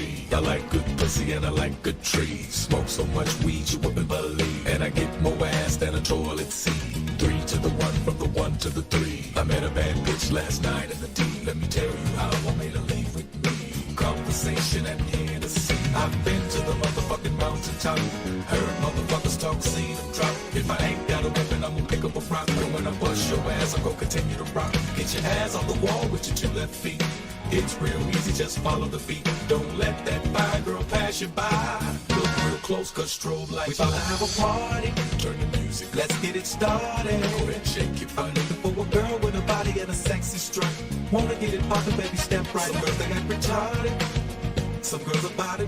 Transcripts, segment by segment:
breed. I like good pussy and I like good trees. Smoke so much weed you wouldn't believe. And I get more ass than a toilet seat. 3 to the 1, from the 1 to the 3. I met a bad bitch last night in the D. Let me tell you how I made her leave with me. Conversation and Hennessy. I've been to the motherfucking mountaintop. Heard motherfuckers talk, seen them drop. If I ain't got a weapon, I'm gonna pick up a rock. And when I bust your ass, I'm gonna continue to rock. Get your ass on the wall with your 2 left feet. It's real easy, just follow the beat. Don't let that fine girl pass you by. Look real close, cause strobe lights. We about to have a party. Turn the music, let's get it started. Go ahead and shake your body. I'm looking for a girl with a body and a sexy strut. Wanna get it poppin', baby, step right. Some girls, they got retarded. Some girls are body.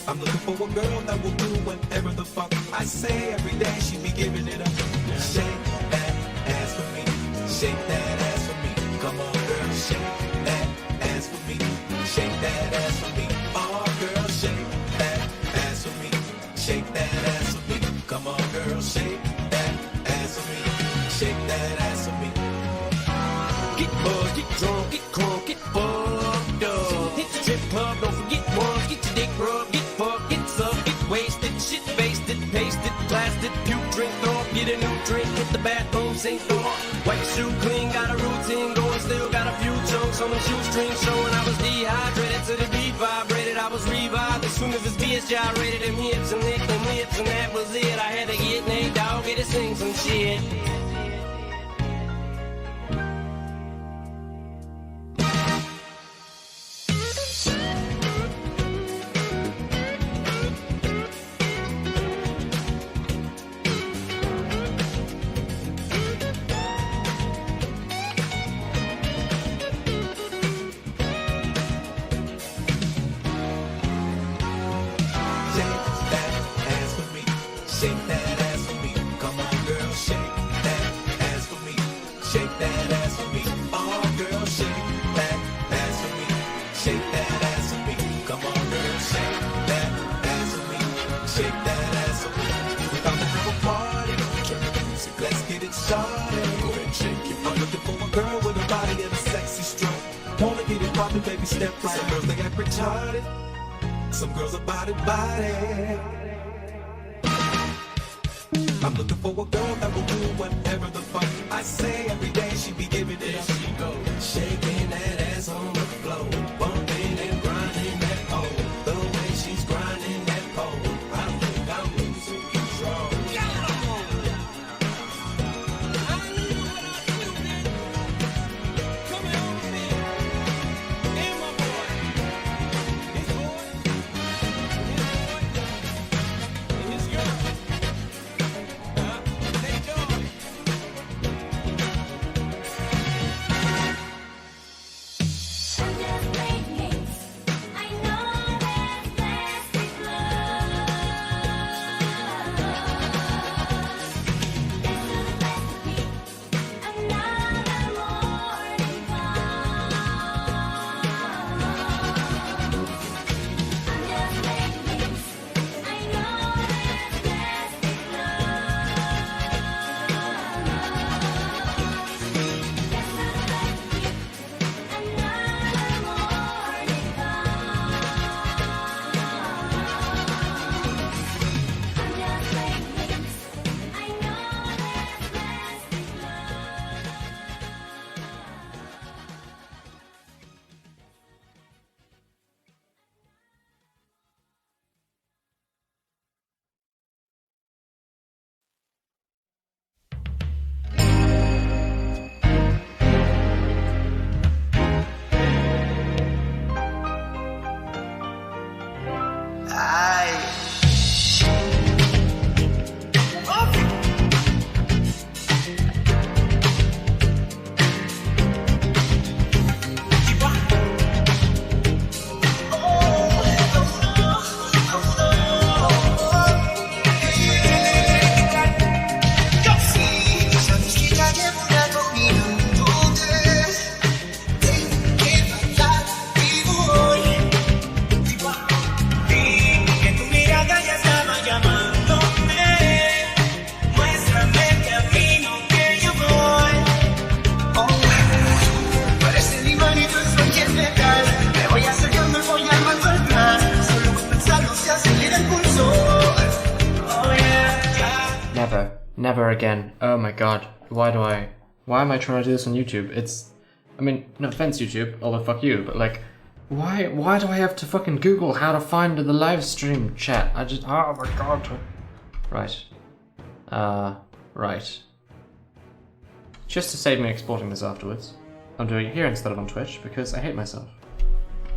I'm looking for a girl that will do whatever the fuck I say. Every day she be giving it up. Shake that ass for me. Shake that ass for me. Come on, girl, shake that ass for me. Shake that ass for me. Oh, girl, shake that ass for me. Shake that ass for me. Come on, girl, shake that ass for me. Shake that ass for me. Get buzzed, get drunk, get crunk, get fucked up. Hit the strip club, don't forget one. Get your dick rubbed, get fucked, get sucked, get wasted, shit faced it, pasted, blasted, puke, drink, throw up, get a new drink, hit the bathroom, sink, throw up. Wipe your shoe clean, got a routine going, still got a few chunks on the shoestring showing. I was dehydrated to the beat vibrated, I was revived as soon as this bitch gyrated. Them hips and licked them lips and that was it. I had to get Nate Dogg, get to sing some shit. Shake that ass for me. Come on, girl, shake that ass for me. Shake that ass for me. Oh, girl, shake that ass for me. Shake that ass for me. Come on, girl, shake that ass for me. Shake that ass for me. We about to have a party. Turn the music, let's get it started. Go ahead and shake it. I'm looking for a girl with a body and a sexy stroke. Wanna get it poppin', baby, step right. Some girls, they got retarded. Some girls are body. I'm looking for a girl that will do whatever the fuck I say. Every day she be giving it up. She go shaking that ass on the floor, bumping and grinding that pole. The way she's grinding that pole, I think I'm losing control. I knew what I do, man. Come here over here. And my boy. His boy. And his girl. Never again. Oh my god. Why am I trying to do this on YouTube? I mean, no offense YouTube, although fuck you, but like, why do I have to fucking Google how to find the live stream chat? Oh my god. Right. Right. Just to save me exporting this afterwards, I'm doing it here instead of on Twitch because I hate myself.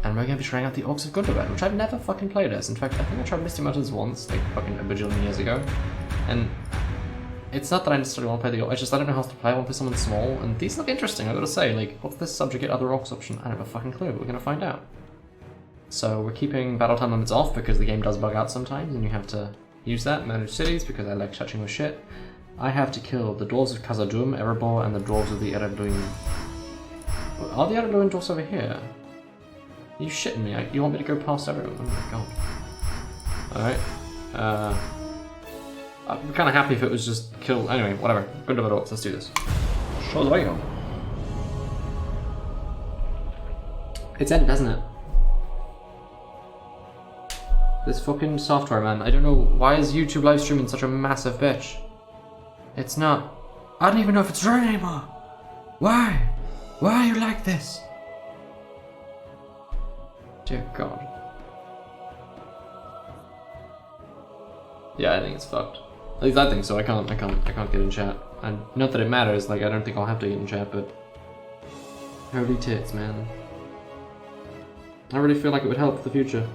And we're going to be trying out the Orcs of Gundabad, which I've never fucking played as. In fact, I think I tried Misty Mountains once, like fucking a bajillion years ago. And it's not that I necessarily want to play the Orcs, it's just I don't know how to play. I want to play someone small, and these look interesting, I gotta say. Like, what's this subjugate other Orcs option? I don't have a fucking clue, but we're going to find out. So we're keeping battle time limits off because the game does bug out sometimes, and you have to use that, manage cities, because I like touching with shit. I have to kill the dwarves of Khazad-dûm, Erebor, and the dwarves of the Erebluin. Are the Erebluin dwarves over here? Are you shitting me? You want me to go past everyone? Oh my god. Alright. I'd be kind of happy if it was just kill. Anyway, whatever. Gundabad Orcs, let's do this. Show the way, go. It's ended, hasn't it? This fucking software, man. I don't know. Why is YouTube live streaming such a massive bitch? It's not. I don't even know if it's right anymore. Why? Why are you like this? Dear God. Yeah, I think it's fucked. At least I think so. I can't get in chat. And not that it matters. Like, I don't think I'll have to get in chat, but holy tits, man. I really feel like it would help for the future.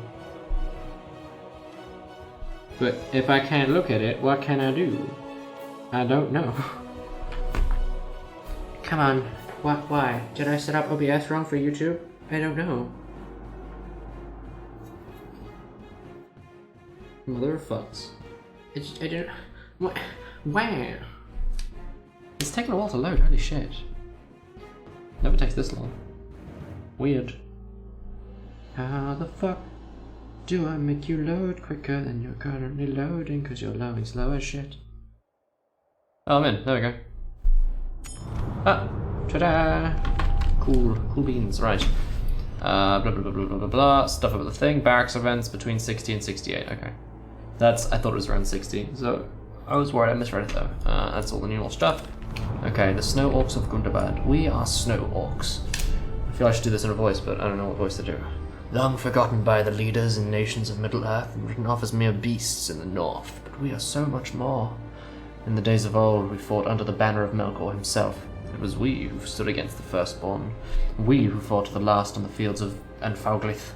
But if I can't look at it, what can I do? I don't know. Come on. What? Why? Did I set up OBS wrong for YouTube? I don't know. Mother of fucks. I don't... What? Where? It's taking a while to load, holy shit. Never takes this long. Weird. How the fuck do I make you load quicker than you're currently loading? Cause you're loading slow as shit. Oh, I'm in. There we go. Ah! Ta-da! Cool beans, right. Blah blah blah blah blah blah blah. Stuff about the thing. Barracks events between 60 and 68. Okay. I thought it was around 60, so I was worried I misread it though. That's all the new stuff. Okay, the Snow Orcs of Gundabad. We are Snow Orcs. I feel I should do this in a voice, but I don't know what voice to do. Long forgotten by the leaders and nations of Middle-earth and written off as mere beasts in the north, but we are so much more. In the days of old, we fought under the banner of Melkor himself. It was we who stood against the firstborn. We who fought to the last on the fields of Anfauglith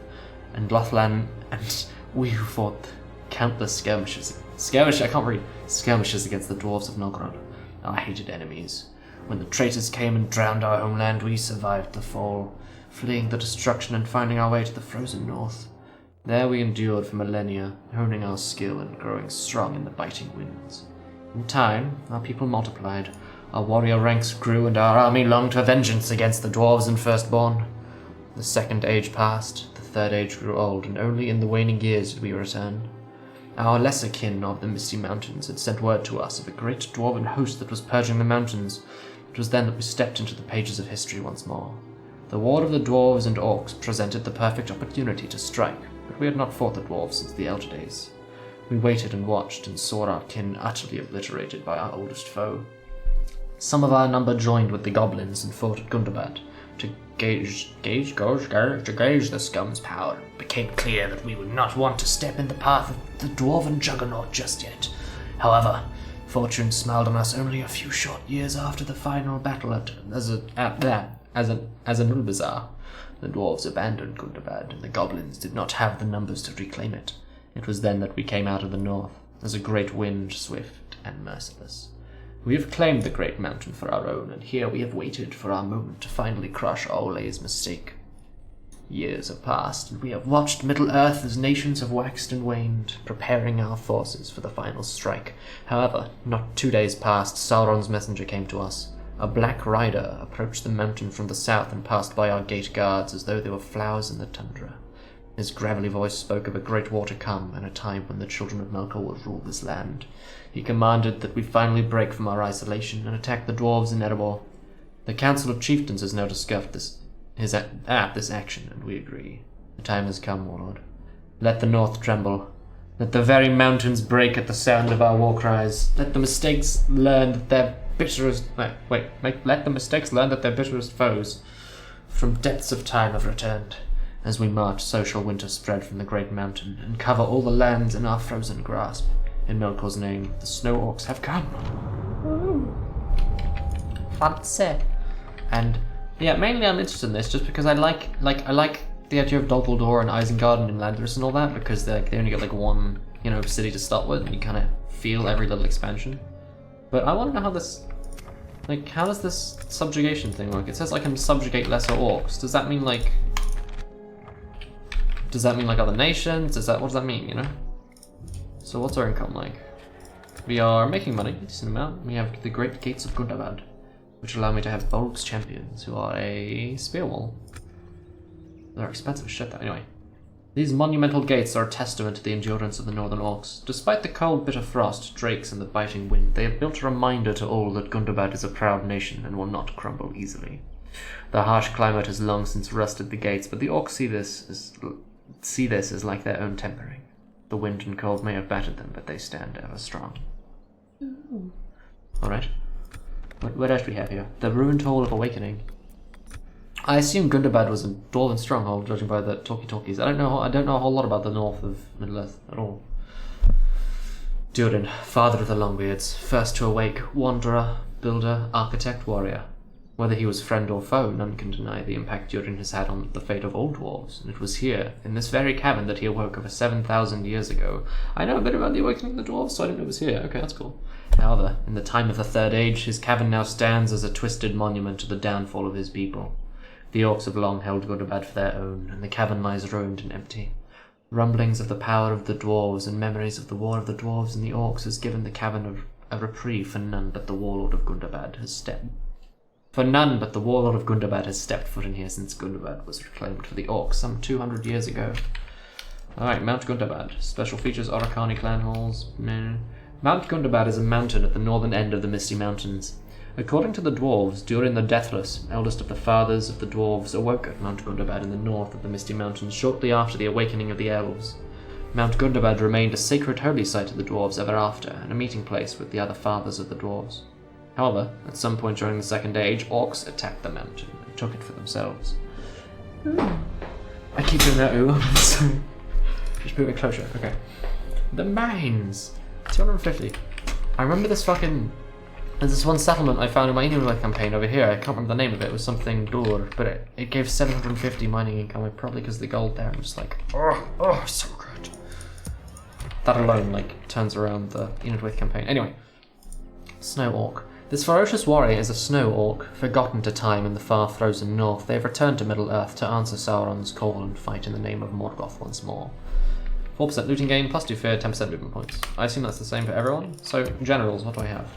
and Lothlan, and we who fought countless skirmishes against the dwarves of Novgorod, our hated enemies. When the traitors came and drowned our homeland, we survived the fall, fleeing the destruction and finding our way to the frozen north. There we endured for millennia, honing our skill and growing strong in the biting winds. In time, our people multiplied, our warrior ranks grew, and our army longed for vengeance against the dwarves and firstborn. The second age passed, the third age grew old, and only in the waning years did we return. Our lesser kin of the Misty Mountains had sent word to us of a great dwarven host that was purging the mountains. It was then that we stepped into the pages of history once more. The war of the dwarves and orcs presented the perfect opportunity to strike, but we had not fought the dwarves since the elder days. We waited and watched and saw our kin utterly obliterated by our oldest foe. Some of our number joined with the goblins and fought at Gundabad. To gauge the scum's power, it became clear that we would not want to step in the path of the dwarven juggernaut just yet. However, fortune smiled on us only a few short years after the final battle at Azanulbazar. The dwarves abandoned Gundabad, and the goblins did not have the numbers to reclaim it. It was then that we came out of the north, as a great wind, swift and merciless. We have claimed the great mountain for our own, and here we have waited for our moment to finally crush Ole's mistake. Years have passed, and we have watched Middle-earth as nations have waxed and waned, preparing our forces for the final strike. However, not 2 days past, Sauron's messenger came to us. A black rider approached the mountain from the south and passed by our gate guards as though they were flowers in the tundra. His gravelly voice spoke of a great war to come, and a time when the children of Melkor would rule this land. He commanded that we finally break from our isolation and attack the dwarves in Erebor. The Council of Chieftains has now discussed this action, and we agree. The time has come, warlord. Let the north tremble. Let the very mountains break at the sound of our war cries. Let the mistakes learn that their bitterest... Let the mistakes learn that their bitterest foes from depths of time have returned. As we march, social winter spread from the great mountain and cover all the lands in our frozen grasp. In Melkor's name, the snow orcs have come. Fancy. And yeah, mainly I'm interested in this just because I like the idea of Dol Guldur and Isengard and Landris and all that, because they only get like one, city to start with, and you kind of feel every little expansion. But I want to know how this, how does this subjugation thing work? It says I can subjugate lesser orcs. Does that mean like other nations? What does that mean? So what's our income like? We are making money, a decent amount. We have the Great Gates of Gundabad, which allow me to have Bolg's champions, who are a spear wall. They're expensive shit though. Anyway, these monumental gates are a testament to the endurance of the northern orcs. Despite the cold, bitter frost, drakes, and the biting wind, they have built a reminder to all that Gundabad is a proud nation and will not crumble easily. The harsh climate has long since rusted the gates, but the orcs see this as like their own tempering. The wind and cold may have battered them, but they stand ever strong. Alright. What else do we have here? The Ruined Hall of Awakening. I assume Gundabad was a dwarven stronghold, judging by the talkie-talkies. I don't know a whole lot about the north of Middle-earth at all. Durin, father of the Longbeards, first to awake, wanderer, builder, architect, warrior. Whether he was friend or foe, none can deny the impact Durin has had on the fate of all dwarves, and it was here, in this very cavern, that he awoke over 7,000 years ago. I know a bit about the awakening of the dwarves, so I didn't know it was here. Okay, that's cool. However, in the time of the Third Age, his cavern now stands as a twisted monument to the downfall of his people. The orcs have long held Gundabad for their own, and the cavern lies ruined and empty. Rumblings of the power of the dwarves and memories of the war of the dwarves and the orcs has given the cavern a reprieve for none but the warlord of Gundabad has stepped foot in here since Gundabad was reclaimed for the orcs some 200 years ago. Alright, Mount Gundabad. Special features, Orakani clan halls. No. Mount Gundabad is a mountain at the northern end of the Misty Mountains. According to the dwarves, Durin the Deathless, eldest of the fathers of the dwarves, awoke at Mount Gundabad in the north of the Misty Mountains shortly after the awakening of the elves. Mount Gundabad remained a sacred holy site to the dwarves ever after, and a meeting place with the other fathers of the dwarves. However, at some point during the Second Age, orcs attacked the mountain and took it for themselves. I keep doing that, ooh. Sorry. Just move it closer, okay. The mines! 250. I remember this fucking... There's this one settlement I found in my Inuit campaign over here. I can't remember the name of it. It was something Dur, but it gave 750 mining income, probably because of the gold there. I'm just like, oh, so good. That alone, turns around the Inuit campaign. Anyway, Snow Orc. This ferocious warrior is a Snow Orc, forgotten to time in the far frozen north. They have returned to Middle-earth to answer Sauron's call and fight in the name of Morgoth once more. 4% looting gain, plus 2 fear, 10% movement points. I assume that's the same for everyone. So, generals, what do I have?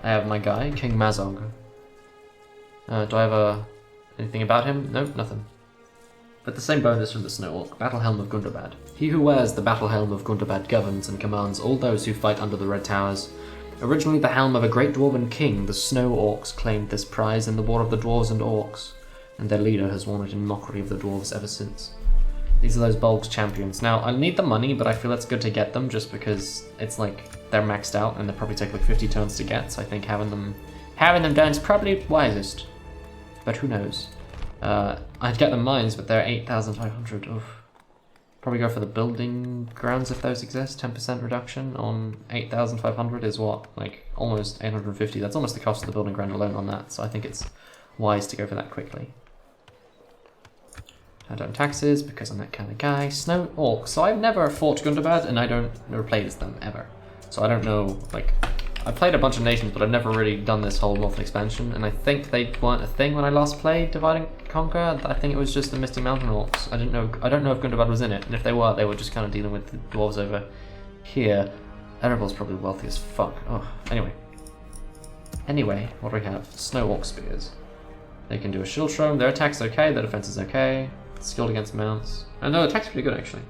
I have my guy, King Mazog. Do I have anything about him? Nope, nothing. But the same bonus from the Snow Orc, Battle Helm of Gundabad. He who wears the Battle Helm of Gundabad governs and commands all those who fight under the Red Towers. Originally the helm of a great dwarven king, the Snow Orcs claimed this prize in the War of the Dwarves and Orcs, and their leader has worn it in mockery of the dwarves ever since. These are those Bolg's champions. Now, I need the money, but I feel it's good to get them just because it's they're maxed out and they probably take 50 turns to get, so I think having them done is probably wisest. But who knows? I'd get the mines, but they're 8,500. Probably go for the building grounds if those exist. 10% reduction on 8,500 is what? Almost 850. That's almost the cost of the building ground alone on that, so I think it's wise to go for that quickly. I don't taxes because I'm that kind of guy. Snow Orc. So I've never fought Gundabad and I never played as them ever. So I don't know, I played a bunch of nations, but I've never really done this whole Northern expansion, and I think they weren't a thing when I last played Divide and Conquer. I think it was just the Misty Mountain Orcs. I don't know if Gundabad was in it, and if they were just kind of dealing with the dwarves over here. Erebol's probably wealthy as fuck. Oh, anyway, what do we have? Snow Orc spears. They can do a shield throw. Their attack's okay, their defense is okay. Skilled against mounts. And their attack's pretty good actually.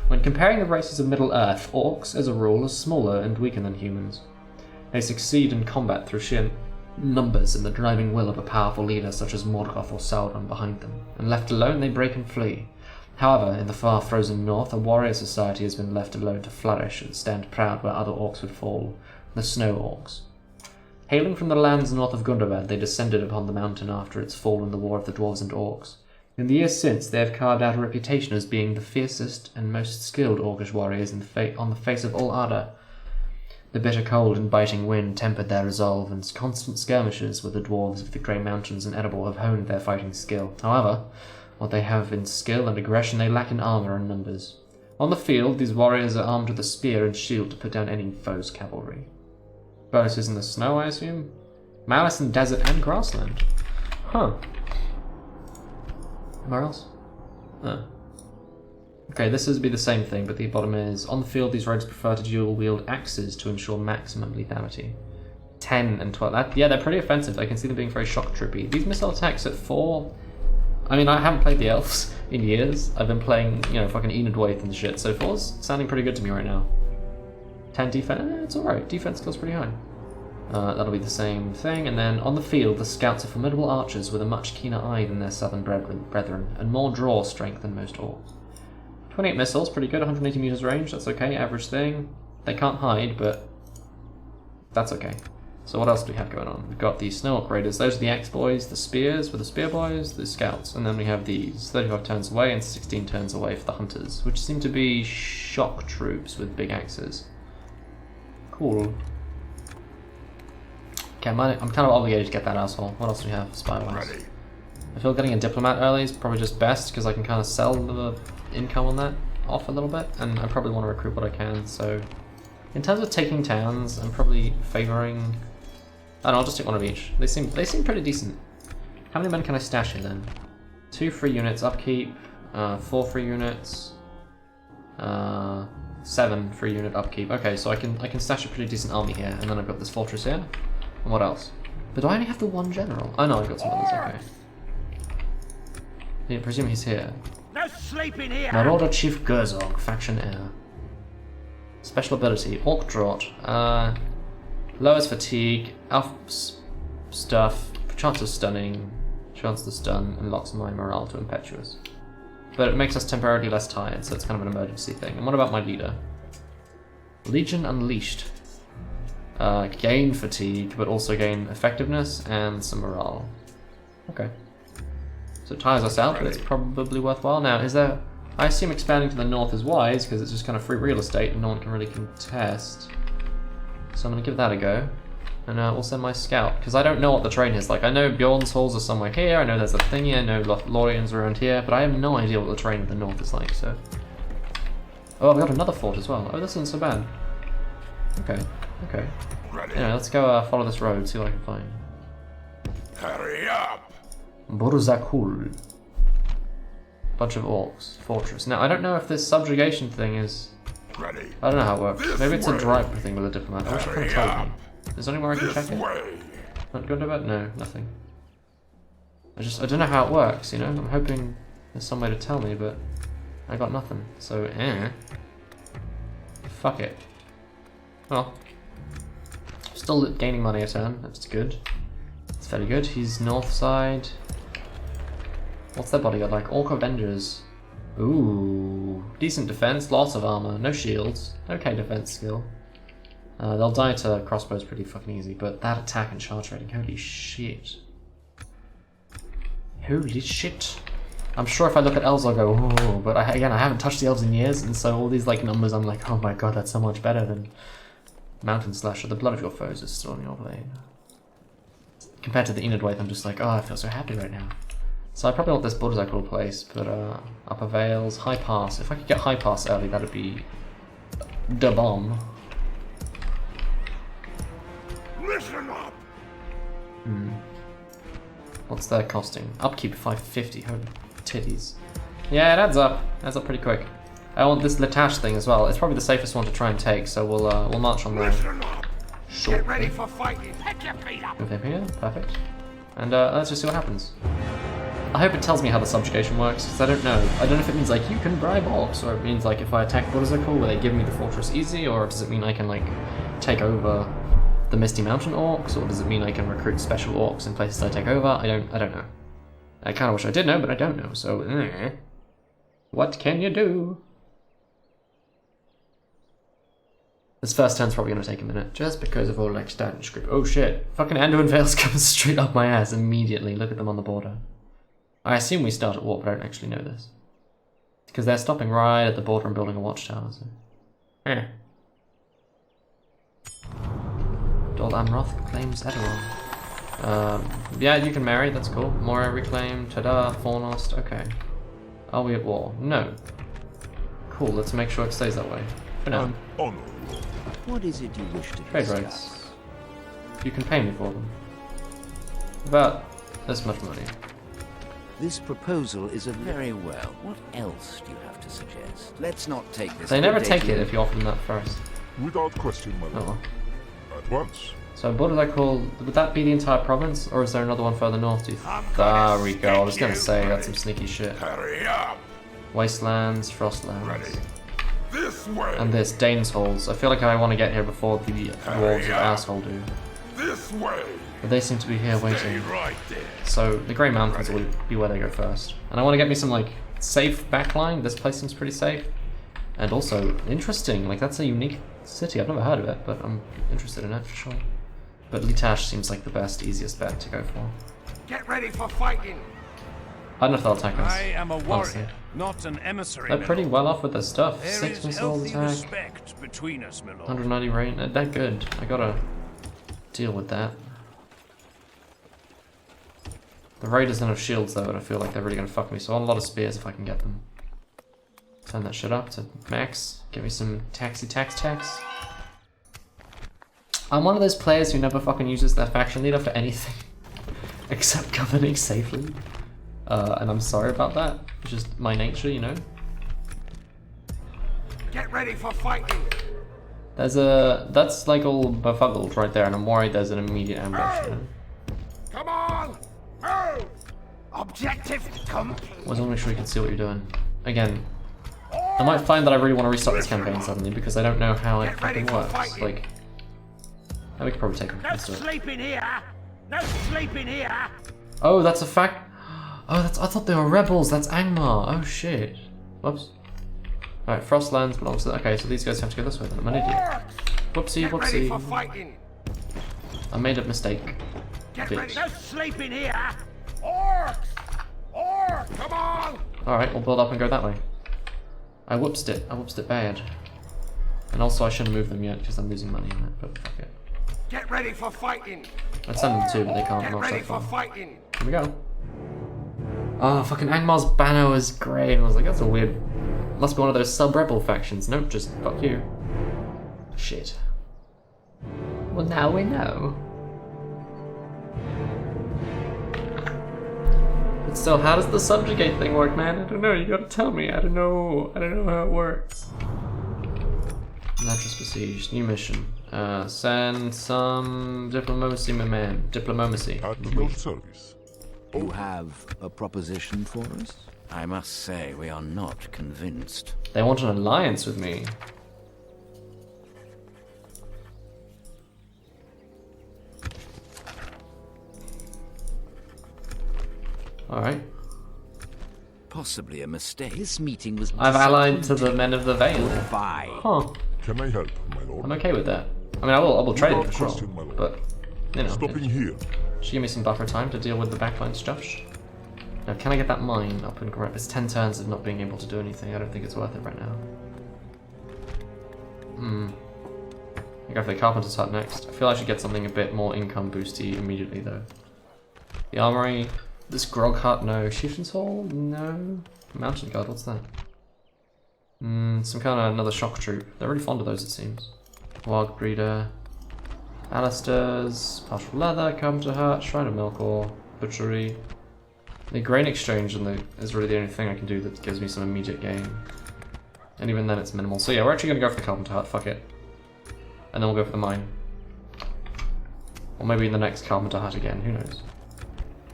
When comparing the races of Middle-earth, orcs, as a rule, are smaller and weaker than humans. They succeed in combat through sheer numbers and the driving will of a powerful leader such as Morgoth or Sauron behind them, and left alone they break and flee. However, in the far frozen north, a warrior society has been left alone to flourish and stand proud where other orcs would fall, the snow orcs. Hailing from the lands north of Gundabad, they descended upon the mountain after its fall in the war of the dwarves and orcs. In the years since, they have carved out a reputation as being the fiercest and most skilled orcish warriors on the face of all Arda. The bitter cold and biting wind tempered their resolve, and constant skirmishes with the dwarves of the Grey Mountains and Edible have honed their fighting skill. However, what they have in skill and aggression they lack in armour and numbers. On the field, these warriors are armed with a spear and shield to put down any foe's cavalry. Bonuses in the snow, I assume? Malice in desert and grassland. Huh. Where else? Oh. Okay, this would be the same thing, but the bottom is, on the field these rogues prefer to dual-wield axes to ensure maximum lethality. 10 and 12. Yeah, they're pretty offensive. I can see them being very shock troopy. These missile attacks at 4... I mean, I haven't played the elves in years. I've been playing, you know, fucking Enid Waith and shit, so 4's sounding pretty good to me right now. 10 defense, it's alright. Defense skill's pretty high. That'll be the same thing, and then on the field, the scouts are formidable archers with a much keener eye than their southern brethren, and more draw strength than most orcs. 28 missiles, pretty good, 180 meters range, that's okay, average thing. They can't hide, but that's okay. So what else do we have going on? We've got the Snow Orc Raiders, those are the Axe-boys, the Spears for the Spear Boys, the Scouts, and then we have these, 35 turns away and 16 turns away for the Hunters, which seem to be shock troops with big axes. Cool. Okay, I'm kind of obligated to get that asshole. What else do we have, spy-wise? I feel getting a Diplomat early is probably just best, because I can kind of sell the income on that off a little bit, and I probably want to recruit what I can, so... In terms of taking towns, I'm probably favouring... I don't know, I'll just take one of each. They seem pretty decent. How many men can I stash here then? 2 free units upkeep, 4 free units, 7 free unit upkeep. Okay, so I can stash a pretty decent army here, and then I've got this fortress here. And what else? But do I only have the one general? Oh no, I've got some others, okay. Yeah, presume he's here. No sleeping here! Marauder Chief Gerzog, Faction Heir. Special ability, Orc Draught. Lowers fatigue, stuff, chance of stunning, chance to stun, and locks my morale to impetuous. But it makes us temporarily less tired, so it's kind of an emergency thing. And what about my leader? Legion Unleashed. Gain fatigue, but also gain effectiveness and some morale. Okay. So it tires us out, but it's probably worthwhile. Now, is there... I assume expanding to the north is wise, because it's just kind of free real estate and no one can really contest. So I'm going to give that a go. And we'll send my scout, because I don't know what the terrain is like. I know Bjorn's halls are somewhere here, I know there's a thing here, I know Lothlorians around here, but I have no idea what the terrain of the north is like, so... Oh, I've got another fort as well. Oh, this isn't so bad. Okay, okay. Anyway, let's go follow this road, see what I can find. Hurry up! Burzakul. Bunch of orcs. Fortress. Now, I don't know if this subjugation thing is... Ready. I don't know how it works. Maybe it's a drive thing with a diplomat. I wish it kind of told me. Is there anywhere I can check it? Not Gundabad? No, nothing. I don't know how it works, you know? I'm hoping there's some way to tell me, but I got nothing. So, fuck it. Well. Still gaining money a turn. That's good. It's very good. He's north side. What's their bodyguard like? Orc Avengers. Ooh. Decent defense, lots of armor, no shields. Okay defense skill. They'll die to crossbows pretty fucking easy, but that attack and charge rating, holy shit. Holy shit. I'm sure if I look at elves I'll go, oh, but again, I haven't touched the elves in years, and so all these like numbers, I'm like, oh my god, that's so much better than Mountain Slasher. The blood of your foes is still on your blade. Compared to the Enid Waith, I'm just like, oh, I feel so happy right now. So I probably want this Burzakul place, but Upper Vales, High Pass. If I could get High Pass early, that'd be da bomb. Listen up! What's their costing? Upkeep 550. Holy titties. Yeah, it adds up. Adds up pretty quick. I want this Latash thing as well. It's probably the safest one to try and take, so we'll march on there. Sure. Get ready for fighting. Pick your feet up. With him here, perfect. And let's just see what happens. I hope it tells me how the subjugation works, because I don't know. I don't know if it means like you can bribe orcs, or it means like if I attack Burzakul, will they give me the fortress easy, or does it mean I can like take over the Misty Mountain orcs, or does it mean I can recruit special orcs in places I take over? I don't know. I kind of wish I did know, but I don't know. So What can you do? This first turn's probably gonna take a minute, just because of all like starting script. Oh shit. Fucking Anduin Vale's coming straight up my ass immediately. Look at them on the border. I assume we start at war, but I don't actually know this. Because they're stopping right at the border and building a watchtower, so... Eh. Dol Amroth claims Eberron. Yeah, you can marry, that's cool. Moria reclaimed, Tada, Fornost, okay. Are we at war? No. Cool, let's make sure it stays that way. For now. What is it you wish to Trade discuss? rights. You can pay me for them. About this much money. This proposal is a very well. What else do you have to suggest? Let's not take this. They never good take day it if you offer them that first. Without question, my lord. Oh. At once. So what did I call... Would that be the entire province? Or is there another one further north? There we go. I was going to say that's some sneaky shit. Hurry up! Wastelands, Frostlands. Ready. This way! And this, Dane's Halls. I feel like I want to get here before the dwarves of Asshole do. This way! But they seem to be here Stay waiting. right there. So the Grey Mountains will be where they go first. And I want to get me some like safe backline. This place seems pretty safe. And also interesting, like that's a unique city. I've never heard of it, but I'm interested in it for sure. But Litash seems like the best, easiest bet to go for. Get ready for fighting! I don't know if they'll attack us. I am a warrior, honestly. not an emissary. They're pretty my well lord. off with their stuff. There 6 is missile healthy attack, respect between us, my lord. 190 rain. They're good. I gotta deal with that. The raiders don't have shields though, and I feel like they're really gonna fuck me. So I want a lot of spears if I can get them. Turn that shit up to max. Get me some tax. I'm one of those players who never fucking uses their faction leader for anything except governing safely. And I'm sorry about that. It's just my nature, you know? Get ready for fighting! There's a... That's like all befuddled right there, and I'm worried there's an immediate ambush, you know? Come on! Move! Objective complete! I was wondering if we could see what you're doing. Again, I might find that I really want to restart this campaign suddenly because I don't know how it fucking works. Like... we could probably take him. No Let's do it. sleeping here! No sleeping here! Oh, that's a fact. Oh, that's. I thought they were rebels. That's Angmar. Oh shit. Whoops. All right, Frostlands belongs to. Okay, so these guys have to go this way. Then I'm an idiot. Whoopsie, Get ready for whoopsie. fighting! I made a mistake. Get Bitch. ready! No sleeping here! Orcs! Orcs! Come on! All right, we'll build up and go that way. I whoopsed it. I whoopsed it bad. And also, I shouldn't move them yet because I'm losing money on it. But fuck it. Get ready for fighting! I'd send them too, but they can't Get march ready that for far. fighting! Here we go. Oh, fucking Angmar's banner was great. And I was like, that's a weird... Must be one of those sub-rebel factions. Nope, just fuck you. Shit. Well, now we know. But still, how does the subjugate thing work, man? I don't know. You gotta tell me. I don't know how it works. Natras besieged. New mission. Send some diplomacy, my man. Diplomacy. At your service. You have a proposition for us? I must say, we are not convinced. They want an alliance with me. Alright. Possibly a mistake. This meeting was. I've allied to the men of the Vale. Goodbye. Huh. Can I help, my lord? I'm okay with that. I mean, I will trade it Without for sure. question, my lord. But, you know, Stopping here. should give me some buffer time to deal with the backline stuff. Now, can I get that mine up and correct? It's 10 turns of not being able to do anything. I don't think it's worth it right now. I go for the Carpenter's Hut next. I feel I should get something a bit more income boosty immediately, though. The Armory. This Grog Hut, no. Chieftain's Hall, no. Mountain Guard, what's that? Some kind of another shock troop. They're really fond of those, it seems. Warg Breeder. Alistair's. Partial Leather, Carpenter Hut, Shrine of Milkor, Butchery. The Grain Exchange is really the only thing I can do that gives me some immediate gain. And even then it's minimal. So yeah, we're actually going to go for the Carpenter Hut, fuck it. And then we'll go for the mine. Or maybe in the next Carpenter Hut again, who knows.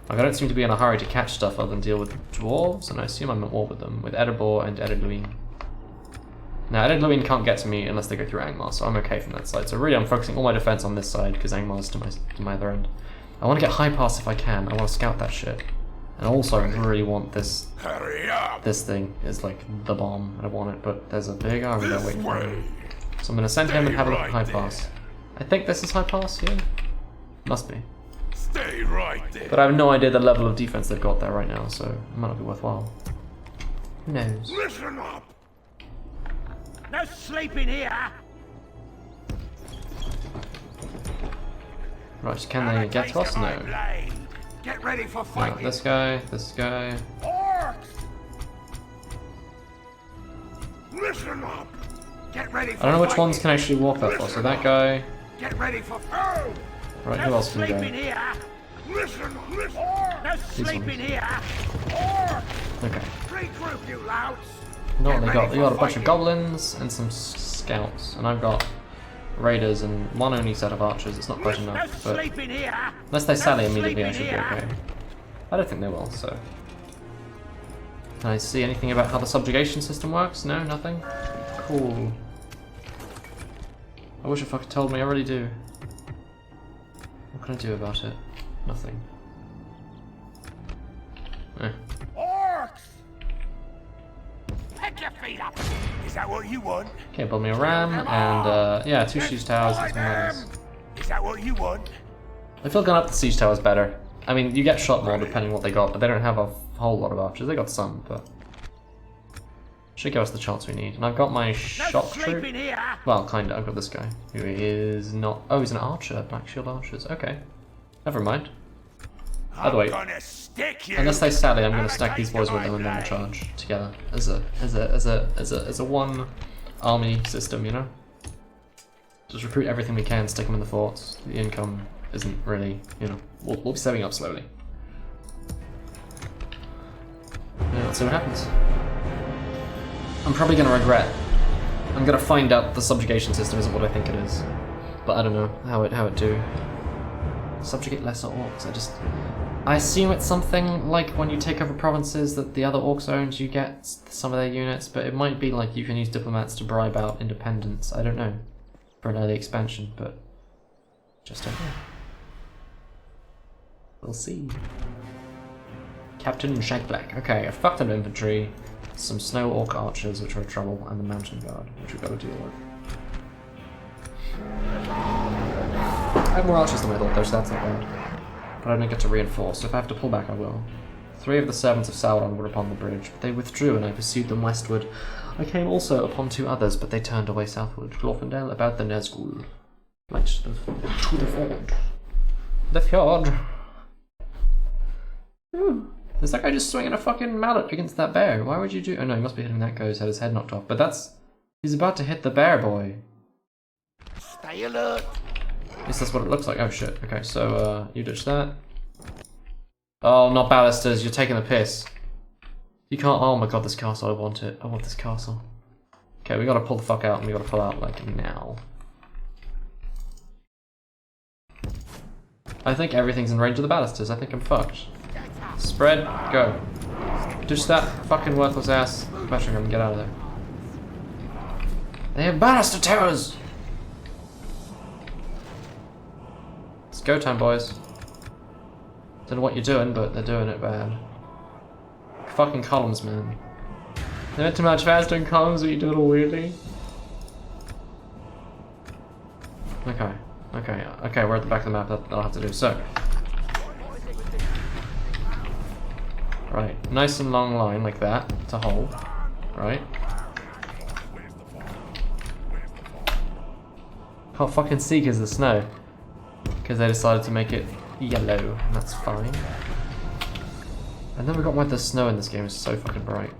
Like, I don't seem to be in a hurry to catch stuff other than deal with dwarves, and I assume I'm at war with them, with Erebor and Eredluin. Now, Eredluin can't get to me unless they go through Angmar, so I'm okay from that side. So really I'm focusing all my defense on this side, because Angmar's to my other end. I want to get high pass if I can, I want to scout that shit. And also I really want this Hurry up! this thing is like the bomb, and I want it, but there's a big army there waiting for me. So I'm gonna send him and have a look at high pass. I think this is high pass, yeah? Must be. Stay right there. But I have no idea the level of defense they've got there right now, so it might not be worthwhile. Who knows? Listen up. No sleeping here! Right, can they get to us? No. Get ready for No, fighting! this guy, this guy. Orcs. Listen up. Get ready for I don't know which fighting. ones can actually walk that far. So that guy. Get ready for Oh. Right, who No else can we sleeping go? here! Listen up. Listen. Orcs. No sleeping here! Orcs. Okay. Regroup, you louts! No, they got a bunch of goblins and some scouts, and I've got raiders and one only set of archers. It's not quite No enough, but sleeping here! unless they sally immediately, I sleeping should be here. okay. I don't think they will. So, can I see anything about how the subjugation system works? No, nothing. Cool. I wish if I could told me. I already do. What can I do about it? Nothing. Eh. Orcs. Pick your feet up! Is that what you want? Okay, build me a ram and yeah, 2 siege towers and some ladders. Is that what you want? I feel going up the siege towers better. I mean, you get shot more depending on what they got, but they don't have a whole lot of archers. They got some, but should give us the chance we need. And I've got my No shock sleeping troop. here! Well, kinda. I've got this guy who is not. Oh, he's an archer. Black shield archers. Okay, never mind. By the way, I'm gonna stick you. unless they sally, I'm gonna stack these boys with them and then we'll charge together as a one army system. You know, just recruit everything we can, stick them in the forts. The income isn't really, you know, we'll be saving up slowly. Yeah, let's see what happens. I'm probably gonna regret. I'm gonna find out the subjugation system isn't what I think it is, but I don't know how it do. Subjugate lesser orcs. I assume it's something like when you take over provinces that the other orcs owns, you get some of their units, but it might be like you can use diplomats to bribe out independence. I don't know for an early expansion, but just don't know. We'll see. Captain Shag Black. Okay, a fuck ton of infantry, some snow orc archers, which are trouble, and the mountain guard, which we've got to deal with. I have more archers than I thought though, so that's not bad. But I don't get to reinforce, so if I have to pull back I will. 3 of the servants of Sauron were upon the bridge, but they withdrew and I pursued them westward. I came also upon 2 others, but they turned away southward. Glorfindel about the Nazgul. Right to the ford. The fjord. Ooh. Is that guy just swinging a fucking mallet against that bear? Why would you do? Oh no, he must be hitting that guy who's had his head knocked off. But that's... He's about to hit the bear boy. Stay alert. At least that's what it looks like. Oh shit. Okay, so you ditch that. Oh, not ballisters. You're taking the piss. You can't... Oh my god, this castle. I want it. I want this castle. Okay, we gotta pull the fuck out and we gotta pull out like now. I think everything's in range of the ballisters. I think I'm fucked. Spread, go. Ditch that fucking worthless ass battering ram and get out of there. They have baluster towers! It's go time, boys. Don't know what you're doing, but they're doing it bad. Fucking columns, man. They're meant to march faster in columns, but you do it all weirdly. Okay, we're at the back of the map, that'll have to do. So. Right, nice and long line like that to hold. Right. Can't fucking see because of the snow. Because they decided to make it yellow, and that's fine. I've never got why the snow in this game is so fucking bright.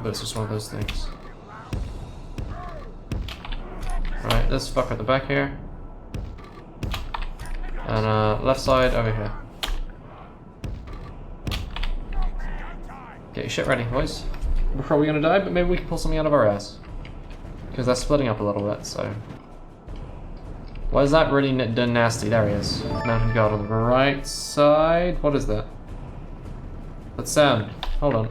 But it's just one of those things. Right, this fucker at the back here. And left side over here. Get your shit ready, boys. We're probably gonna die, but maybe we can pull something out of our ass. Because they're splitting up a little bit, so... Why is that really nasty? There he is. Mountain guard on the right side. What is that? That's sound. Hold on.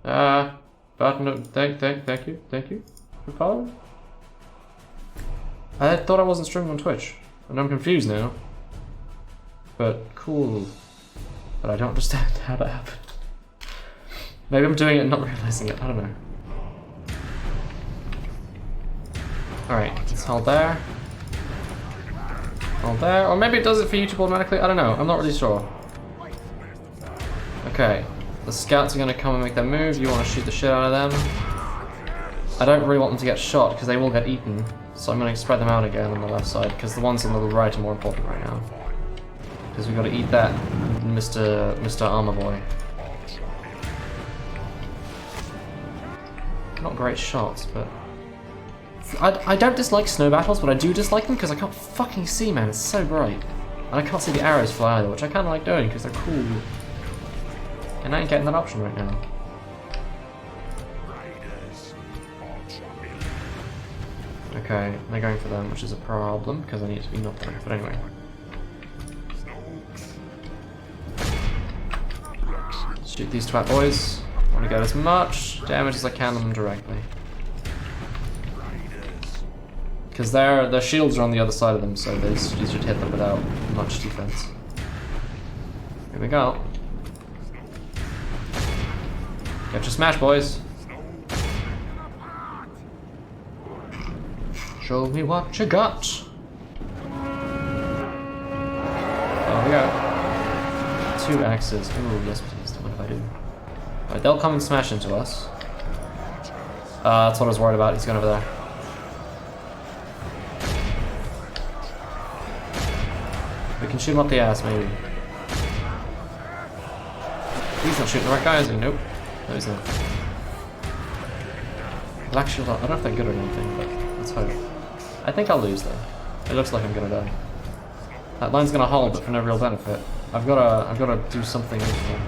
But no, thank you for following. I thought I wasn't streaming on Twitch, and I'm confused now. But cool. but I don't understand how that happened. Maybe I'm doing it and not realizing it, I don't know. Alright, let's hold there. Hold there, or maybe it does it for YouTube automatically, I don't know, I'm not really sure. Okay, the scouts are gonna come and make their move, you wanna shoot the shit out of them. I don't really want them to get shot, because they will get eaten. So I'm gonna spread them out again on the left side, because the ones on the right are more important right now. Because we've got to eat that, Mr. Armor Boy. Not great shots, but... I don't dislike snow battles, but I do dislike them because I can't fucking see, man. It's so bright. And I can't see the arrows fly either, which I kind of like doing because they're cool. And I ain't getting that option right now. Okay, they're going for them, which is a problem because I need to be not there. But anyway. Shoot these twat boys. I want to get as much damage as I can on them directly. Because their shields are on the other side of them, so you should hit them without much defense. Here we go. Get your smash, boys. Show me what you got. There we go. 2 axes. Ooh, yes please. What if I do? Alright, they'll come and smash into us. That's what I was worried about. He's going over there. We can shoot him up the ass, maybe. He's not shooting the right guy, is he? Nope. No, he's not. Black shield. I don't know if they're good or anything, but let's hope. I think I'll lose though. It looks like I'm gonna die. That line's gonna hold, but for no real benefit. I've gotta do something useful.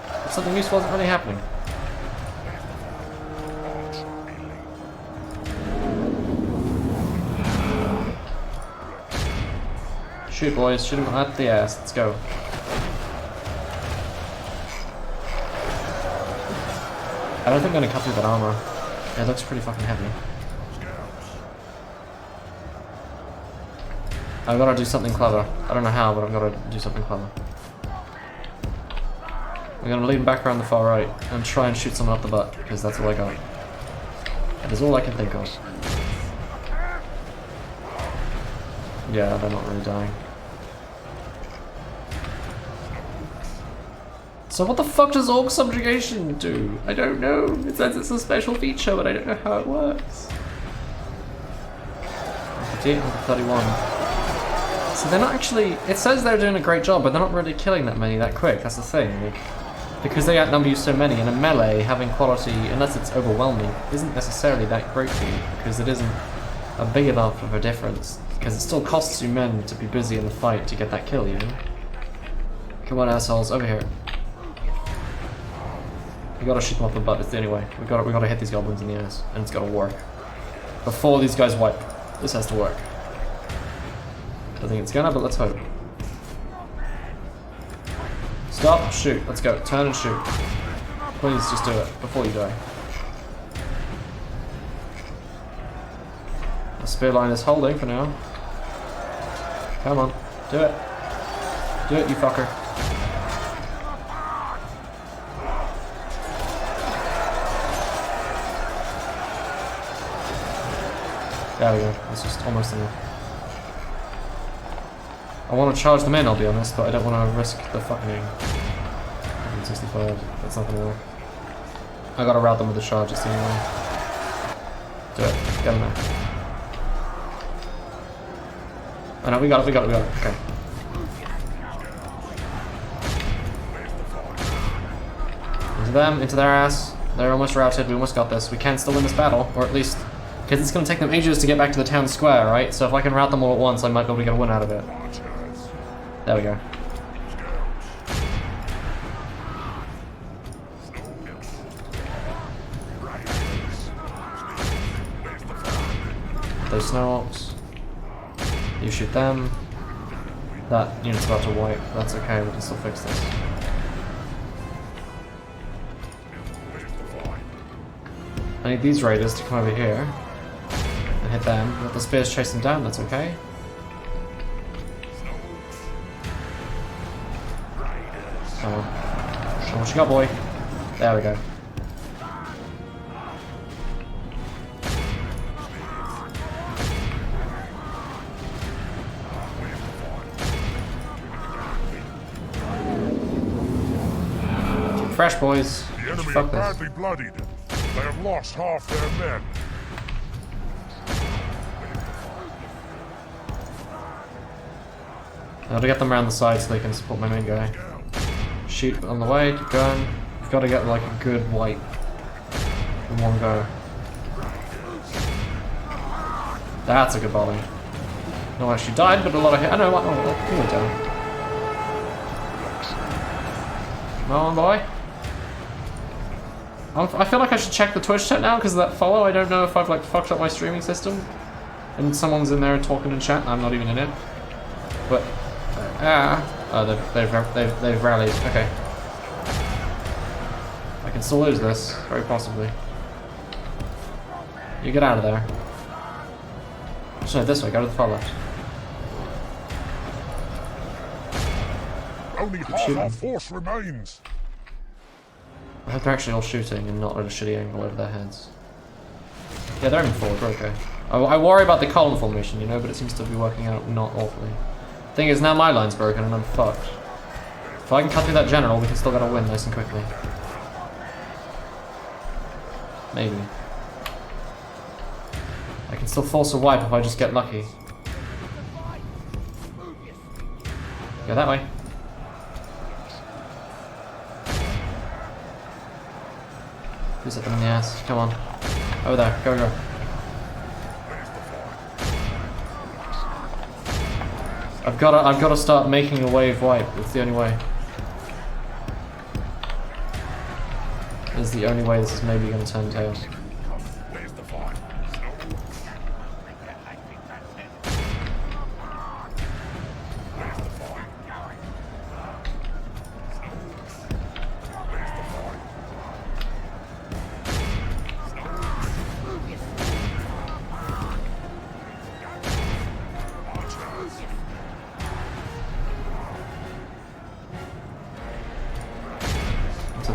But something useful isn't really happening. Shoot, boys! Shoot him at the ass. Let's go. I don't think I'm gonna cut through that armor. It looks pretty fucking heavy. I've got to do something clever. I don't know how, but I've got to do something clever. I'm going to lead him back around the far right and try and shoot someone up the butt, because that's all I got. That is all I can think of. Yeah, they're not really dying. So what the fuck does Orc Subjugation do? I don't know. It says it's a special feature, but I don't know how it works. 58, 31. So they're not actually... It says they're doing a great job, but they're not really killing that many that quick. That's the thing. Like, because they outnumber you so many, and a melee having quality, unless it's overwhelming, isn't necessarily that great for you, because it isn't a big enough of a difference. Because it still costs you men to be busy in the fight to get that kill, you know? Come on, assholes, over here. We gotta shoot them off the butt, it's the only way. We gotta hit these goblins in the ass, and it's gotta work. Before these guys wipe, this has to work. I don't think it's gonna, but let's hope. Stop, shoot, let's go. Turn and shoot. Please, just do it, before you die. The spear line is holding for now. Come on, do it. Do it, you fucker. There we go, that's just almost enough. I want to charge them in, I'll be honest, but I don't want to risk the fucking 165. That's not gonna work. I gotta route them with the charge, it's the only way. Do it. Get them there. Oh no, we got it. Okay. Into them, into their ass. They're almost routed, we almost got this. We can still win this battle, or at least... Because it's gonna take them ages to get back to the town square, right? So if I can route them all at once, I might be able to get a win out of it. There we go. Those snow orcs. You shoot them. That unit's about to wipe. That's okay, we can still fix this. I need these raiders to come over here and hit them. Let the spears chase them down, that's okay. Oh, what you got, boy? There we go. Keep fresh, boys. The enemy are Fuck this. badly bloodied. They have lost half their men. I gotta get them around the side so they can support my main guy. Shoot on the way, keep going. We've got to get like a good wipe in one go. That's a good volley. No, actually died, but a lot of hit. I know what. Oh, he went down. Come on, boy. I feel like I should check the Twitch chat now because of that follow. I don't know if I've like fucked up my streaming system and someone's in there talking in chat and I'm not even in it. But oh, they've rallied. Okay. I can still lose this, very possibly. You get out of there. Actually, this way. Go to the far left. Only half our force remains. I hope they're actually all shooting and not at a shitty angle over their heads. Yeah, they're aiming forward. We're okay. I worry about the column formation, you know, but it seems to be working out not awfully. Thing is, now my line's broken and I'm fucked. If I can cut through that general, we can still get a win nice and quickly. Maybe. I can still force a wipe if I just get lucky. Go that way. Who's up in the ass? Come on. Over there. Go, go. I've got to start making a wave wipe. It's the only way. It's the only way this is maybe going to turn tails.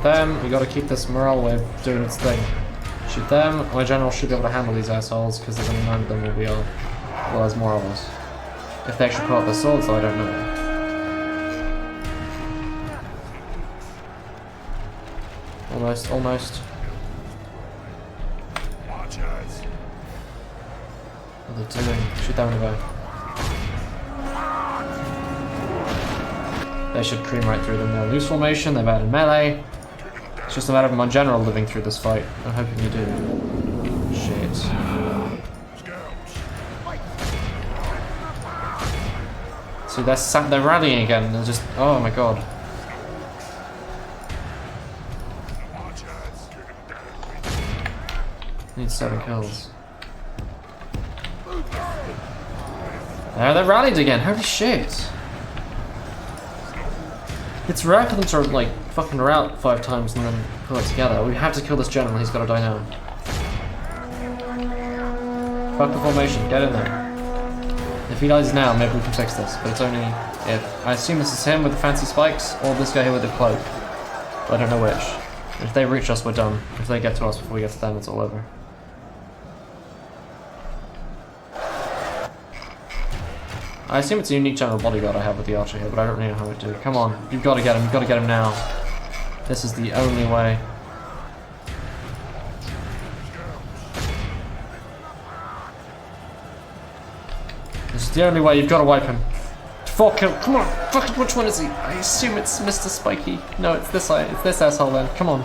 Them, we gotta keep this morale wave doing its thing. Shoot them, my general should be able to handle these assholes because there's only 9 of them will be all. Well, there's more of us. If they actually pull out their swords, though, I don't know. Almost, almost. What are they doing? Shoot that one away. They should cream right through them now. Loose formation, they've added melee. It's just a matter of my general living through this fight. I'm hoping you do. Shit. See, they're rallying again. They're just, oh my god. Need 7 kills. There, they rallied again. Holy shit. It's rare for them to like fucking rout 5 times and then pull it together. We have to kill this general, he's gotta die now. Fuck the formation, get in there. If he dies now, maybe we can fix this, but it's only if. I assume this is him with the fancy spikes, or this guy here with the cloak. But I don't know which. If they reach us, we're done. If they get to us before we get to them, it's all over. I assume it's a unique general bodyguard I have with the archer here, but I don't really know how to do it. Come on, you've got to get him now. This is the only way. This is the only way, you've got to wipe him. 4 kill, come on, fucking which one is he? I assume it's Mr. Spiky. No, it's this guy, it's this asshole then. Come on,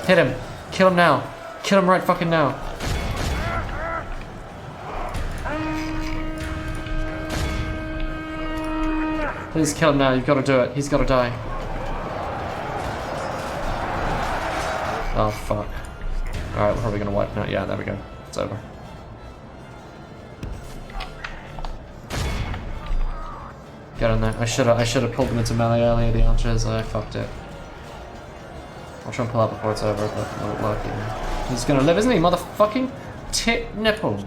hit him, kill him now. Kill him right fucking now. Please kill him now, you've got to do it. He's got to die. Oh, fuck. Alright, we're probably going to wipe now. Yeah, there we go. It's over. Get in there. I should have pulled them into melee earlier, the archers. I fucked it. I'll try and pull out before it's over, but it won't work either. He's going to live, isn't he? Motherfucking tit nipple.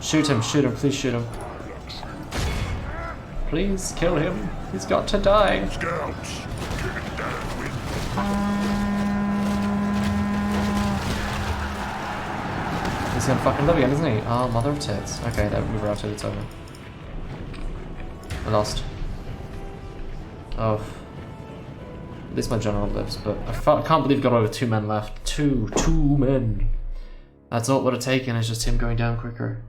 Shoot him, please shoot him. Please kill him. He's got to die. Scouts, get down with He's gonna fucking live again, isn't he? Oh, mother of tits. Okay, that we routed, it's over. I lost. Oh. At least my general lives, but I can't believe we got over 2 men left. Two men. That's all it would have taken, is just him going down quicker.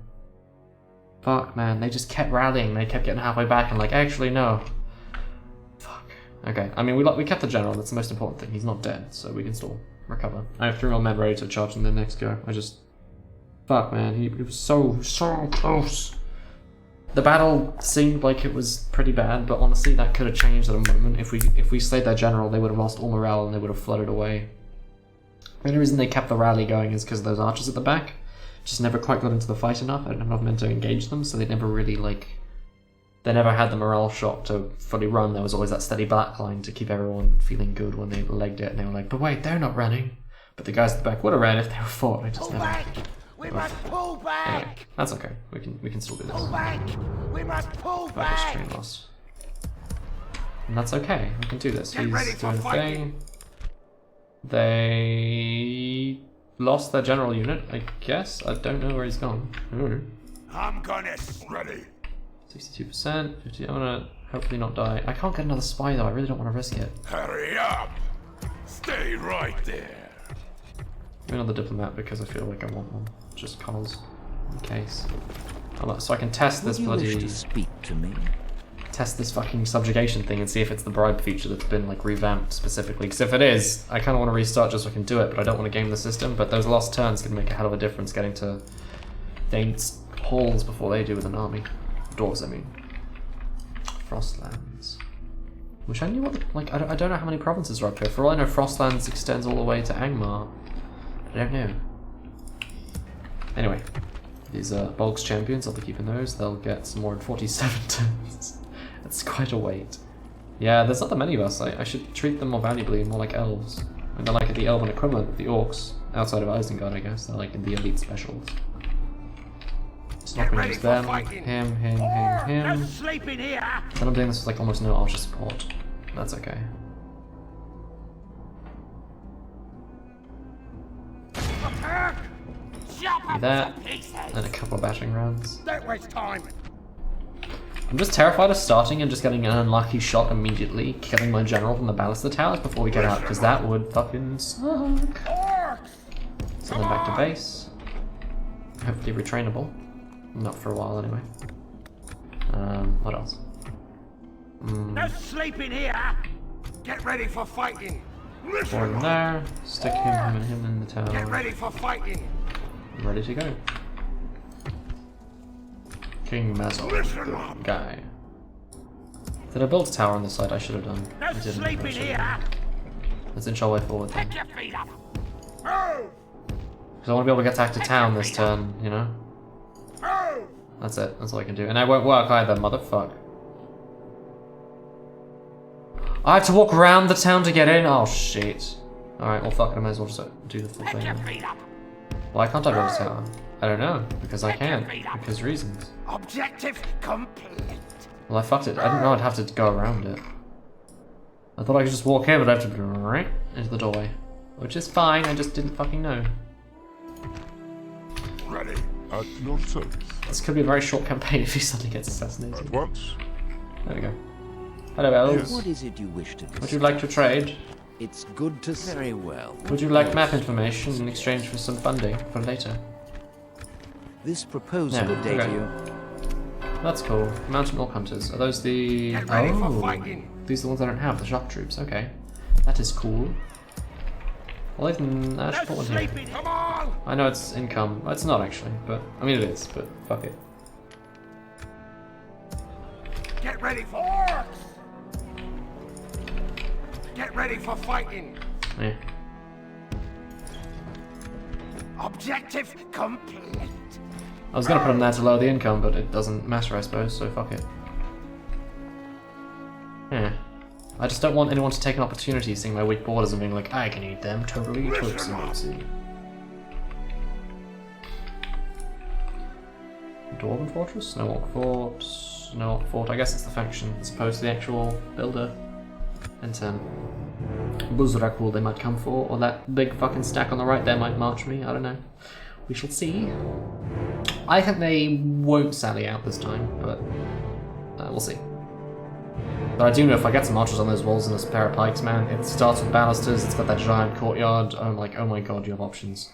Fuck, man, they just kept rallying, they kept getting halfway back and like, actually, no. Fuck. Okay, I mean, we kept the general, that's the most important thing. He's not dead, so we can still recover. I have 3 more men ready to charge in the next go. Fuck, man, he was so close. The battle seemed like it was pretty bad, but honestly, that could have changed at a moment. If we slayed their general, they would have lost all morale and they would have flooded away. The only reason they kept the rally going is because of those archers at the back. Just never quite got into the fight enough. I didn't have enough men to engage them, so they never really, they never had the morale shot to fully run. There was always that steady back line to keep everyone feeling good when they legged it, and they were like, but wait, they're not running. But the guys at the back would have ran if they were fought. I just Pull never... back! We must pull back! Anyway, that's okay. We can still do this. Pull back! We must pull Focus back! train lost. And that's okay. We can do this. Get ready He's for doing a fighting. thing. They lost their general unit, I guess. I don't know where he's gone. I'm gonna ready. 62%, 50. I'm gonna hopefully not die. I can't get another spy though. I really don't want to risk it. Hurry up. Stay right there. Give me another diplomat because I feel like I want one. Just cause, in case. So I can test this Would you wish bloody... to speak to me? Test this fucking subjugation thing and see if it's the bribe feature that's been revamped specifically. Because if it is, I kind of want to restart just so I can do it, but I don't want to game the system. But those lost turns can make a hell of a difference getting to Dane's halls before they do with an army. Dwarves, I mean. Frostlands. Which I knew what, I don't know how many provinces are up here. For all I know, Frostlands extends all the way to Angmar. I don't know. Anyway, these are Bulk's champions, I'll be keeping those. They'll get some more in 47 turns. That's quite a weight. Yeah, there's not that many of us. I should treat them more valuably, more like elves. And they're like the elven equivalent of the orcs, outside of Isengard, I guess. They're like in the elite specials. It's not gonna use them. Him. No sleeping here! Then I'm doing this with almost no archer support. That's okay. Chop up That, to pieces! and a couple of battering rams. Don't waste time! I'm just terrified of starting and just getting an unlucky shot immediately, killing my general from the ballista towers before we get out, because that would fucking suck. Orcs! Send them back to base. Hopefully retrainable. Not for a while anyway. What else? No sleeping here! Get ready for fighting! Four in there. Stick him and him in the Get tower. ready for fighting! I'm ready to go. King Mazol. Guy. Did I build a tower on this side? I should have done. No I didn't. sleeping here! Let's inch our way forward then. Get your feet up! Move. Because I want to be able to get back to town this turn, you know? Move. That's it. That's all I can do. And I won't work either, motherfuck. I have to walk around the town to get in? Oh, shit. Alright, well, fuck it. I might as well just do the full Get thing. your then. feet up! Why can't I build a tower? I don't know. Because I can't. Because reasons. Objective complete! Well, I fucked it. I didn't know I'd have to go around it. I thought I could just walk here, but I have to go right into the doorway. Which is fine, I just didn't fucking know. Ready. At your service. This could be a very short campaign if he suddenly gets assassinated. At once. There we go. Hello, elves. What is it you wish to discuss? Would you like to trade? It's good to see. Very well. Would you like map information in exchange for some funding for later? This proposal Yeah, would date okay. you. That's cool. Mountain Orc Hunters. Are those the... Get ready for fighting! These are the ones I don't have, the shock troops. Okay. That is cool. Well, I should No put one here. sleeping! Come on! I know it's income. It's not actually, but... I mean it is, but fuck it. Get ready for orcs! Get ready for fighting! Yeah. Objective complete! I was gonna put them there to lower the income, but it doesn't matter, I suppose, so fuck it. Yeah. I just don't want anyone to take an opportunity seeing my weak borders and being like, I can eat them totally tootsie. Dwarven Fortress? Snowwalk Fort. no fort. I guess it's the faction as opposed to the actual builder. And Buzrakul they might come for, or that big fucking stack on the right there might march me. I don't know. We shall see. I think they won't sally out this time, but we'll see. But I do know if I get some archers on those walls and this pair of pikes, man, it starts with balusters, it's got that giant courtyard. I'm like, oh my god, you have options.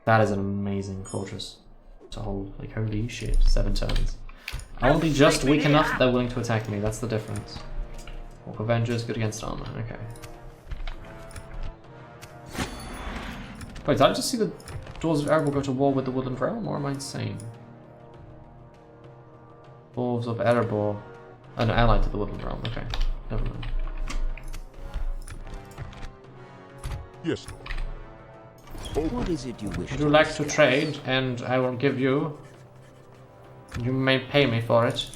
That is an amazing fortress to hold. Like, holy shit, 7 turns. I want to be just weak enough that they're willing to attack me, that's the difference. Orc Avengers, good against armor, okay. Wait, did I just see the Dwarves of Erebor go to war with the Woodland Realm, or am I insane? Dwarves of Erebor. Oh, no, allied to the Woodland Realm, okay. Never mind. Yes, Lord. What is it you wish Would you like to trade, and I will give you... You may pay me for it.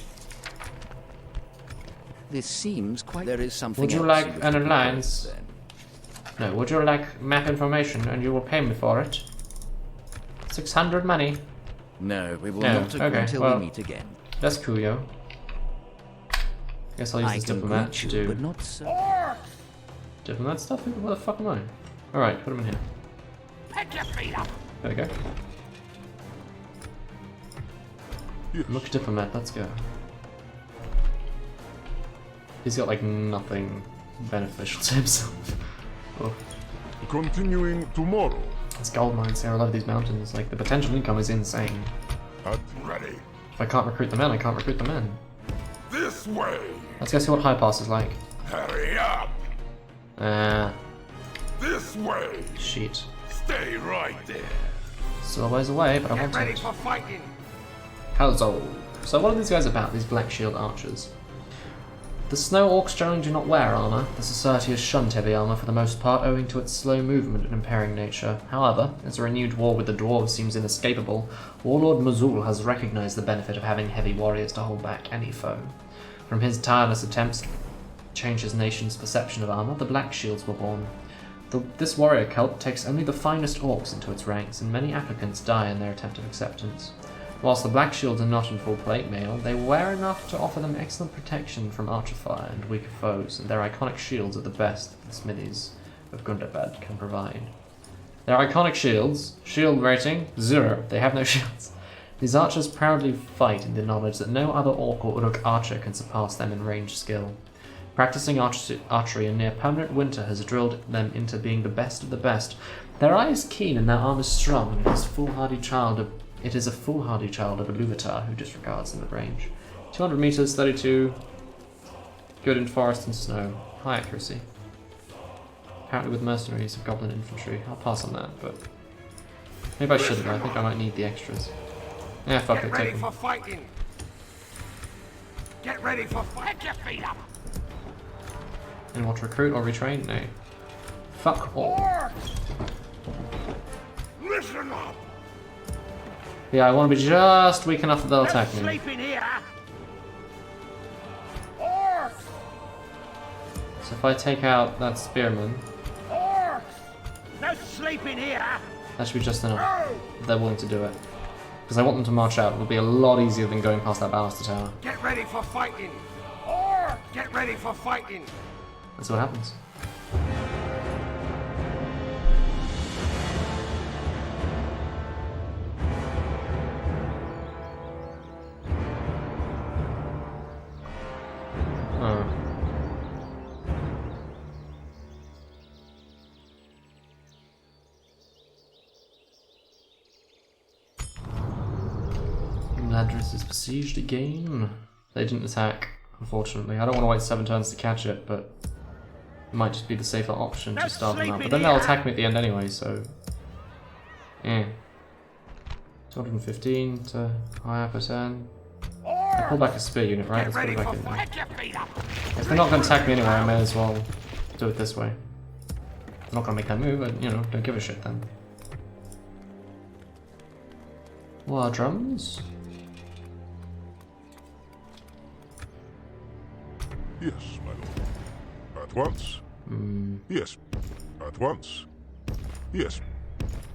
This seems quite... There is something Would you else like wish an to propose, alliance? then? No, would you like map information, and you will pay me for it? 600 money. No, we will No, not agree okay, until well, we meet again. That's cool, yo. Guess I'll use I this can diplomat greet to you, do but not so. Orcs! diplomat stuff? What the fuck am I? Alright, put him in here. Pick your feet up! There we go. Yes. Look diplomat, let's go. He's got like nothing beneficial to himself. Oh. Continuing tomorrow. It's gold mines here, I love these mountains. Like the potential income is insane. At ready. If I can't recruit the men, I can't recruit the men. This way. Let's go see what High Pass is like. Hurry up. This way. Shit. Stay right there. Still a ways away, but I Get want ready it. for fighting! Hello. So what are these guys about, these Black Shield archers? The Snow Orcs generally do not wear armour. The society has shunned heavy armour for the most part owing to its slow movement and impairing nature. However, as a renewed war with the Dwarves seems inescapable, Warlord Mazul has recognised the benefit of having heavy warriors to hold back any foe. From his tireless attempts to change his nation's perception of armour, the Black Shields were born. This warrior cult takes only the finest orcs into its ranks, and many applicants die in their attempt of acceptance. Whilst the Black Shields are not in full plate mail, they wear enough to offer them excellent protection from archer fire and weaker foes, and their iconic shields are the best the smithies of Gundabad can provide. Their iconic shields, shield rating, 0. They have no shields. These archers proudly fight in the knowledge that no other orc or Uruk archer can surpass them in range skill. Practicing archery in near permanent winter has drilled them into being the best of the best. Their eye is keen and their arm is strong, and it is a foolhardy child of Iluvatar who disregards them at range. 200 meters, 32. Good in forest and snow. High accuracy. Apparently with mercenaries of goblin infantry. I'll pass on that, but maybe I shouldn't. I think I might need the extras. Yeah, fuck it, Get ready take them. for fighting! Get ready for fighting! Pick your feet up! And want to recruit or retrain? No. Fuck all. Orcs! Listen up! Yeah, I want to be just weak enough that they'll No attack me. sleeping here! Orcs! So if I take out that spearman, Orcs! No sleeping here! that should be just enough. No! They're willing to do it. Because I want them to march out. It'll be a lot easier than going past that baluster tower. Get ready for fighting! Orcs! Get ready for fighting! That's what happens. Oh. Ladris is besieged again. They didn't attack, unfortunately. I don't want to wait 7 turns to catch it, but it might just be the safer option to start them out. But then they'll attack me at the end anyway, so... Yeah. 215 to high up a turn. Pull back a spear unit, right? Get Let's put ready it back for in there. fighting! Pick your feet up! If they're not going to attack me anyway, I may as well do it this way. I'm not going to make that move, but, you know, don't give a shit then. War drums? Yes, my lord. At once. Yes. At once. Yes.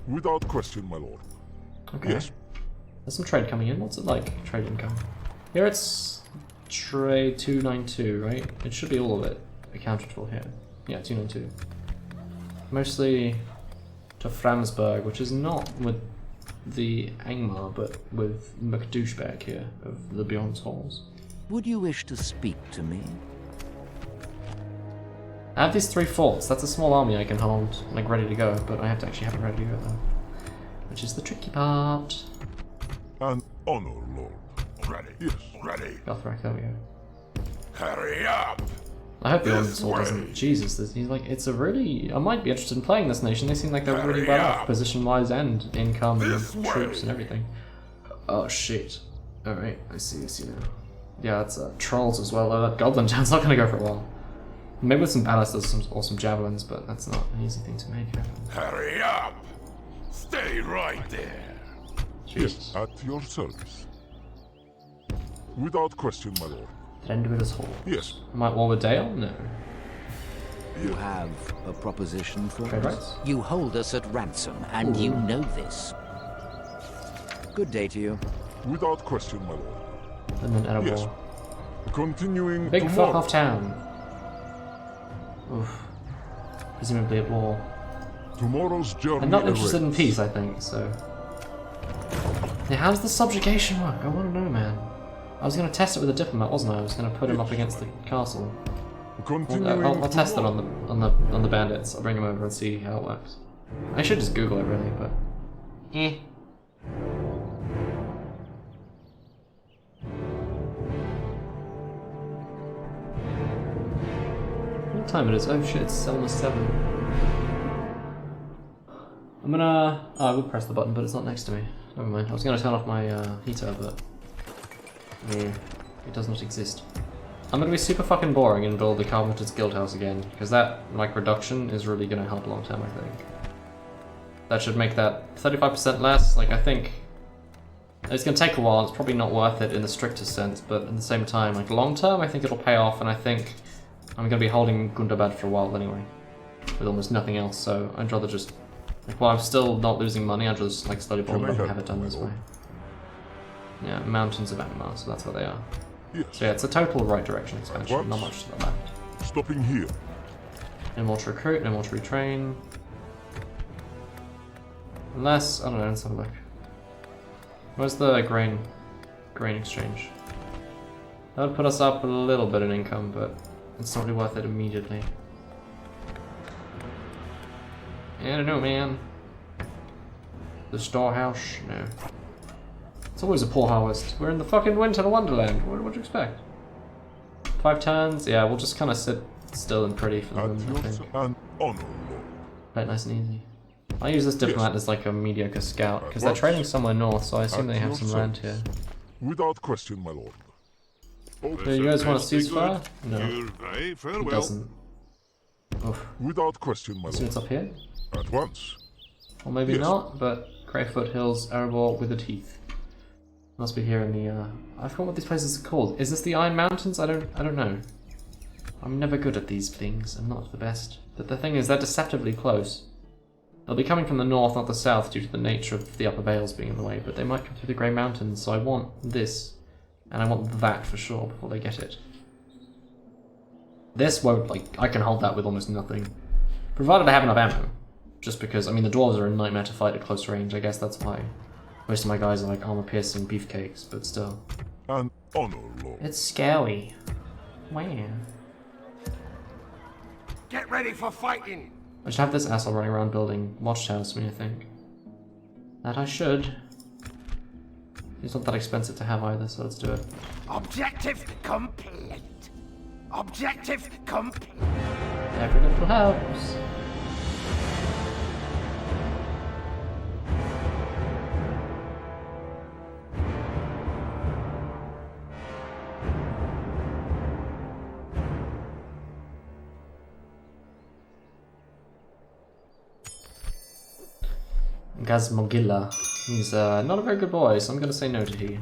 Without question, my lord. Okay. Yes. There's some trade coming in. What's it like, trade income? Here it's Trade 292, right? It should be all of it accounted for here. Yeah, 292. Mostly to Framsburg, which is not with the Angmar, but with McDouchebag here of the Beyond Halls. Would you wish to speak to me? I have these 3 forts. That's a small army I can hold, like ready to go, but I have to actually have it ready to go though. Which is the tricky part. An honor, Lord. Ready. Yes. Ready. Gothrak, there we go. Hurry up. I hope the This Ornamental doesn't. way. Jesus, he's like, it's a really. I might be interested in playing this nation. They seem like they're really Hurry well off up. position wise and income and This way. troops and everything. Oh shit. Alright, I see now. Yeah, it's trolls as well. That Goblin Town's not gonna go for a while. Maybe with some ballistas or some javelins, but that's not an easy thing to make happen. Hurry up. Stay right there. Jesus. Yes, at your service. Without question, my lord. Threnduil's Hall. Yes. Might war with Dale? No. You have a proposition for Trade us? rights? You hold us at ransom, and you know this. Good day to you. Without question, my lord. And then at a Yes. war. Continuing Big fuck tomorrow. off town. Oof. Presumably at war. Tomorrow's journey I'm not interested in awaits. peace, I think, so. Yeah, how does the subjugation work? I want to know, man. I was going to test it with a diplomat, wasn't I? I was going to put him up against the castle. Continuing I'll test it tomorrow. on the bandits. I'll bring him over and see how it works. I should just Google it, really, but. Eh. What time it is? Oh shit, it's almost 7. I'm gonna... Oh, I will press the button, but it's not next to me. Never mind. I was gonna turn off my heater, but... No, it does not exist. I'm gonna be super fucking boring and build the Carpenter's Guildhouse again, because that, like, reduction is really gonna help long term, I think. That should make that 35% less. Like, I think... It's gonna take a while, it's probably not worth it in the strictest sense, but at the same time, like, long term, I think it'll pay off, and I think I'm gonna be holding Gundabad for a while anyway, with almost nothing else, so I'd rather just... Like, while I'm still not losing money, I'd just, like, slowly build it up and have it done this way. Yeah, Mountains of Angmar, so that's where they are. Yes. So yeah, it's a total right direction expansion, What? not much to the left. Stopping here. No more to recruit, no more to retrain. Unless, I don't know, let's have a look. Where's the grain exchange? That would put us up a little bit in income, but it's not really worth it immediately. I don't know, man. The storehouse? No. It's always a poor harvest. We're in the fucking winter wonderland. What would you expect? 5 turns? Yeah, we'll just kind of sit still and pretty for the At moment, I your think. an honor, Lord. Play it nice and easy. I'll use this diplomat as like a mediocre scout, because they're trading somewhere north, so I assume they have some land here. Without question, my lord. Do you guys want a ceasefire? No, Goodbye, it farewell. doesn't. Oof. Without question, my Assume lord. it's up here? At once. Or maybe Yes. not, but Greyfoot Hills, Erebor, Withered Heath. Must be here in the, I forgot what these places are called. Is this the Iron Mountains? I don't know. I'm never good at these things. I'm not the best. But the thing is, they're deceptively close. They'll be coming from the north, not the south, due to the nature of the Upper Vales being in the way, but they might come through the Grey Mountains, so I want this. And I want that for sure before they get it. This won't, like, I can hold that with almost nothing. Provided I have enough ammo. Just because, I mean, the dwarves are a nightmare to fight at close range, I guess that's why most of my guys are like armor-piercing beefcakes, but still. An honor, Lord. It's scary. Wow. Get ready for fighting. I should have this asshole running around building watchtowers for me, I think. That I should. It's not that expensive to have either, so let's do it. Objective complete. Objective complete. Every little helps. Gazmogilla. He's not a very good boy, so I'm gonna say no to he.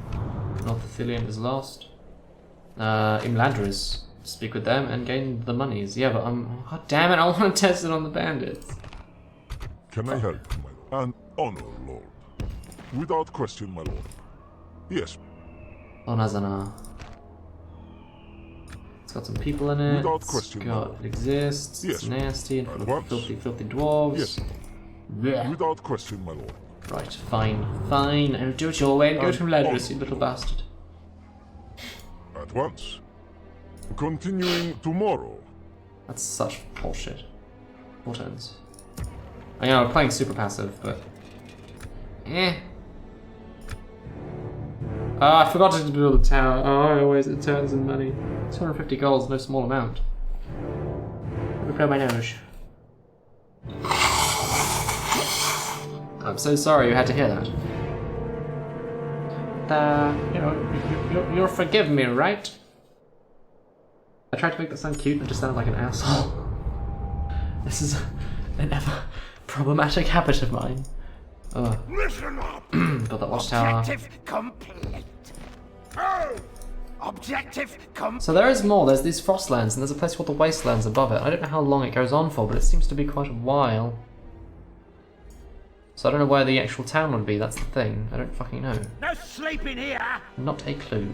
North Ithilien is lost. Imladris. Speak with them and gain the monies. Yeah, but god damn it, I want to test it on the bandits. Can I help, my lord? An honor, Lord. Without question, my lord. Yes. Onazana. It's got some people in it. Without question, It exists. Yes. It's nasty and full At of once. filthy, filthy dwarves. Yes. Blech. Without question, my lord. Right, fine, fine. I'll do it your way and go to Ledris, you on. little bastard. At once. Continuing tomorrow. That's such bullshit. 4 turns. I know, we're playing super passive, but... Eh. Oh, I forgot to build the tower. Oh, I always it turns in money. 250 gold is no small amount. Let me blow my nose. I'm so sorry you had to hear that. You'll forgive me, right? I tried to make that sound cute and it just sounded like an asshole. This is an ever problematic habit of mine. Ugh. Listen up! Build that watchtower. Objective complete. Oh! Objective complete. So there is more. There's these Frostlands, and there's a place called the Wastelands above it. I don't know how long it goes on for, but it seems to be quite a while. So I don't know where the actual town would be, that's the thing. I don't fucking know. No sleeping here! Not a clue.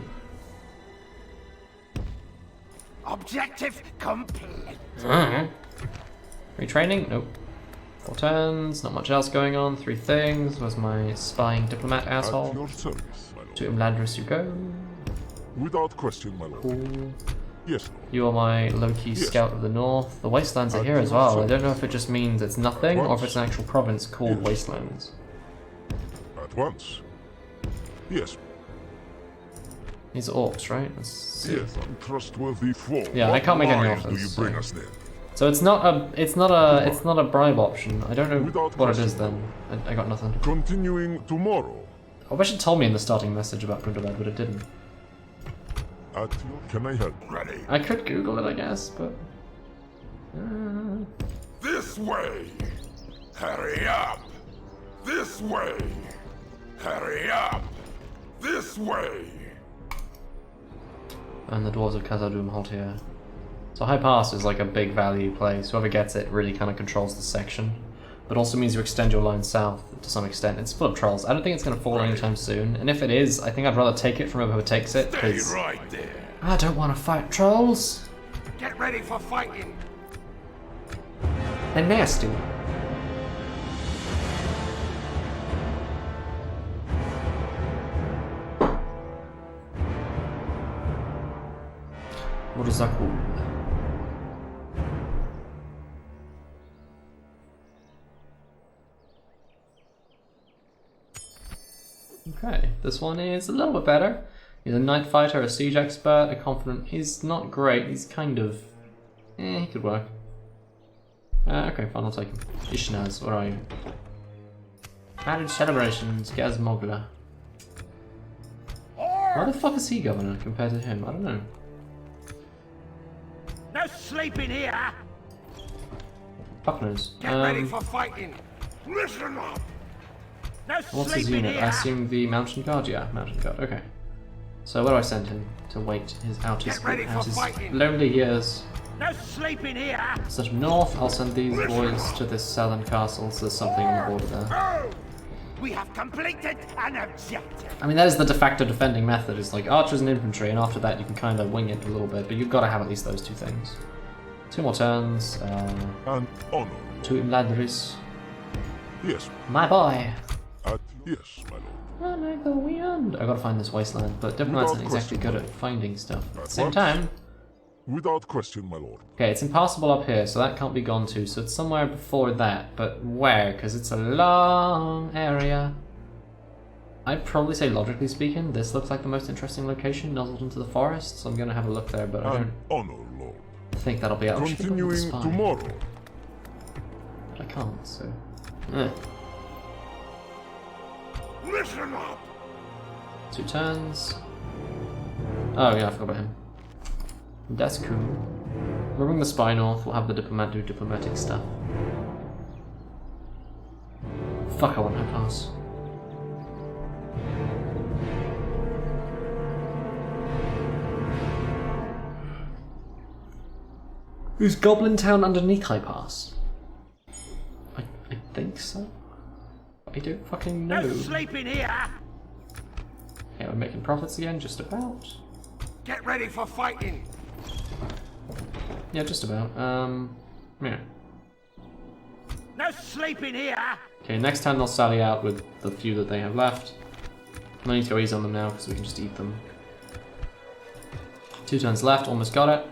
Objective complete. Retraining? Nope. 4 turns, not much else going on. 3 things. Where's my spying diplomat At asshole? your service, my lord. To Imladris you go. Without question, my lord. Cool. Yes, lord. You are my low-key Yes. scout of the north. The Wastelands are At here as your well. I don't service. know if it just means it's nothing, or if it's an actual province called Yes. Wastelands. At once. Yes, These are orcs, right? Let's see. yes, untrustworthy foe. Yeah, I What can't make any lies offers, do you bring so- us then? So it's not a bribe option. I don't know Without what it question. is then. I got nothing. Continuing tomorrow. I wish it told me in the starting message about Gundabad, but it didn't. At your... Can I help? Ready. I could Google it, I guess, but... This way! Hurry up! This way! Hurry up! This way! And the Dwarves of Khazad-dûm hold here. So High Pass is like a big value place. Whoever gets it really kind of controls the section. But also means you extend your line south to some extent. It's full of trolls. I don't think it's going to fall anytime soon. And if it is, I think I'd rather take it from whoever takes it, because right there. I don't want to fight trolls. Get ready for fighting. They're nasty. Murzaku. Okay, this one is a little bit better. He's a night fighter, a siege expert, a confident. He's not great, he's kind of... he could work. Okay, fine, I'll take him. Ishnaz, where are you? Marriage celebrations, Gazmogla. Why the fuck is he governor compared to him? I don't know. No sleeping here. Fuck knows. Get ready for fighting. Listen up. No What's his sleeping unit? here. I assume the mountain guard? Yeah, mountain guard, okay. So where do I send him? To wait his out his, Get ready for fighting. lonely years. No sleeping here. Set him north, I'll send these boys to this southern castle, so there's something on the border there. Oh, we have completed an objective. I mean, that is the de facto defending method. It's like archers and infantry, and after that you can kind of wing it a little bit, but you've got to have at least those 2 things. 2 more turns. An honor. To Imladris. Yes. My boy! Yes, my lord. Oh my god, beyond. I gotta find this wasteland, but diplomats aren't Without exactly good question. at finding stuff. At the same once. time, Without question, my lord. okay, it's impassable up here, so that can't be gone to, so it's somewhere before that, but where? Because it's a long area. I'd probably say, logically speaking, this looks like the most interesting location, nuzzled into the forest, so I'm gonna have a look there, but I An don't honor, lord. think that'll be out. I should be looking at the Continuing spy, tomorrow. but I can't, so... Listen up. 2 turns. Oh yeah, I forgot about him. That's cool. We'll bring the spy north, we'll have the diplomat do diplomatic stuff. Fuck, I want High Pass. Is Goblin Town underneath High Pass? I think so. I don't fucking know. No sleeping here. Okay, we're making profits again, just about. Get ready for fighting. Yeah, just about. Yeah. No sleeping here! Okay, next time they'll sally out with the few that they have left. I need to go easy on them now because we can just eat them. 2 turns left, almost got it.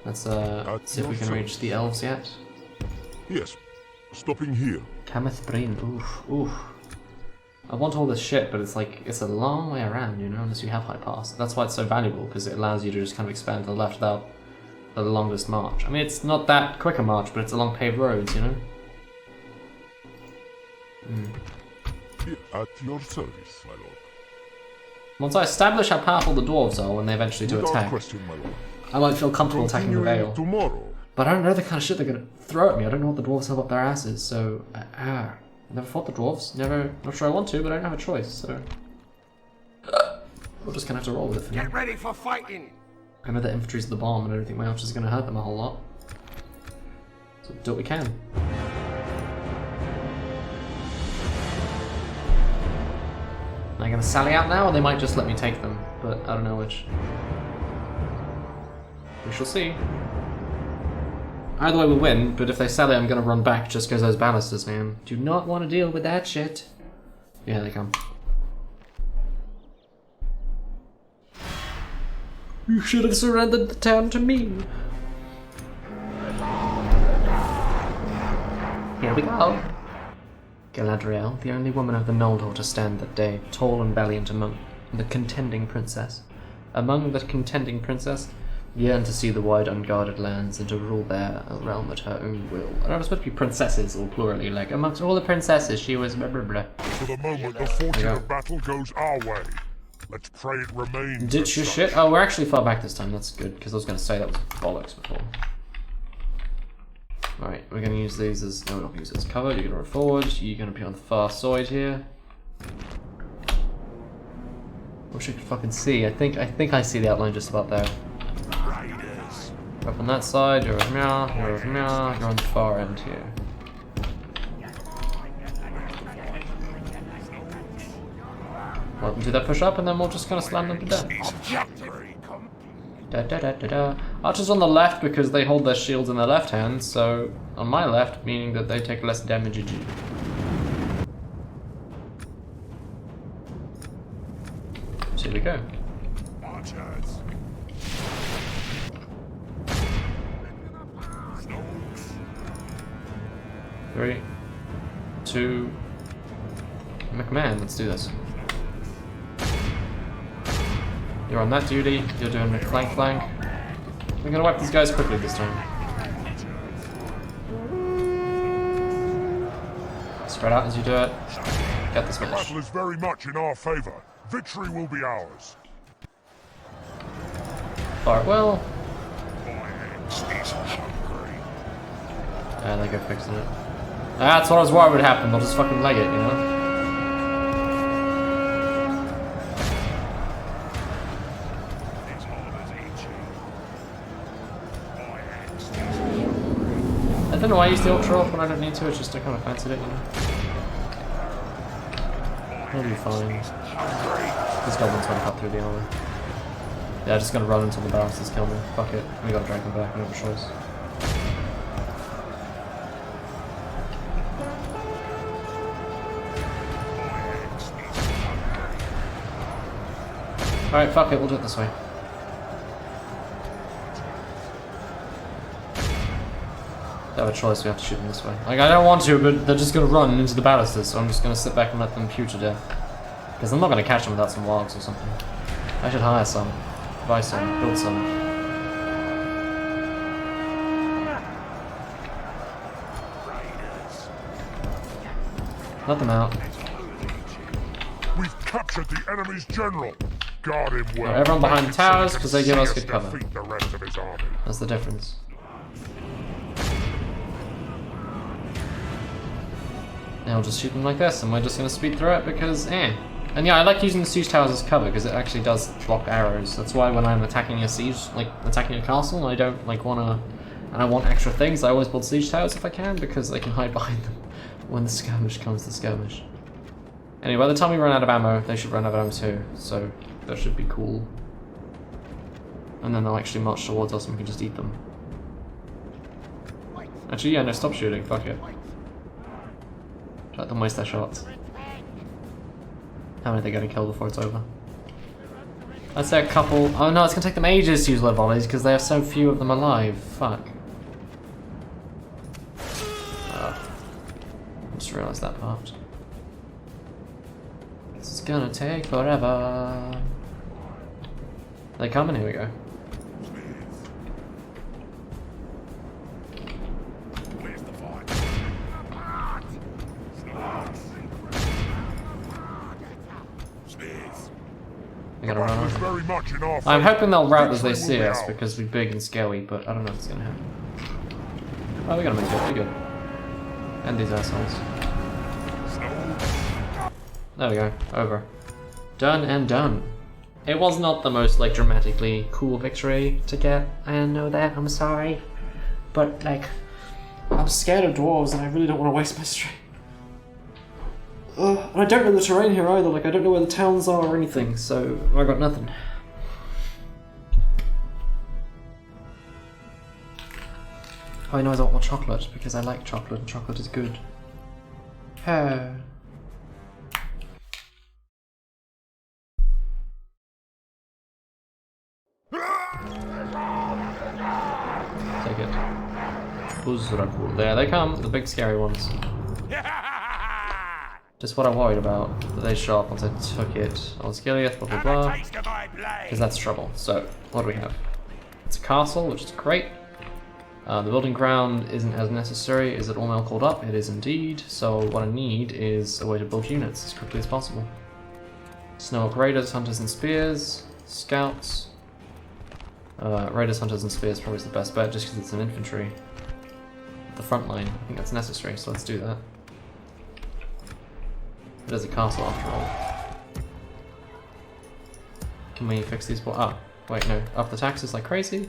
Let's see if we can reach the elves yet. Yes. Stopping here. Kameth Breen, oof, oof. I want all this shit, but it's like, it's a long way around, you know, unless you have high pass. That's why it's so valuable, because it allows you to just kind of expand to the left without the longest march. I mean, it's not that quick a march, but it's along paved roads, you know? Here, at your service, my lord. Once I establish how powerful the dwarves are when they eventually do Without attack, question, my lord. I might feel comfortable attacking the Continuing Vale. tomorrow. But I don't know the kind of shit they're gonna throw at me. I don't know what the dwarves have up their asses, so... I never fought the dwarves. Not sure I want to, but I don't have a choice, so... We're just gonna have to roll with it for now. Get ready for fighting! I know that infantry's the bomb, and I don't think my archers is gonna hurt them a whole lot. So do what we can. Am I gonna sally out now, or they might just let me take them? But I don't know which. We shall see. Either way we'll win, but if they sally I'm gonna run back just because those balusters, man. Do not want to deal with that shit. Yeah, they come. You should have surrendered the town to me. Here we go. Galadriel, the only woman of the Noldor to stand that day, tall and valiant among the contending princess. Among the contending princess, yearned to see the wide unguarded lands and to rule there a realm at her own will. I don't know, it's supposed to be princesses, or plurally, like, amongst all the princesses, she was blah blah blah. For the moment, the fortune of battle goes our way. Let's pray it remains. Ditch your shit. Oh, we're actually far back this time, that's good, because I was going to say that was bollocks before. Alright, we're going to use these as... No, we're not going to use it as cover. You're going to run forward. You're going to be on the far side here. Wish I could fucking see. I think I see the outline just about there. Up on that side, you're over meow, you're over meow, you're on the far end here. Well, do that push up and then we'll just kind of slam them to death. Da, da, da, da, da. Archers on the left because they hold their shields in their left hand, so on my left, meaning that they take less damage at you. So here we go. Archers. 3, 2, McMahon, let's do this. You're on that duty, you're doing flank. We're gonna wipe these guys quickly this time. Spread out as you do it. Get this match. Battle is very much in our favor. Victory will be ours. Alright, well. Yeah, they go fixing it. That's what I was worried would happen, they'll just fucking leg it, you know? I don't know why I use the ultra off when I don't need to, it's just I kind of fancied it, you know? It'll be fine. This goblin's gonna cut through the armor. Yeah, just gonna run until the barristers kill me. Fuck it, we gotta drag them back, we don't have a choice. Alright, fuck it, we'll do it this way. They have a choice, we have to shoot them this way. Like, I don't want to, but they're just gonna run into the balusters, so I'm just gonna sit back and let them future death. Because I'm not gonna catch them without some logs or something. I should hire some, buy some, build some. Let them out. We've captured the enemy's general. Guard him well. Everyone behind the towers, because they give us See good cover. defeat the rest of his army. That's the difference. And I'll just shoot them like this, and we're just gonna speed through it because, And yeah, I like using the siege towers as cover because it actually does block arrows. That's why when I'm attacking a siege, like attacking a castle, and I don't like wanna, and I want extra things, I always build siege towers if I can because I can hide behind them when the skirmish comes to skirmish. Anyway, by the time we run out of ammo, they should run out of ammo too, so that should be cool. And then they'll actually march towards us and we can just eat them. Actually, yeah, no, stop shooting, fuck it. Let them waste their shots. How many are they gonna kill before it's over? I'd say a couple. Oh no, it's gonna take them ages to use lead volleys because they have so few of them alive. Fuck. I just realised that part. This is gonna take forever. They come and here we go. Very much in our I'm hoping they'll rout as they see us because we're big and scary, but I don't know if it's gonna happen. Oh, we're gonna make it. We're good. End these assholes. There we go. Over. Done and done. It was not the most like dramatically cool victory to get. I know that. I'm sorry, but like, I'm scared of dwarves and I really don't want to waste my strength. And I don't know the terrain here either, like I don't know where the towns are or anything, so I got nothing. Oh, I know I don't want chocolate, because I like chocolate and chocolate is good. Oh. Take it. Uzrakul. There they come, the big scary ones. Just what I worried about, that they show up once I took it. On Skiliath, blah blah blah. Because that's trouble. So, what do we have? It's a castle, which is great. The building ground isn't as necessary. Is it all mail called up? It is indeed. So what I need is a way to build units as quickly as possible. Snow Raiders, Hunters and Spears, Scouts. Raiders, Hunters and Spears probably is the best bet just because it's an infantry. The front line, I think that's necessary, so let's do that. It is a castle after all. Can we fix these? Ah, wait, no. Up the taxes like crazy.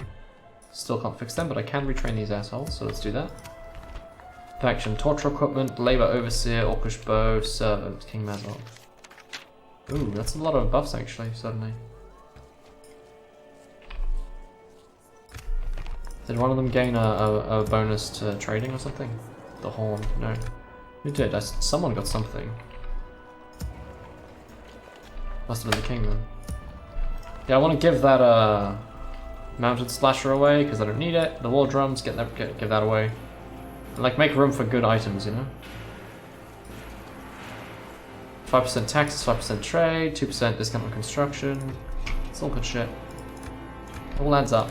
Still can't fix them, but I can retrain these assholes, so let's do that. Faction, torture equipment, labor overseer, orcish bow, servant, King Madlock. Ooh, that's a lot of buffs actually, suddenly. Did one of them gain a bonus to trading or something? The horn, no. Who did? Someone got something. Must have been the king then. Yeah, I want to give that mounted slasher away because I don't need it. The war drums, give that away. And, like, make room for good items, you know. 5% taxes, 5% trade, 2% discount on construction. It's all good shit. It all adds up.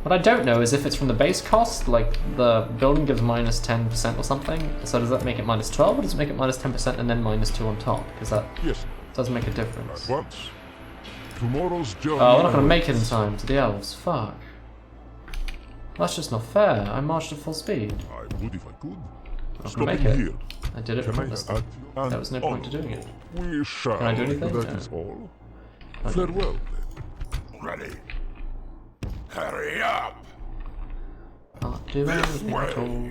What I don't know is if it's from the base cost, like the building gives minus 10% or something. So does that make it minus 12 or does it make it minus 10% and then minus 2 on top? Because that does make a difference. Tomorrow's journey. Oh, we're not going to make it in time to the elves. Fuck. That's just not fair. I marched at full speed. I would if I could. I'm not going to make it. Here. I did it from this time. There was no point to doing it. We shall. Can I do anything? That is all. Farewell, then. Ready. Hurry up. Can't do anything at all.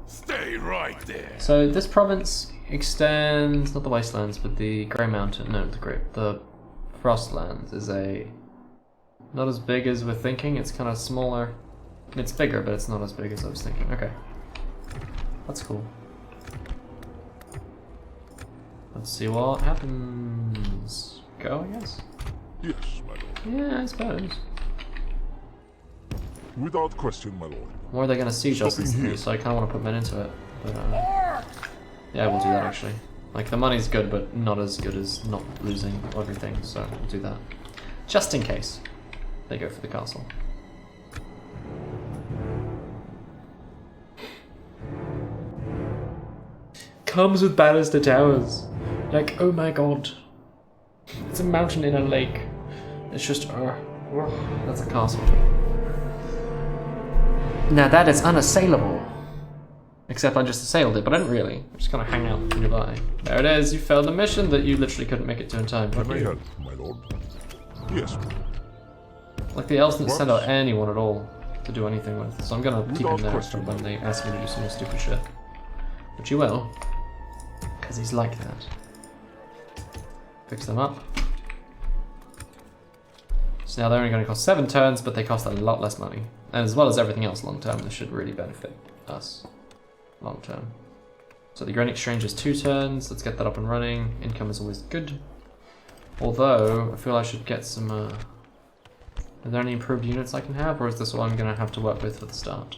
Stay right there. So this province extends, not the wastelands, but the Grey Mountain. No, the Frostlands is not as big as we're thinking. It's kind of smaller. It's bigger, but it's not as big as I was thinking. Okay, that's cool. Let's see what happens. Go, I guess. Yes, my lord. Yeah, I suppose. Without question, my lord. Or are they going to siege us instantly? So I kind of want to put men into it. But yeah, we'll do that actually. Like the money's good, but not as good as not losing everything. So we'll do that, just in case they go for the castle. Comes with banister towers. Like, oh my god, it's a mountain in a lake. It's just that's a castle. Now that is unassailable. Except I just assailed it, but I didn't really. I just kind of hang out nearby. There it is, you failed a mission that you literally couldn't make it to in time. Can I help, my lord? Yes. Like the elves didn't send out anyone at all to do anything with, so I'm gonna keep him there for question. when they ask me to do some more stupid shit. Which you will. Because he's like that. Fix them up. So now they're only going to cost 7 turns, but they cost a lot less money. And as well as everything else long term, this should really benefit us long term. So the grain exchange is 2 turns. Let's get that up and running. Income is always good. Although, I feel I should get some... Are there any improved units I can have, or is this what I'm going to have to work with for the start?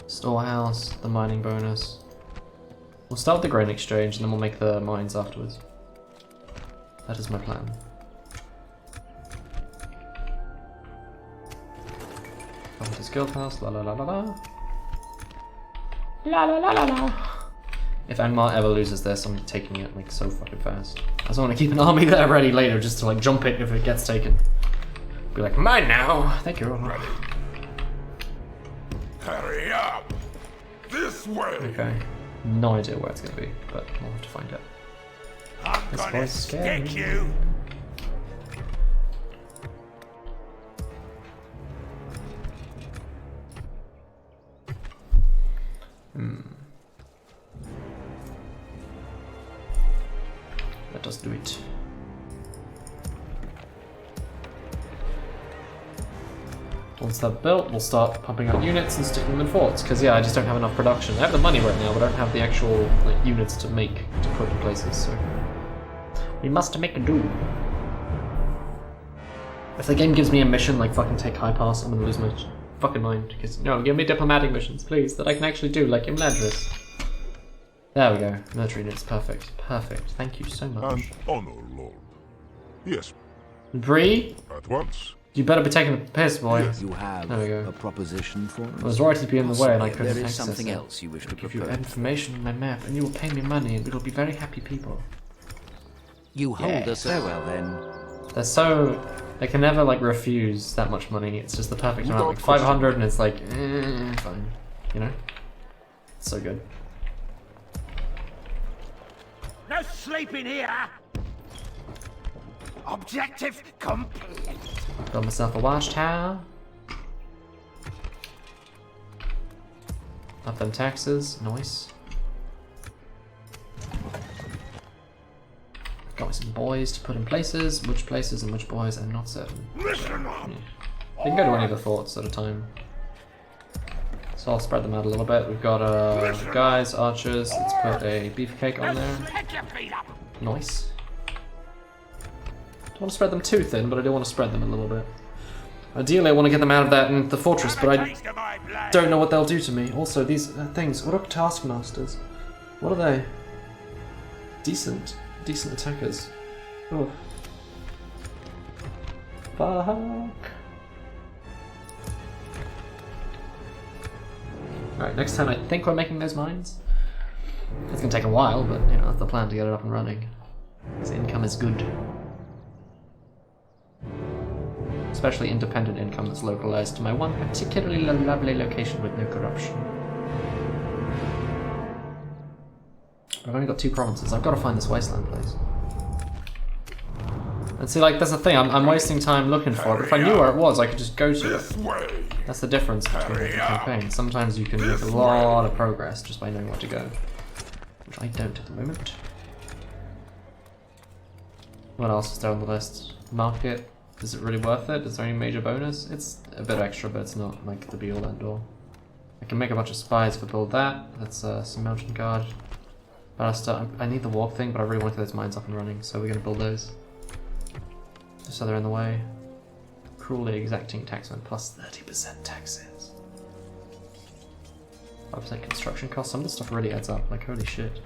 Storehouse, the mining bonus. We'll start with the grain exchange, and then we'll make the mines afterwards. That is my plan. Welcome to Guild House, la la la la la. La la la la la. If Angmar ever loses this, I'm taking it like so fucking fast. I just want to keep an army there ready later just to like jump it if it gets taken. Be like, mine now! Thank you. Hurry up! This way! Okay. No idea where it's gonna be, but we'll have to find out. I'm This gonna boy's scary. stick you. Let us do it. Once they're built, we'll start pumping out units and sticking them in forts. Because yeah, I just don't have enough production. I have the money right now, but I don't have the actual like, units to make to put in places. So we must make a do. If the game gives me a mission like fucking take High Pass, I'm gonna lose my fucking mind. Because no, give me diplomatic missions, please, that I can actually do, like Imladris. There we go. Military units, perfect, perfect. Thank you so much. An honor, Lord. Yes, Bree, at once. you better be taking a piss, boy. You have There we go. a proposition for us? I was right to be in the way and I Possibly couldn't there is access something it. else you wish to Give you propose. information on my map and you will pay me money and we will be very happy people. You hold Yeah. us very well then. They're so... They can never like refuse that much money. It's just the perfect amount. Like Without 500 and it's like, fine. You know? It's so good. No sleeping here. Objective complete. Build myself a watchtower. Up them taxes. Nice. Got me some boys to put in places. Which places and which boys I'm not certain. Listen up. They can go to any of the forts at a time. So I'll spread them out a little bit. We've got guys, archers. Let's put a beefcake on there. Pick your feet up. Nice. Don't want to spread them too thin, but I do want to spread them a little bit. Ideally, I want to get them out of that in the fortress, but I Taste of my blood. don't know what they'll do to me. Also, these things, Uruk Taskmasters. What are they? Decent attackers. Oh. Fuck. Alright, next time I think we're making those mines. It's gonna take a while, but you know, that's the plan to get it up and running. Because income is good. Especially independent income that's localized to my one particularly lovely location with no corruption. I've only got 2 provinces. I've got to find this wasteland place. And see, like, that's the thing. I'm wasting time looking for it. But if I knew where it was, I could just go to it. This way. That's the difference between different campaigns. Sometimes you can make a lot of progress just by knowing where to go. Which I don't at the moment. What else is there on the list? Market. Is it really worth it? Is there any major bonus? It's a bit extra, but it's not like the be-all end-all. I can make a bunch of spies for build that. That's some mountain guard. But I need the walk thing, but I really want to get those mines up and running, so we're going to build those. Just so they're in the way. Cruelly exacting taxman plus 30% taxes. 5% construction costs. Some of this stuff really adds up, like holy shit.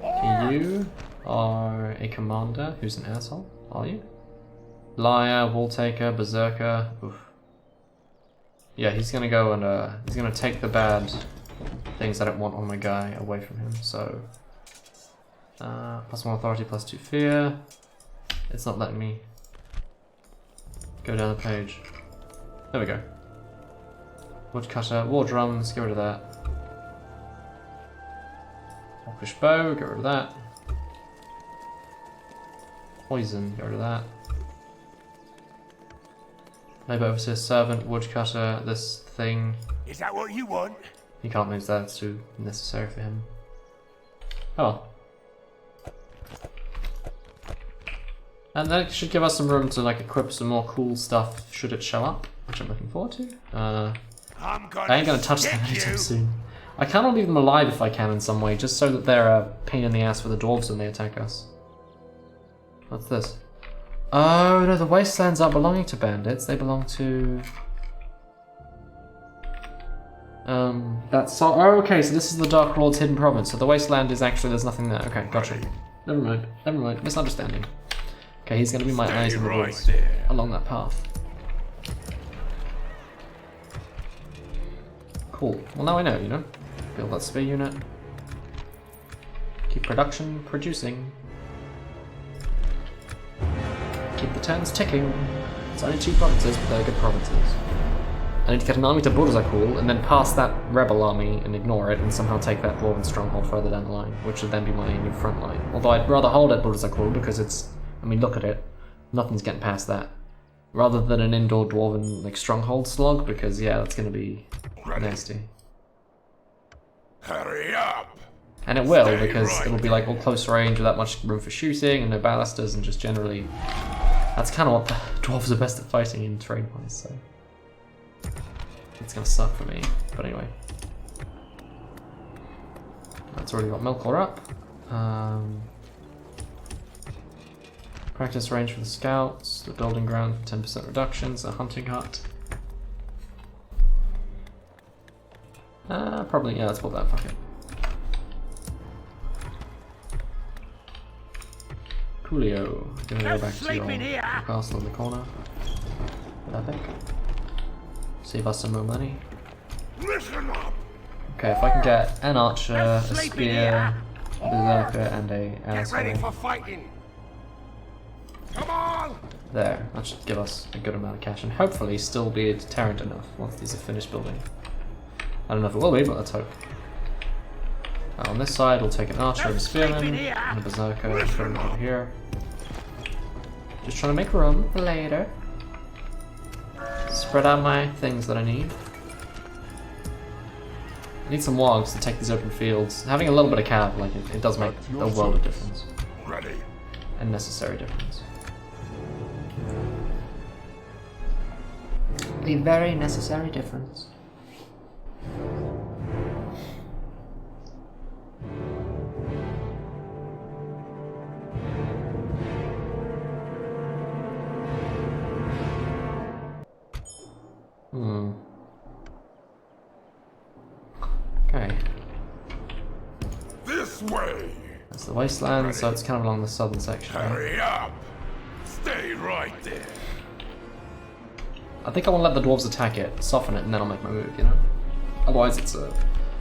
Okay, you are a commander who's an asshole, are you? Liar, wall taker, berserker. Oof. Yeah, he's gonna go and he's gonna take the bad things I don't want on my guy away from him. So +1 authority, +2 fear. It's not letting me go down the page. There we go. Woodcutter, war drums, get rid of that. Orcish bow, get rid of that. Poison, get rid of that. Labour overseer, servant, woodcutter, this thing. Is that what you want? He can't move that, it's too necessary for him. Oh. And that should give us some room to like equip some more cool stuff should it show up, which I'm looking forward to. I ain't gonna touch them anytime soon. I can't leave them alive if I can in some way, just so that they're a pain in the ass for the dwarves when they attack us. What's this? Oh no, the wastelands aren't belonging to bandits, they belong to... oh, okay, so this is the Dark Lord's hidden province, so the wasteland is actually, there's nothing there. Okay, gotcha. Never mind, misunderstanding. Okay, he's gonna be my eyes in the woods along that path. Cool. Well, now I know, you know? Build that spear unit. Keep production producing. Keep the turns ticking. It's only 2 provinces, but they're good provinces. I need to get an army to Burzakul and then pass that rebel army and ignore it and somehow take that dwarven stronghold further down the line, which would then be my new front line. Although I'd rather hold at Burzakul because it's, I mean, look at it. Nothing's getting past that. Rather than an indoor dwarven like stronghold slog, because yeah, that's gonna be nasty. Hurry up! And it will, because it'll be like all close range without much room for shooting and no ballisters and just generally... That's kind of what the dwarves are best at fighting in terrain-wise, so... It's gonna suck for me, but anyway. That's already got Melkor up. Practice range for the scouts, the building ground for 10% reductions, a hunting hut. Probably, yeah, let's build that, fuck it. Coolio, gonna go back to your castle in the corner. Epic. Save us some more money. Okay, if I can get an archer, a spear, a berserker, and a asshole. Get ready for fighting. Come on! There, that should give us a good amount of cash and hopefully still be a deterrent enough once these are finished building. I don't know if it will be, but let's hope. On this side, we'll take an archer and a spearman, and a berserker, and put them over here. Just trying to make room for later. Spread out my things that I need. I need some wogs to take these open fields. Having a little bit of cav, like it does make a world of difference. Ready. And necessary difference. The very necessary difference. Okay. This way. That's the wasteland, so it's kind of along the southern section. Hurry up. Stay right there. I think I want to let the dwarves attack it, soften it, and then I'll make my move, you know? Otherwise it's a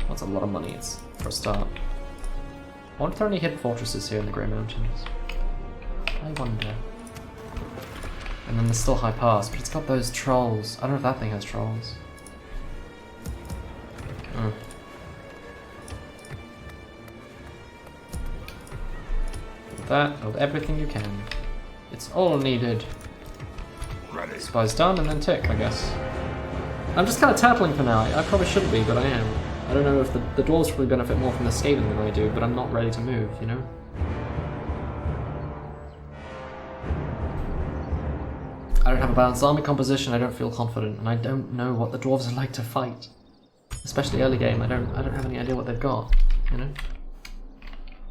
lot of money, it's for a start. I wonder if there are any hidden fortresses here in the Grey Mountains. I wonder. And then there's still High Pass, but it's got those trolls. I don't know if that thing has trolls. Build that, build everything you can. It's all needed. Ready. Spies done, and then tick, I guess. I'm just kind of tattling for now. I probably shouldn't be, but I am. I don't know if the dwarves probably benefit more from the scaling than I do, but I'm not ready to move, you know? I don't have a balanced army composition, I don't feel confident, and I don't know what the dwarves are like to fight. Especially early game, I don't have any idea what they've got, you know?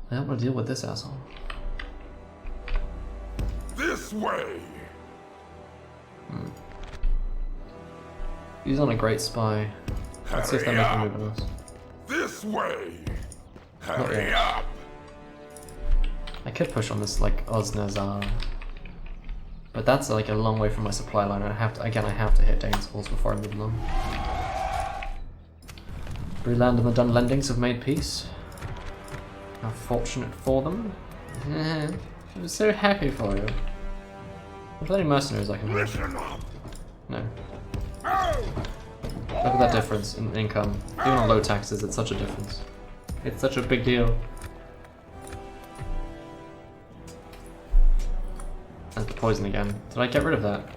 I don't want to deal with this asshole. This way. He's on a great spy. Let's see if they're making a move on us. This way. Not Hurry yet. up. I could push on this like Oznazar. But that's like a long way from my supply line, and I have to hit Dane's Halls before I move along. Breland and the Dunlendings have made peace. How fortunate for them. I'm so happy for you. Are there any mercenaries I can have? Listen up. No. Look at that difference in income. Even on low taxes, it's such a difference. It's such a big deal. And the poison again. Did I get rid of that?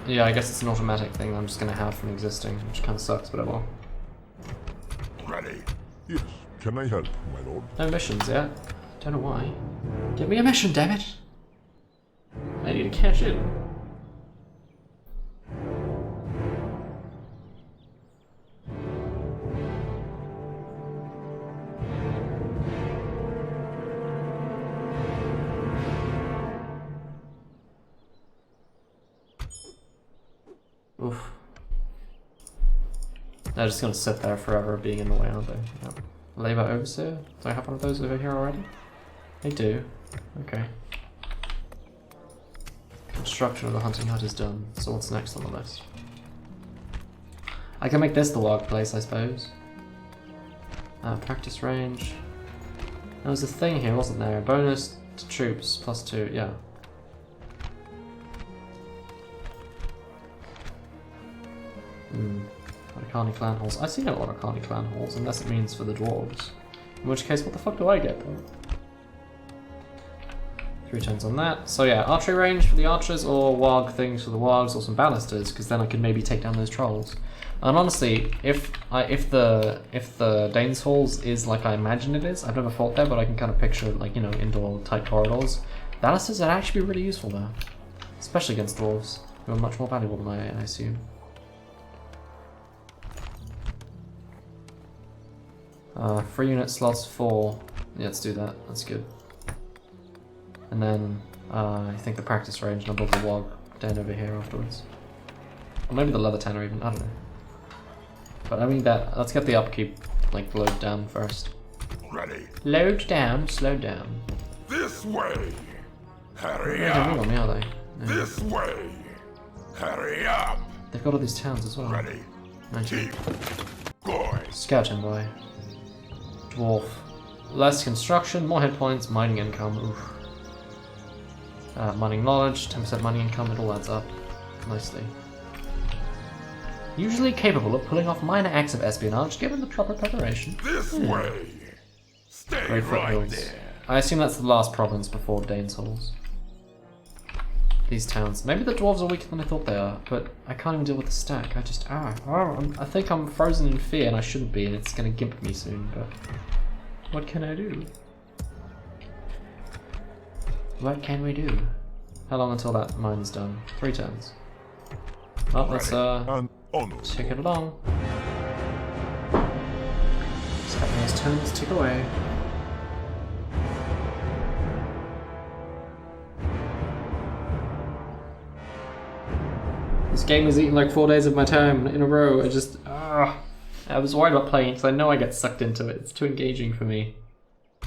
Yeah, I guess it's an automatic thing I'm just gonna have from existing, which kind of sucks, but I will. Ready. Yes. Can I help, my lord? No missions yet. Don't know why. Give me a mission, damn it! I need to cash in. Oof. They're just gonna sit there forever being in the way, aren't they? Yep. Labour Overseer? Do I have one of those over here already? I do. Okay. Construction of the hunting hut is done, so what's next on the list? I can make this the warg place, I suppose. Practice range. There was a thing here, wasn't there? Bonus to troops, +2, yeah. Otacani clan halls. I see no Otacani clan halls, unless it means for the dwarves. In which case, what the fuck do I get then? 3 turns on that. So yeah, archery range for the archers, or warg things for the wargs, or some ballisters, because then I can maybe take down those trolls. And honestly, if the Dane's halls is like I imagine it is, I've never fought there, but I can kind of picture like, you know, indoor tight corridors. Ballisters would actually be really useful there, especially against dwarves, who are much more valuable than I assume. 3 unit slots 4. Yeah, let's do that. That's good. And then I think the practice range, and I'll build the warg den over here afterwards. Or maybe the leather tanner even, I don't know. But I mean that, let's get the upkeep like load down first. Ready. Load down, slow down. This way. Hurry They're not on me, are they? No. This way. Hurry up. They've got all these towns as well. Ready. 19. Keep going. Scout envoy. Dwarf. Less construction, more hit points, mining income. Oof. Mining knowledge, 10% mining income, it all adds up nicely. Usually capable of pulling off minor acts of espionage given the proper preparation. This way. Stay Great right foothills. there. I assume that's the last province before Dane's halls. These towns. Maybe the dwarves are weaker than I thought they are, but I can't even deal with the stack. I just I think I'm frozen in fear and I shouldn't be, and it's gonna gimp me soon, but what can I do? What can we do? How long until that mine's done? 3 turns. Well, let's And honor. tick it along. Just having those turns tick away. This game has eaten like 4 days of my time in a row. I was worried about playing it because I know I get sucked into it. It's too engaging for me.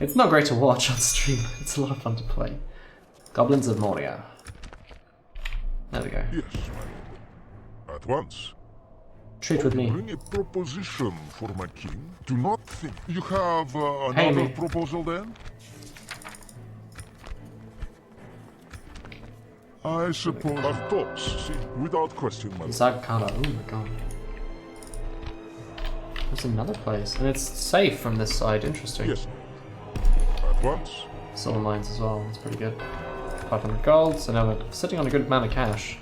It's not great to watch on stream, but it's a lot of fun to play. Goblins of Moria. There we go. Yes, my lord. At once. Treat with me. Bring a proposition for my king. Do not think. You have Pay another me. proposal then? I suppose. Of course. Without question, my lord. Zagkara. Oh my god. There's another place. And it's safe from this side. Interesting. Yes. At once. Silver mines as well. That's pretty good. 500 gold. So now we're sitting on a good amount of cash.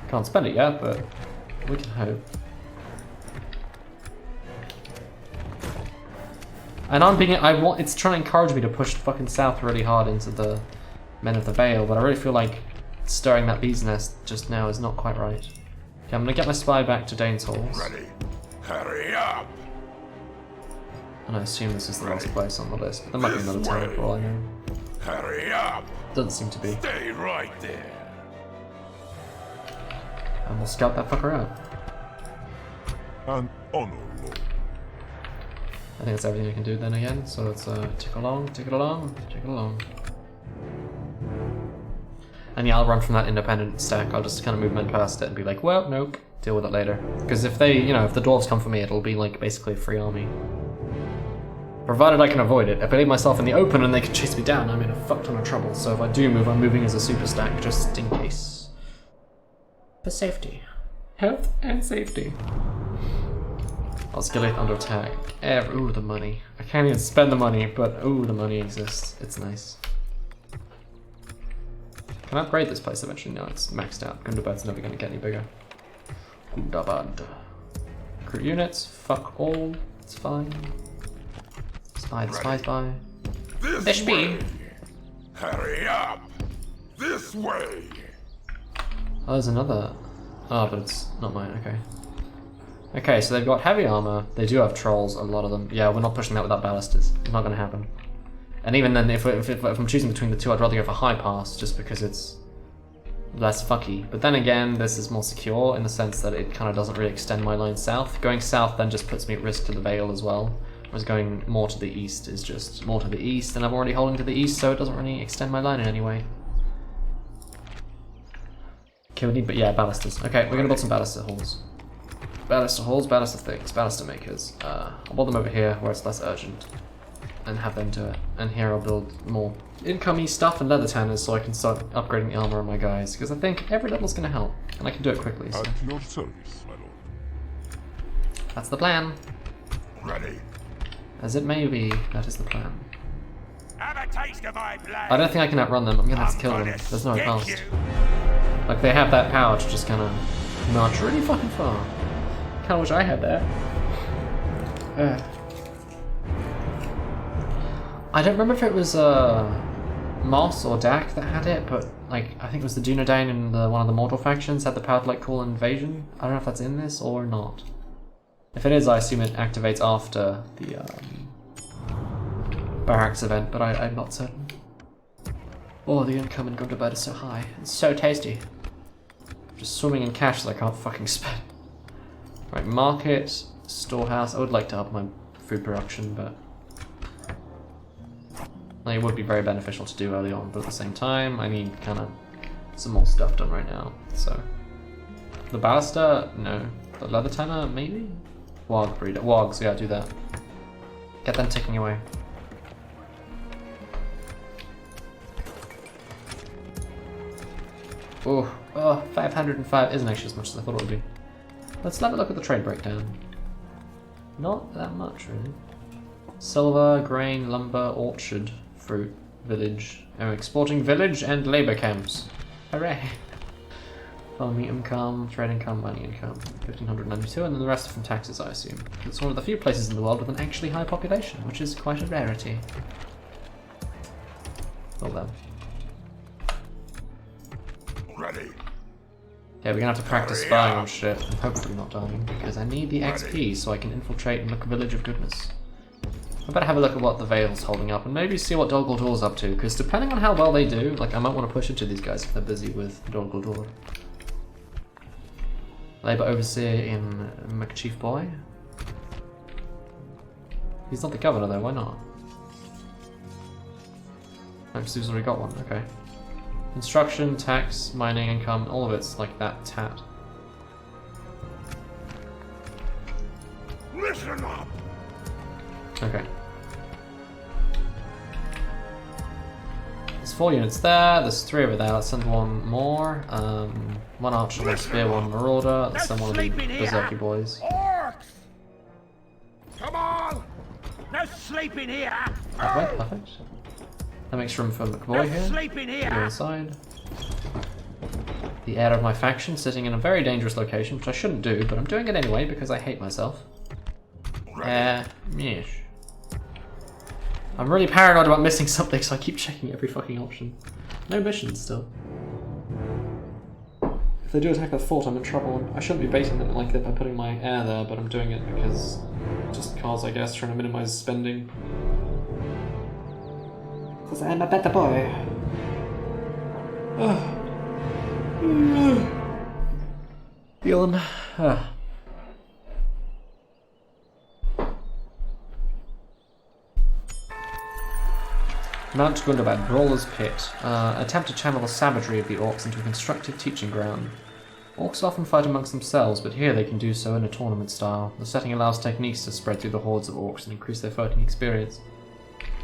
Can't spend it yet, but we can hope. And it's trying to encourage me to push fucking south really hard into the Men of the Vale, but I really feel like stirring that bee's nest just now is not quite right. Okay, I'm gonna get my spy back to Dane's halls. Ready. Hurry up. And I assume this is the last place on the list, but there might be another town for all I know. Hurry up. Doesn't seem to be. Stay right there. And we'll scout that fucker out. And honor, lord. I think that's everything I can do then again, so let's tick along, tick it along, tick it along. And yeah, I'll run from that independent stack. I'll just kind of move men past it and be like, well, nope, deal with it later. Because if they, if the dwarves come for me, it'll be like basically a free army. Provided I can avoid it. If I leave myself in the open and they can chase me down, I'm in a fuck ton of trouble. So if I do move, I'm moving as a super stack just in case. For safety. Health and safety. Oscillate under attack. Ooh, the money. I can't even spend the money, but ooh, the money exists. It's nice. Can I upgrade this place eventually? No, it's maxed out. Gundabad's never going to get any bigger. Gundabad. Recruit units. Fuck all. It's fine. Spy, the spy, spy. This There should be. way. Hurry up. This way! Oh, there's another. Oh, but it's not mine, okay. Okay, so they've got heavy armor. They do have trolls, a lot of them. Yeah, we're not pushing that without ballistas. It's not going to happen. And even then, if I'm choosing between the two, I'd rather go for high pass, just because it's less fucky. But then again, this is more secure in the sense that it kind of doesn't really extend my line south. Going south then just puts me at risk to the Vale as well. Whereas going more to the east is just more to the east, and I'm already holding to the east, so it doesn't really extend my line in any way. Okay, we need, but yeah, ballistas. Okay, we're gonna build some ballista halls. Ballista halls, ballista things, ballista makers. I'll build them over here where it's less urgent, and have them do it. And here I'll build more incomey stuff and leather tanners so I can start upgrading the armor on my guys, because I think every level's gonna help, and I can do it quickly. So. At your service, my lord. That's the plan. Ready. As it may be, that is the plan. Have a taste of my blood. I don't think I can outrun them. I'm gonna have to kill them. There's no past. Like, they have that power to just kind of march really fucking far. Kinda wish I had that. I don't remember if it was Moss or DaC that had it, but like I think it was the Dunedain and one of the Mortal factions had the power to like call an invasion. I don't know if that's in this or not. If it is, I assume it activates after the barracks event, but I'm not certain. Oh, the income in Gundabad is so high. It's so tasty. I'm just swimming in cash that I can't fucking spend. Right, market, storehouse. I would like to up my food production, but like, it would be very beneficial to do early on. But at the same time, I need kind of some more stuff done right now. So the ballista, no. The leather tanner, maybe. Warg breeder, wargs. Yeah, do that. Get them ticking away. Oh, 505 isn't actually as much as I thought it would be. Let's have a look at the trade breakdown. Not that much, really. Silver, grain, lumber, orchard, fruit, village. Oh, exporting village and labor camps. Hooray! Farming income, trade income, mining income. 1592, and then the rest are from taxes, I assume. It's one of the few places in the world with an actually high population, which is quite a rarity. Well then. Ready. Yeah, we're gonna have to practice spying on shit and hopefully not dying, because I need the XP so I can infiltrate and look a village of goodness. I better have a look at what the Vale's holding up and maybe see what Dol Guldur up to, because depending on how well they do, like I might want to push into these guys if they're busy with Dol Guldur. Labour Overseer in McChief Boy. He's not the governor though, why not? Actually, he's already got one, okay. Construction, tax, mining, income, all of it's like that tat. Listen up. Okay. There's 4 units there, there's 3 over there, let's send one more. One archer, one spear, one marauder, let's send one of the berserky boys. Orcs! Come on! No sleeping here! Perfect, perfect. That makes room for McBoy here. Sleeping Go here! inside. The heir of my faction sitting in a very dangerous location, which I shouldn't do, but I'm doing it anyway because I hate myself. Yes. I'm really paranoid about missing something, so I keep checking every fucking option. No missions still. If they do attack the fort, I'm in trouble. I shouldn't be baiting them like that by putting my heir there, but I'm doing it because, I guess, trying to minimize spending. Because I'm a better boy. Yawn. Mount Gundabad, Brawler's Pit. Attempt to channel the savagery of the orcs into a constructive teaching ground. Orcs often fight amongst themselves, but here they can do so in a tournament style. The setting allows techniques to spread through the hordes of orcs and increase their fighting experience.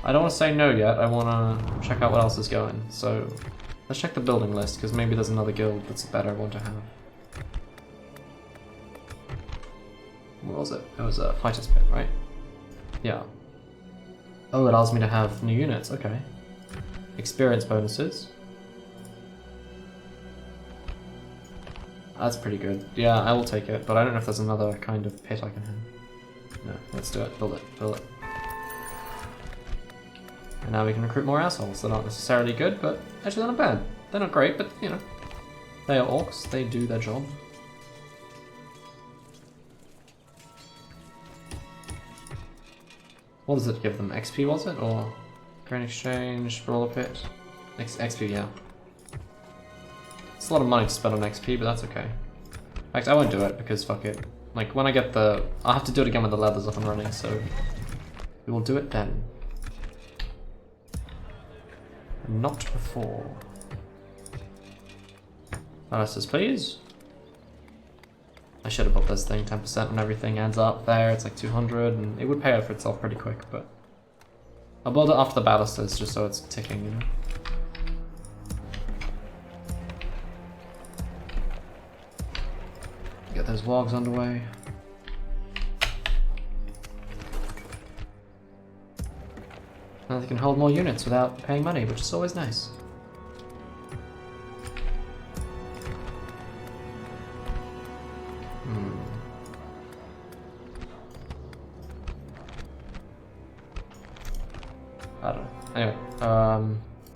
I don't want to say no yet, I want to check out what else is going. So, let's check the building list, because maybe there's another guild that's a better one to have. What was it? It was a fighter's pit, right? Yeah. Oh, it allows me to have new units, okay. Experience bonuses. That's pretty good. Yeah, I will take it, but I don't know if there's another kind of pit I can have. No, let's do it. Build it. Build it. And now we can recruit more assholes that aren't necessarily good, but actually they're not bad. They're not great, but you know, they are orcs. They do their job. What does it give them? XP was it, or grain exchange, brawler pit? XP, yeah. It's a lot of money to spend on XP, but that's okay. In fact, I won't do it because fuck it. Like when I get the, I'll have to do it again when the leather's up and running, so we will do it then. Not before. Balusters, please. I should have bought this thing. 10% when everything adds up there. It's like 200, and it would pay out for itself pretty quick. But I'll build it after the balusters just so it's ticking, you know. Get those wargs underway. Now they can hold more units without paying money, which is always nice. I don't know. Anyway,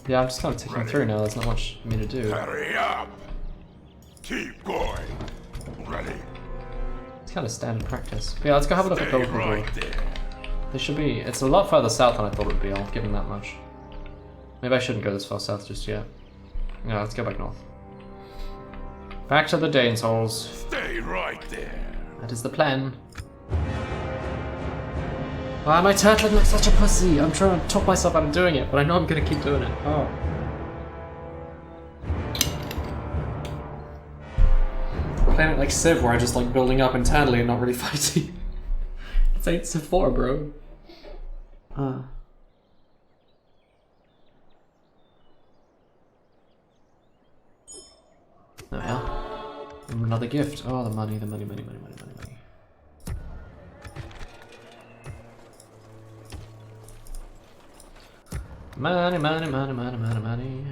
yeah, I'm just kind of ticking through now. There's not much for me to do. Hurry up! Keep going. Ready. It's kind of standard practice. But yeah, let's go have a look at the local right board. there. They should be. It's a lot further south than I thought it would be. I'll give them that much. Maybe I shouldn't go this far south just yet. No, let's go back north. Back to the Danes halls. Stay right there. That is the plan. Why am I turtling like such a pussy? I'm trying to talk myself out of doing it, but I know I'm gonna keep doing it. Oh. Playing it like Civ, where I just like building up internally and not really fighting. It's 8 to 4, bro. Oh hell. Another gift. Oh, the money, the money, money, money, money, money, money. Money, money, money, money, money, money.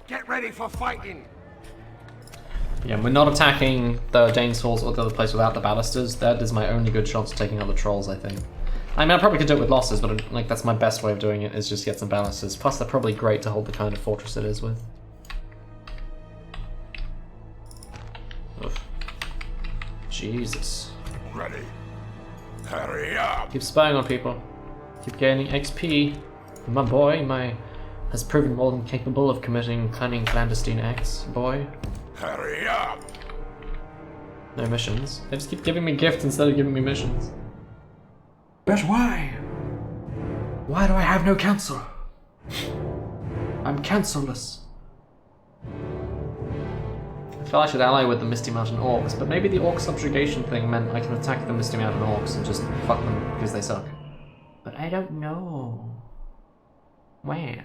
Get ready for fighting. Yeah, we're not attacking the Danes halls or the other place without the balusters. That is my only good chance of taking out the trolls, I think. I mean, I probably could do it with losses, but like that's my best way of doing it, is just get some balusters. Plus, they're probably great to hold the kind of fortress it is with. Oof. Jesus. Ready. Hurry up. Keep spying on people. Keep gaining XP. My boy, has proven more than capable of committing cunning clandestine acts. Boy. Hurry up. No missions. They just keep giving me gifts instead of giving me missions. But why? Why do I have no counsel? I'm counselless. I feel I should ally with the Misty Mountain Orcs, but maybe the Orc subjugation thing meant I can attack the Misty Mountain Orcs and just fuck them because they suck. But I don't know. Where?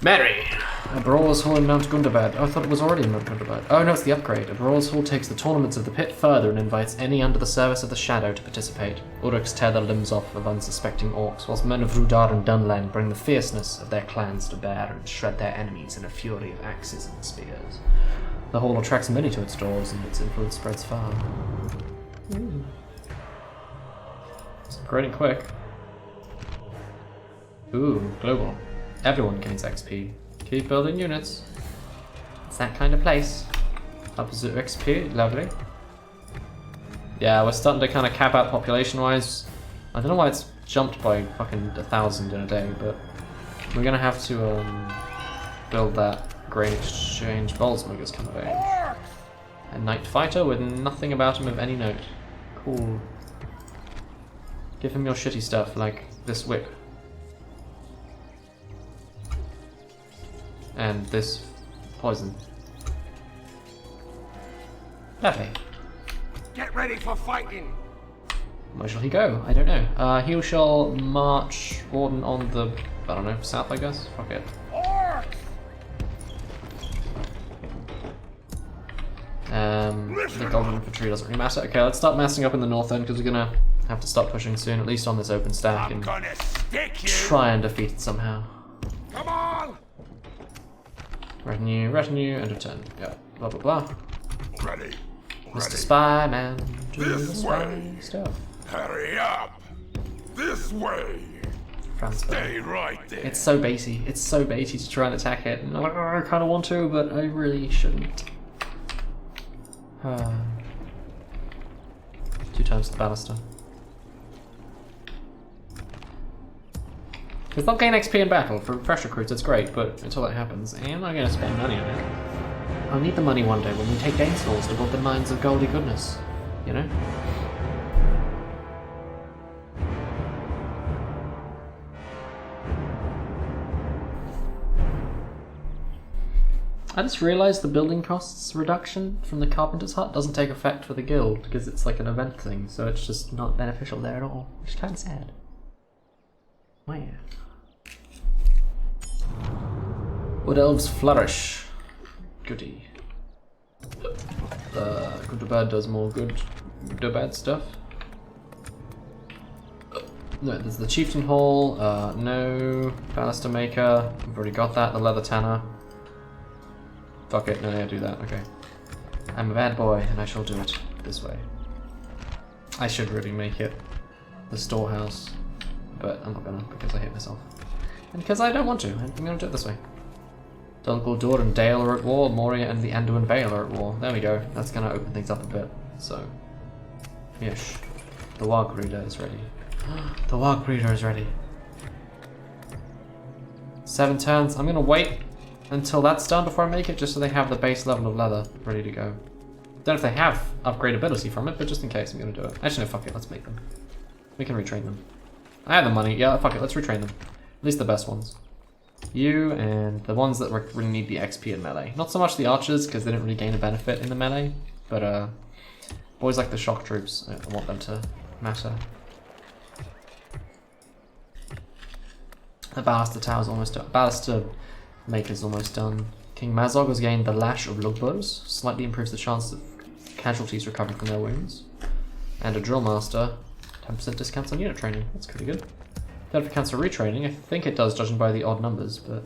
Mary! A Brawler's Hall in Mount Gundabad. Oh, I thought it was already in Mount Gundabad. Oh no, it's the upgrade. A Brawler's Hall takes the tournaments of the pit further and invites any under the service of the Shadow to participate. Uruks tear the limbs off of unsuspecting orcs, whilst men of Rudar and Dunland bring the fierceness of their clans to bear and shred their enemies in a fury of axes and spears. The hall attracts many to its doors, and its influence spreads far. Ooh. It's upgrading quick. Ooh, global. Everyone gains XP. Keep building units. It's that kind of place. Opposite XP, lovely. Yeah, we're starting to kind of cap out population-wise. I don't know why it's jumped by fucking 1,000 in a day, but we're gonna have to build that grain exchange. Bolsmugger's come of age. A knight fighter with nothing about him of any note. Cool. Give him your shitty stuff, like this whip. And this poison. Lovely. Get ready for fighting. Where shall he go? I don't know. He shall march Warden on the, I don't know, south, I guess? Fuck it. Orcs! The Golden Infantry doesn't really matter. Okay, let's start massing up in the north end, because we're gonna have to start pushing soon, at least on this open stack, I'm and gonna stick you. try and defeat it somehow. Come on! Retinue, retinue, and return. Yeah, blah blah blah. Ready. Mr. Ready. Spy Man, do the This spy way. stuff. Hurry up. This way! Stay right there! It's so baity. It's so baity to try and attack it. And I'm like, oh, I kind of want to, but I really shouldn't. 2 times the ballista. It's not gain XP in battle. For fresh recruits, it's great, but until that happens, I'm not going to spend money on it. I'll need the money one day when we take gain stalls to build the mines of goldy goodness. You know? I just realised the building costs reduction from the carpenter's hut doesn't take effect for the guild because it's like an event thing, so it's just not beneficial there at all, which is kind of sad. Wow. Wood elves flourish. Goody. Gundabad does more Gundabad stuff. No, there's the chieftain hall. No ballista maker. We've already got that. The leather tanner. Fuck it, no, I do that, okay. I'm a bad boy, and I shall do it this way. I should really make it the storehouse, but I'm not gonna, because I hate myself. And because I don't want to, I'm gonna do it this way. Dol Guldur and Dale are at war, Moria and the Anduin Vale are at war. There we go, that's gonna open things up a bit, so. Yesh. The Warg Breeder is ready. The Warg Breeder is ready. 7 turns, I'm gonna wait until that's done before I make it, just so they have the base level of leather ready to go. Don't know if they have upgrade ability from it, but just in case, I'm gonna do it. Actually, no, fuck it, let's make them. We can retrain them. I have the money, yeah, fuck it, let's retrain them. At least the best ones. You and the ones that really need the XP in melee. Not so much the archers, because they didn't really gain a benefit in the melee, but boys like the shock troops, I want them to matter. The ballista tower's almost done. Ballista maker's almost done. King Mazog has gained the Lash of Lugburs, slightly improves the chance of casualties recovering from their wounds. And a Drill Master, 10% discounts on unit training, that's pretty good. Don't have cancel retraining, I think it does judging by the odd numbers, but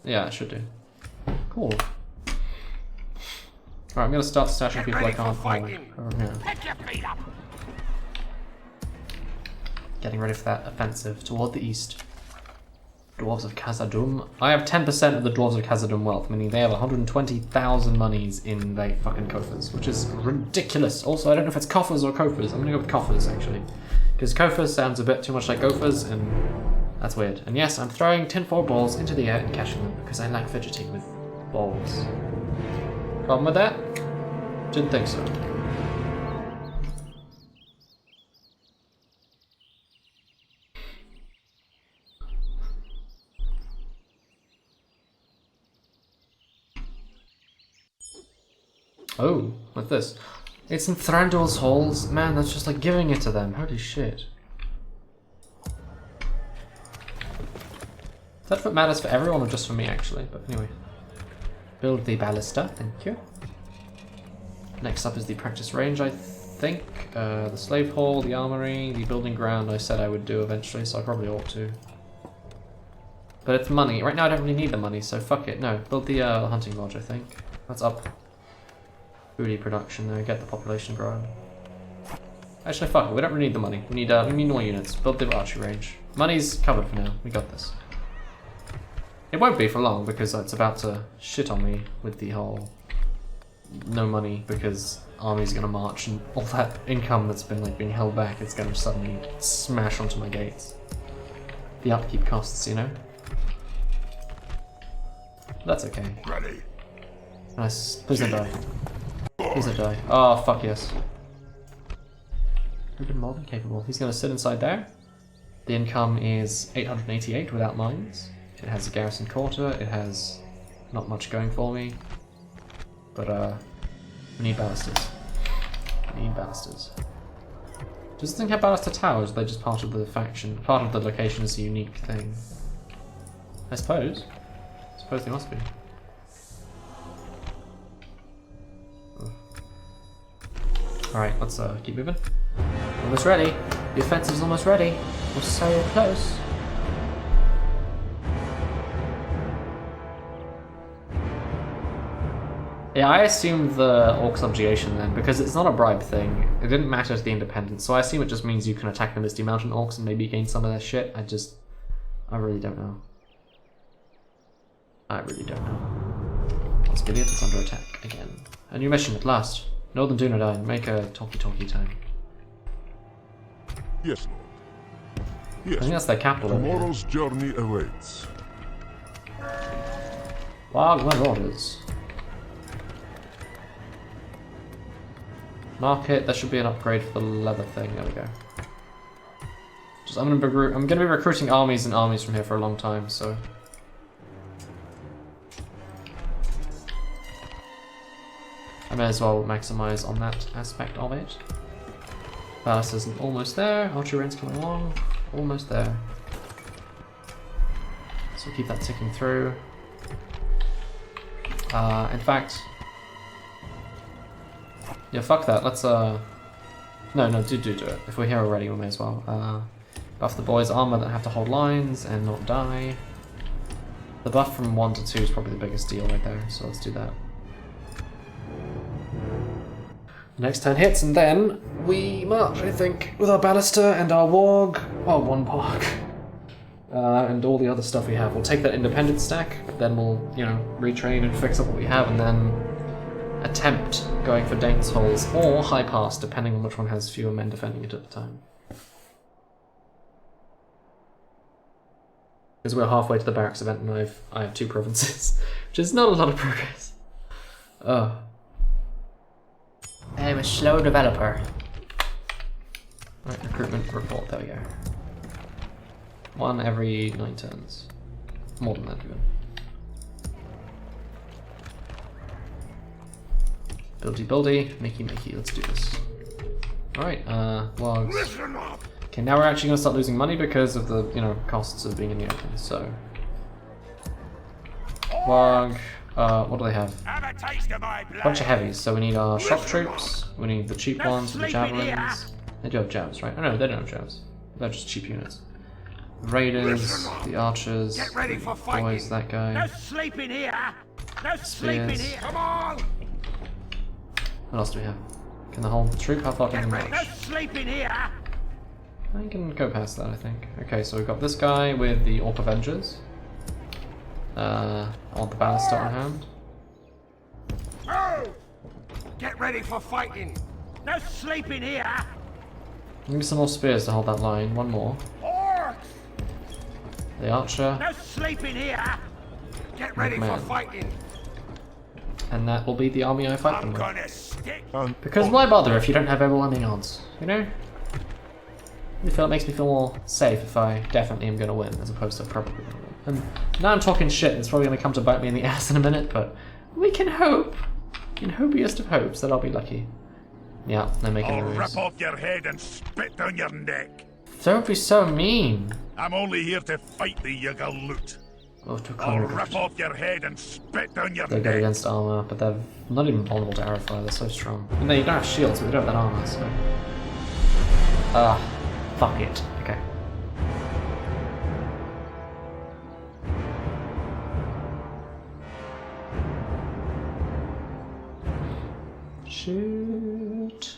yeah, it should do. Cool. Alright, I'm gonna start stashing people I can't hold. Yeah. Getting ready for that offensive toward the east. Dwarves of Khazad-dûm. I have 10% of the Dwarves of Khazad-dûm wealth, meaning they have 120,000 monies in their fucking coffers, which is ridiculous. Also, I don't know if it's coffers or coffers. I'm gonna go with coffers, actually. Because coffers sounds a bit too much like gophers, and that's weird. And yes, I'm throwing tinfoil balls into the air and catching them, because I like fidgeting with balls. Problem with that? Didn't think so. Oh, what's this? It's in Thranduil's halls. Man, that's just like giving it to them. Holy shit. Is that what matters for everyone or just for me, actually? But anyway. Build the ballista, thank you. Next up is the practice range, I think. The slave hall, the armory, the building ground I said I would do eventually, so I probably ought to. But it's money. Right now I don't really need the money, so fuck it. No, build the hunting lodge, I think. That's up. Booty production there, get the population growing. Actually, fuck it, we don't really need the money. We need more units. Build the archery range. Money's covered for now, we got this. It won't be for long because it's about to shit on me with the whole no money because army's gonna march and all that income that's been like being held back is gonna suddenly smash onto my gates. The upkeep costs, you know? That's okay. Ready. Nice. Please don't die. Please don't die. Oh, fuck yes. We've been more than capable. He's going to sit inside there. The income is 888 without mines. It has a garrison quarter. It has not much going for me. But, we need ballistas. We need ballistas. Does this thing have ballista towers? Or are they just part of the faction? Part of the location is a unique thing. I suppose. I suppose they must be. Alright, let's keep moving. Almost ready. The offensive's almost ready. We're so close. Yeah, I assumed the orc subjugation then, because it's not a bribe thing. It didn't matter to the independents, so I assume it just means you can attack the Misty Mountain orcs and maybe gain some of their shit. I really don't know. I really don't know. This Gilead is under attack again. A new mission at last. Northern Dunedain, make a talkie-talkie time. Yes, Lord. Yes. I think that's their capital. Tomorrow's journey awaits. Wild Web orders. Market, there should be an upgrade for the leather thing. There we go. I'm gonna be recruiting armies and armies from here for a long time, so. I may as well maximize on that aspect of it. Ballast is almost there. Archery range coming along. Almost there. So we'll keep that ticking through. In fact, yeah, fuck that. Let's no, do it. If we're here already, we may as well. Buff the boys' armor that have to hold lines and not die. The buff from 1 to 2 is probably the biggest deal right there, so let's do that. The next turn hits, and then we march, I think, with our Ballista and our Warg. Well, one Warg. And all the other stuff we have. We'll take that independent stack, then we'll, retrain and fix up what we have, and then attempt going for Dane's Halls or High Pass, depending on which one has fewer men defending it at the time. Because we're halfway to the barracks event and I have 2 provinces, which is not a lot of progress. Oh. I'm a slow developer. Right, recruitment report, there we go. 1 every 9 turns. More than that even. Buildy, makey, let's do this. Alright, logs. Listen up! Okay, now we're actually going to start losing money because of the, costs of being in the open, so... Log, what do they have? Have a taste of my blood. Bunch of heavies, so we need our shock troops, we need the cheap ones with the javelins. They do have jabs, right? Oh no, they don't have jabs. They're just cheap units. Raiders, the archers, Get ready for boys, fighting. that guy. No sleeping here. No sleeping Spears. here. Come on. What else do we have? Can the whole troop, how far can Get we ready. No march? sleeping here. I can go past that, I think. Okay, so we've got this guy with the Orc Avengers. I want the Ballista on hand. Move. Get ready for fighting. No sleeping here. Give me some more spears to hold that line. One more. Orcs. The archer. No sleeping here. Get ready for McMahon. fighting. And that will be the army I fight them I'm with. gonna stick. And Because why bother if you don't have overwhelming odds, I feel it makes me feel more safe if I definitely am going to win, as opposed to probably going to win. And now I'm talking shit, it's probably going to come to bite me in the ass in a minute, but we can hope, in hopiest of hopes, that I'll be lucky. Yeah, they're making I'll the rip moves. off your head and spit down your neck. Don't be so mean. I'm only here to fight thee, you galoot. Oh, to I'll Conrad. rip off your head and spit down your They're good neck. against armor, but they're not even vulnerable to arrow fire, they're so strong. And they don't have shields, but they don't have that armor, so... fuck it. Okay. Shoot.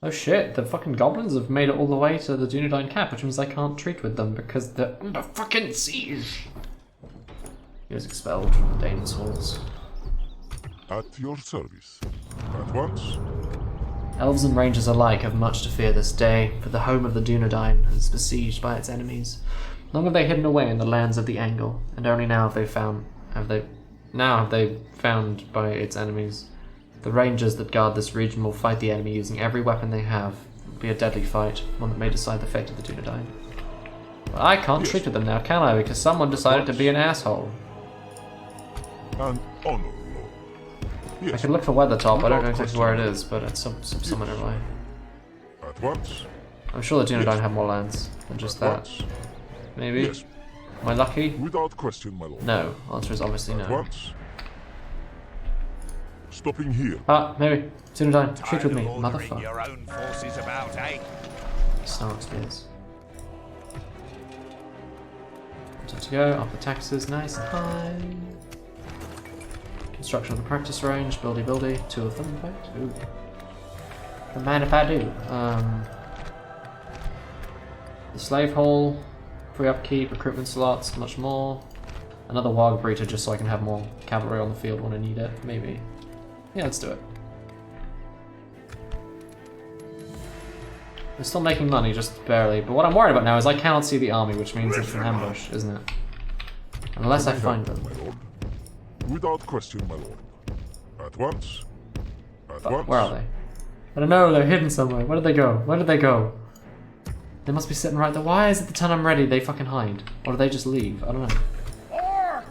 Oh shit, the fucking goblins have made it all the way to the Dunedain cap, which means I can't treat with them because they're under fucking siege. He was expelled from the Dane's halls. At your service. At once. Elves and rangers alike have much to fear this day, for the home of the Dunedain is besieged by its enemies. Long have they hidden away in the lands of the Angle, and only now have they found by its enemies. The rangers that guard this region will fight the enemy using every weapon they have. It will be a deadly fight, one that may decide the fate of the Dunedain. Well, I can't treat with them now, can I? Because someone decided to be an asshole. And honor, Lord. I Yes. could look for Weathertop, I don't know exactly where it is, but it's somewhere nearby. At once. I'm sure the Dunedain Yes. have more lands than just At that. once. Maybe? Yes. Am I lucky? Without question, my lord. No. Answer is obviously At no. once. Stopping here. Ah, maybe. Dunedain, treat with me, Tired of ordering motherfucker. your own forces about, eh? Snark spears. Time to go. Up the taxes, nice and high. Construction of the practice range, buildy, 2 of them in fact. Ooh. Don't mind if I do. The slave hall, free upkeep, recruitment slots, much more. Another warg breeder just so I can have more cavalry on the field when I need it, maybe. Yeah, let's do it. We're still making money, just barely, but what I'm worried about now is I cannot see the army, which means it's an ambush, isn't it? Unless I find them. My lord. Without question, my lord. At once. At But once. where are they? I don't know, they're hidden somewhere. Where did they go? Where did they go? They must be sitting right there. Why is it the time I'm ready they fucking hide? Or do they just leave? I don't know. Orcs!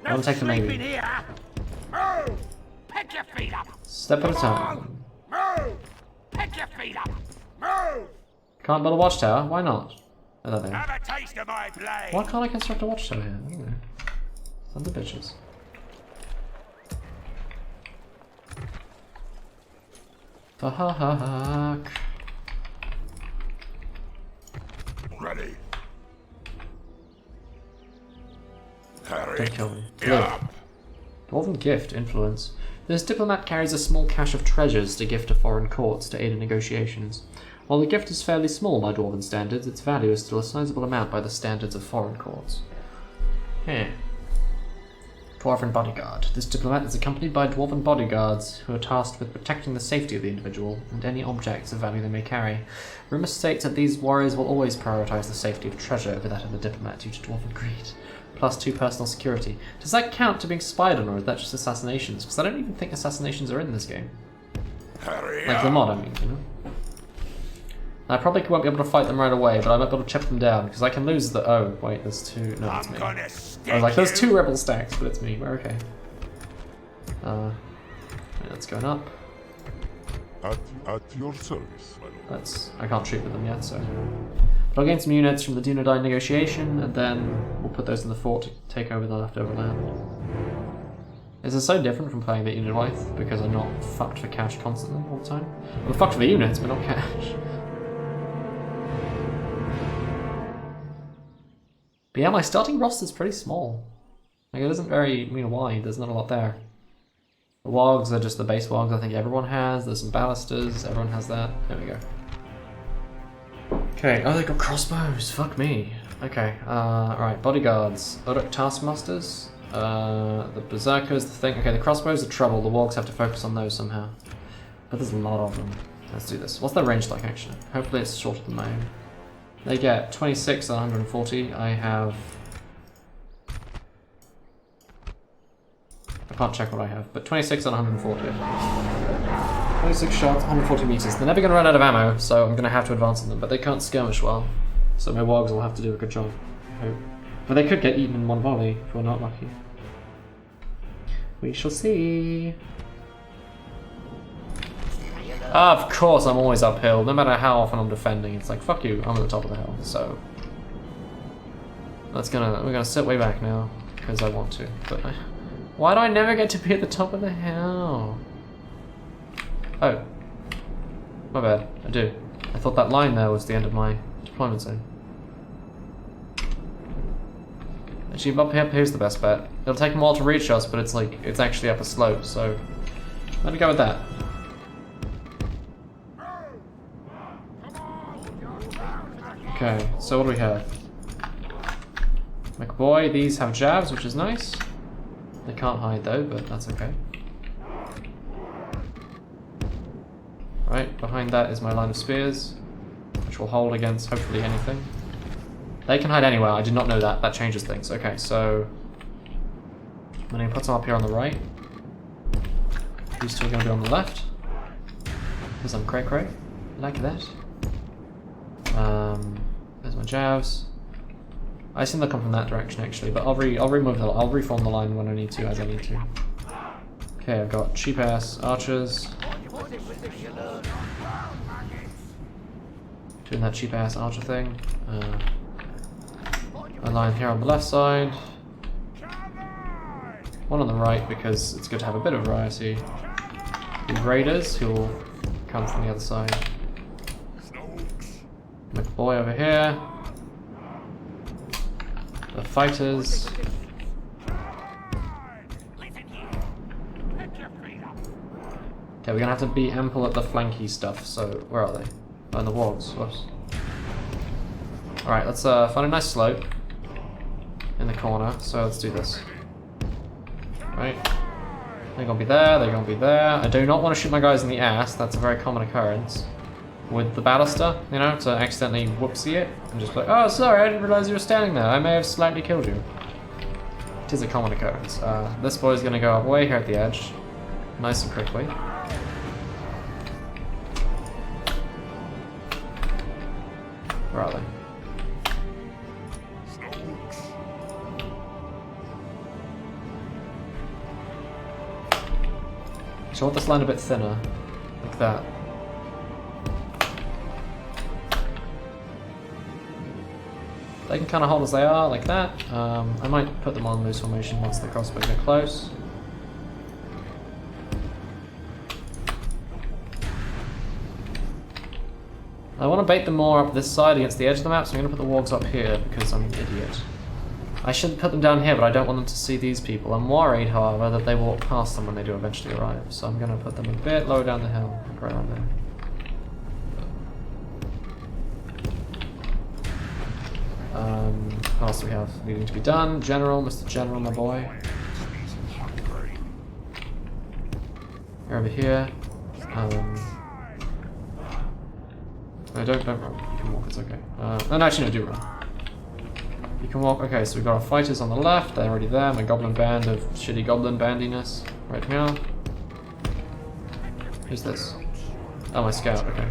I'll take the sleeping Navy. here! Move! Pick your feet up! Step at a Come time. on! Move! Pick your feet up! Move! Can't build a watchtower? Why not? Oh, there they are. Have a taste of my blade! Why can't I construct a watchtower here? I don't know. Sons of bitches. Fuck. Ready. Harry. Don't kill me. Yeah. Dwarven gift, influence. This diplomat carries a small cache of treasures to gift to foreign courts to aid in negotiations. While the gift is fairly small by Dwarven standards, its value is still a sizable amount by the standards of foreign courts. Dwarven bodyguard. This diplomat is accompanied by dwarven bodyguards who are tasked with protecting the safety of the individual and any objects of value they may carry. Rumour states that these warriors will always prioritise the safety of treasure over that of the diplomat due to dwarven greed. +2 personal security. Does that count to being spied on, or is that just assassinations? Because I don't even think assassinations are in this game. Harry. Like the mod, I mean, you know? I probably won't be able to fight them right away, but I might be able to chip them down, because I can lose the... Oh, wait, there's 2... No, it's me. I was like, there's 2 rebel stacks, but it's me. We're okay. That's going up. At your service, my lord. That's... I can't shoot with them yet, so... But I'll gain some units from the Dunedain negotiation, and then we'll put those in the fort to take over the leftover land. This is so different from playing the Unit Wife, because I'm not fucked for cash constantly all the time. I'm fucked for the units, but not cash. But yeah, my starting roster's pretty small. Like, it isn't very, wide, there's not a lot there. The wogs are just the base wogs I think everyone has. There's some ballisters, everyone has that. There we go. Okay, oh, they got crossbows, fuck me. Okay, right, bodyguards. Uruk taskmasters. The berserkers, the thing. Okay, the crossbows are trouble, the wogs have to focus on those somehow. But there's a lot of them. Let's do this. What's their range like, actually? Hopefully it's shorter than my own. They get 26 and 140. I have... I can't check what I have, but 26 and 140. 26 shots, 140 meters. They're never going to run out of ammo, so I'm going to have to advance on them, but they can't skirmish well. So my wogs will have to do a good job, I hope. But they could get eaten in one volley if we're not lucky. We shall see. Of course, I'm always uphill. No matter how often I'm defending, it's like, fuck you, I'm at the top of the hill. So we're gonna sit way back now because I want to. But why do I never get to be at the top of the hill? Oh, my bad. I do. I thought that line there was the end of my deployment zone. Actually, up here's the best bet. It'll take them a while to reach us, but it's like it's actually up a slope. So let me go with that. Okay, so what do we have? McBoy, these have jabs, which is nice. They can't hide though, but that's okay. Right, behind that is my line of spears, which will hold against hopefully anything. They can hide anywhere, I did not know that. That changes things. Okay, so I'm going to put some up here on the right. These two are going to be on the left. Because I'm cray-cray, like that. There's my jabs. I assume they'll come from that direction actually, but I'll reform the line when I need to, as I need to. Okay, I've got cheap ass archers. Doing that cheap ass archer thing. A line here on the left side. One on the right because it's good to have a bit of variety. The raiders who will come from the other side. McBoy over here. The fighters. Okay, we're gonna have to be ample at the flanky stuff, so where are they? Oh, in the walls, whoops. Alright, let's find a nice slope in the corner, so let's do this. Right. They're gonna be there, they're gonna be there. I do not want to shoot my guys in the ass, that's a very common occurrence. With the ballista, you know, to accidentally whoopsie it, and just be like, oh sorry, I didn't realize you were standing there, I may have slightly killed you. It is a common occurrence. This boy's gonna go up way here at the edge, nice and quickly. Where are they? So I want this line a bit thinner, like that. They can kind of hold as they are, like that. I might put them on loose formation once the crossbows get close. I want to bait them more up this side against the edge of the map, so I'm going to put the wargs up here because I'm an idiot. I should put them down here, but I don't want them to see these people. I'm worried, however, that they will walk past them when they do eventually arrive. So I'm going to put them a bit lower down the hill, like right around there. What else do we have needing to be done? General, Mr. General, my boy. You're over here. No, don't run. You can walk, it's okay. No, actually, no, do run. You can walk. Okay, so we've got our fighters on the left. They're already there. My goblin band of shitty goblin bandiness right now. Who's this? Oh, my scout. Okay.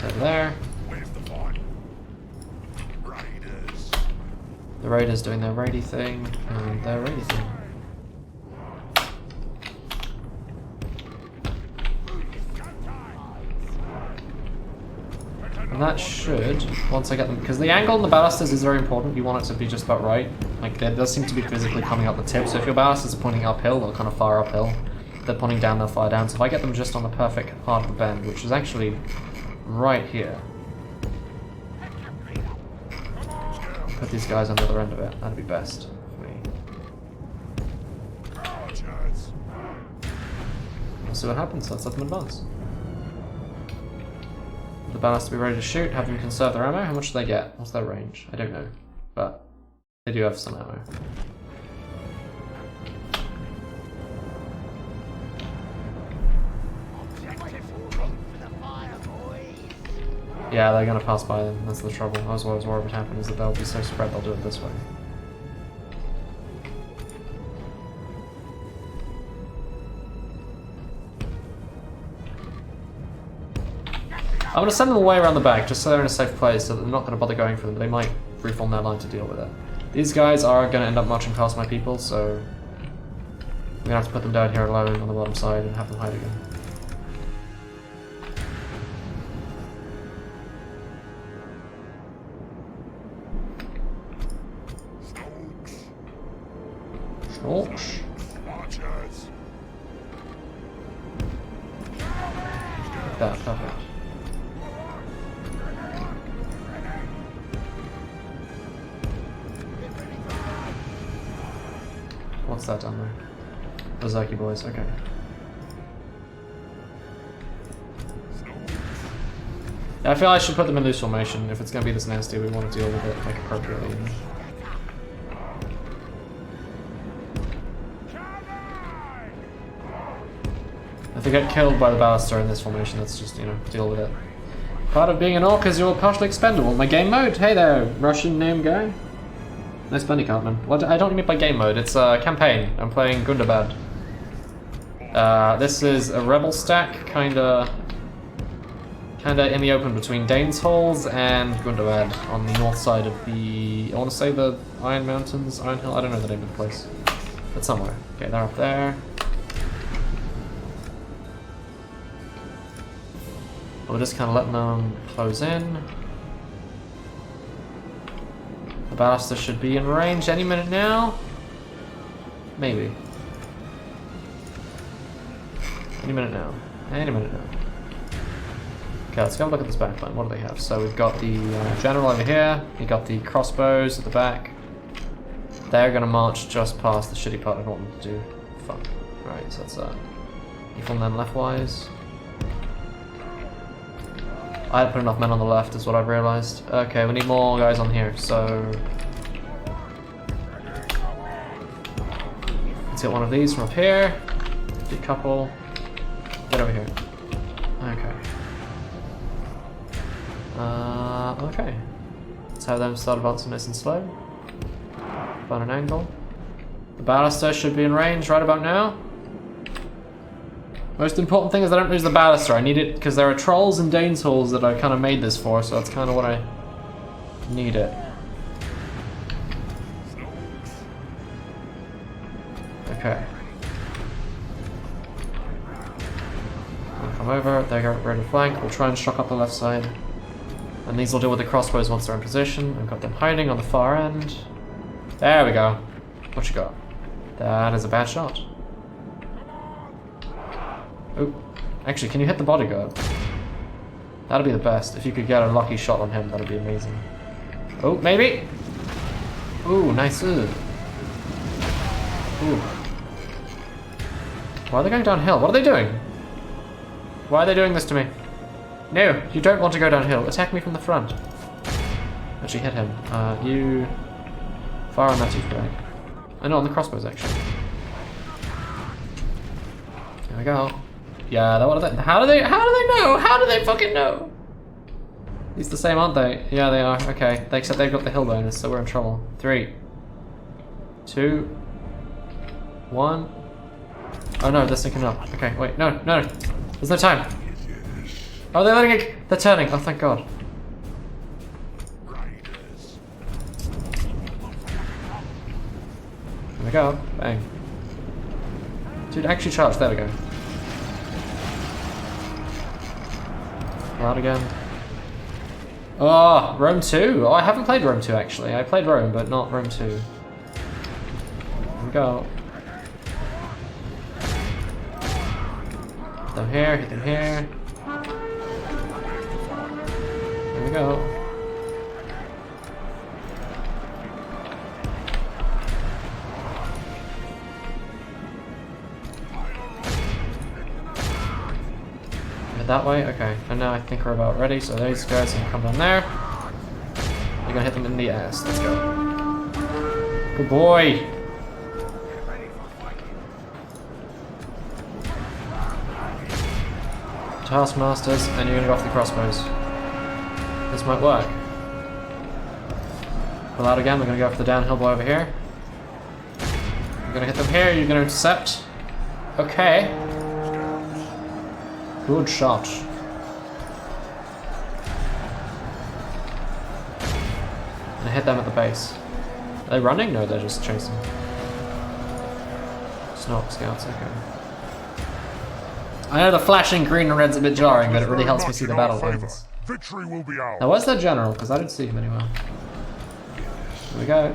Over there. The raiders doing their raidy thing and their raidy thing. And that should, once I get them, because the angle on the balusters is very important. You want it to be just about right. Like, there does seem to be physically coming up the tip, so if your balusters are pointing uphill, they'll kind of fire uphill. If they're pointing down, they'll fire down. So if I get them just on the perfect part of the bend, which is actually right here. Put these guys on the other end of it, that'd be best for me. We'll see what happens, let's let them advance. The ballast to be ready to shoot, have them conserve their ammo. How much do they get? What's their range? I don't know, but they do have some ammo. Yeah, they're gonna pass by them, that's the trouble. I was always worried what would happen is that they'll be so spread they'll do it this way. I'm gonna send them away around the back, just so they're in a safe place, so that they're not gonna bother going for them, but they might reform their line to deal with it. These guys are gonna end up marching past my people, so I'm gonna have to put them down here alone on the bottom side and have them hide again. Snorks. Like that, perfect. What's that down there? Berserky boys, okay. Yeah, I feel I should put them in loose formation. If it's gonna be this nasty, we want to deal with it like appropriately. You know? If they get killed by the baluster in this formation, let's just, you know, deal with it. Part of being an orc is you're partially expendable. My game mode? Hey there, Russian name guy. Nice bunny Cartman. What? I don't mean by game mode, it's a campaign. I'm playing Gundabad. This is a rebel stack, kinda in the open between Dane's Halls and Gundabad on the north side of the, I want to say the Iron Mountains, Iron Hill, I don't know the name of the place. But somewhere. Okay, they're up there. We're just kind of letting them close in. The baluster should be in range any minute now. Maybe. Any minute now. Any minute now. Okay, let's go look at this back line. What do they have? So we've got the general over here. We got the crossbows at the back. They're gonna march just past the shitty part I don't want them to do. Fuck. Alright, so that's you from them leftwise. I had put enough men on the left is what I've realised. Okay, we need more guys on here, so... Let's get one of these from up here. Decouple. Get over here. Okay. Okay. Let's have them start advancing nice and slow. Find an angle. The baluster should be in range right about now. Most important thing is I don't lose the baluster. I need it because there are trolls and Dane's halls that I kind of made this for, so that's kind of what I need it. Okay. We'll come over, they go ready to flank, we'll try and shock up the left side. And these will deal with the crossbows once they're in position. I've got them hiding on the far end. There we go. What you got? That is a bad shot. Oh, actually, can you hit the bodyguard? That'd be the best. If you could get a lucky shot on him, that'd be amazing. Oh, maybe? Ooh, nice. Ooh. Why are they going downhill? What are they doing? Why are they doing this to me? No, you don't want to go downhill. Attack me from the front. Actually, hit him. You... Fire on that toothpick. I know, on the crossbows, actually. There we go. Yeah, that one. How do they know? How do they fucking know? These the same, aren't they? Yeah, they are. Okay. Except they've got the hill bonus, so we're in trouble. 3, 2, 1. Oh no, they're syncing up. Okay, wait, no. There's no time. Oh, they're letting it. They're turning. Oh, thank God. There we go. Bang. Dude, actually charge. There we go. Out again. Oh, Rome 2. Oh, I haven't played Rome 2 actually. I played Rome, but not Rome 2. Here we go. Hit them here, hit them here. There we go. That way? Okay. And now I think we're about ready, so these guys can come down there. You're gonna hit them in the ass. Let's go. Good boy! Taskmasters, and you're gonna go off the crossbows. This might work. Pull out again, we're gonna go for the downhill boy over here. You're gonna hit them here, you're gonna intercept. Okay. Good shot. And I hit them at the base. Are they running? No, they're just chasing. Snob scouts, okay. I know the flashing green and red's a bit jarring, but it really helps me see the battle lines. Victory will be ours. Now where's the general? Because I didn't see him anywhere. Here we go.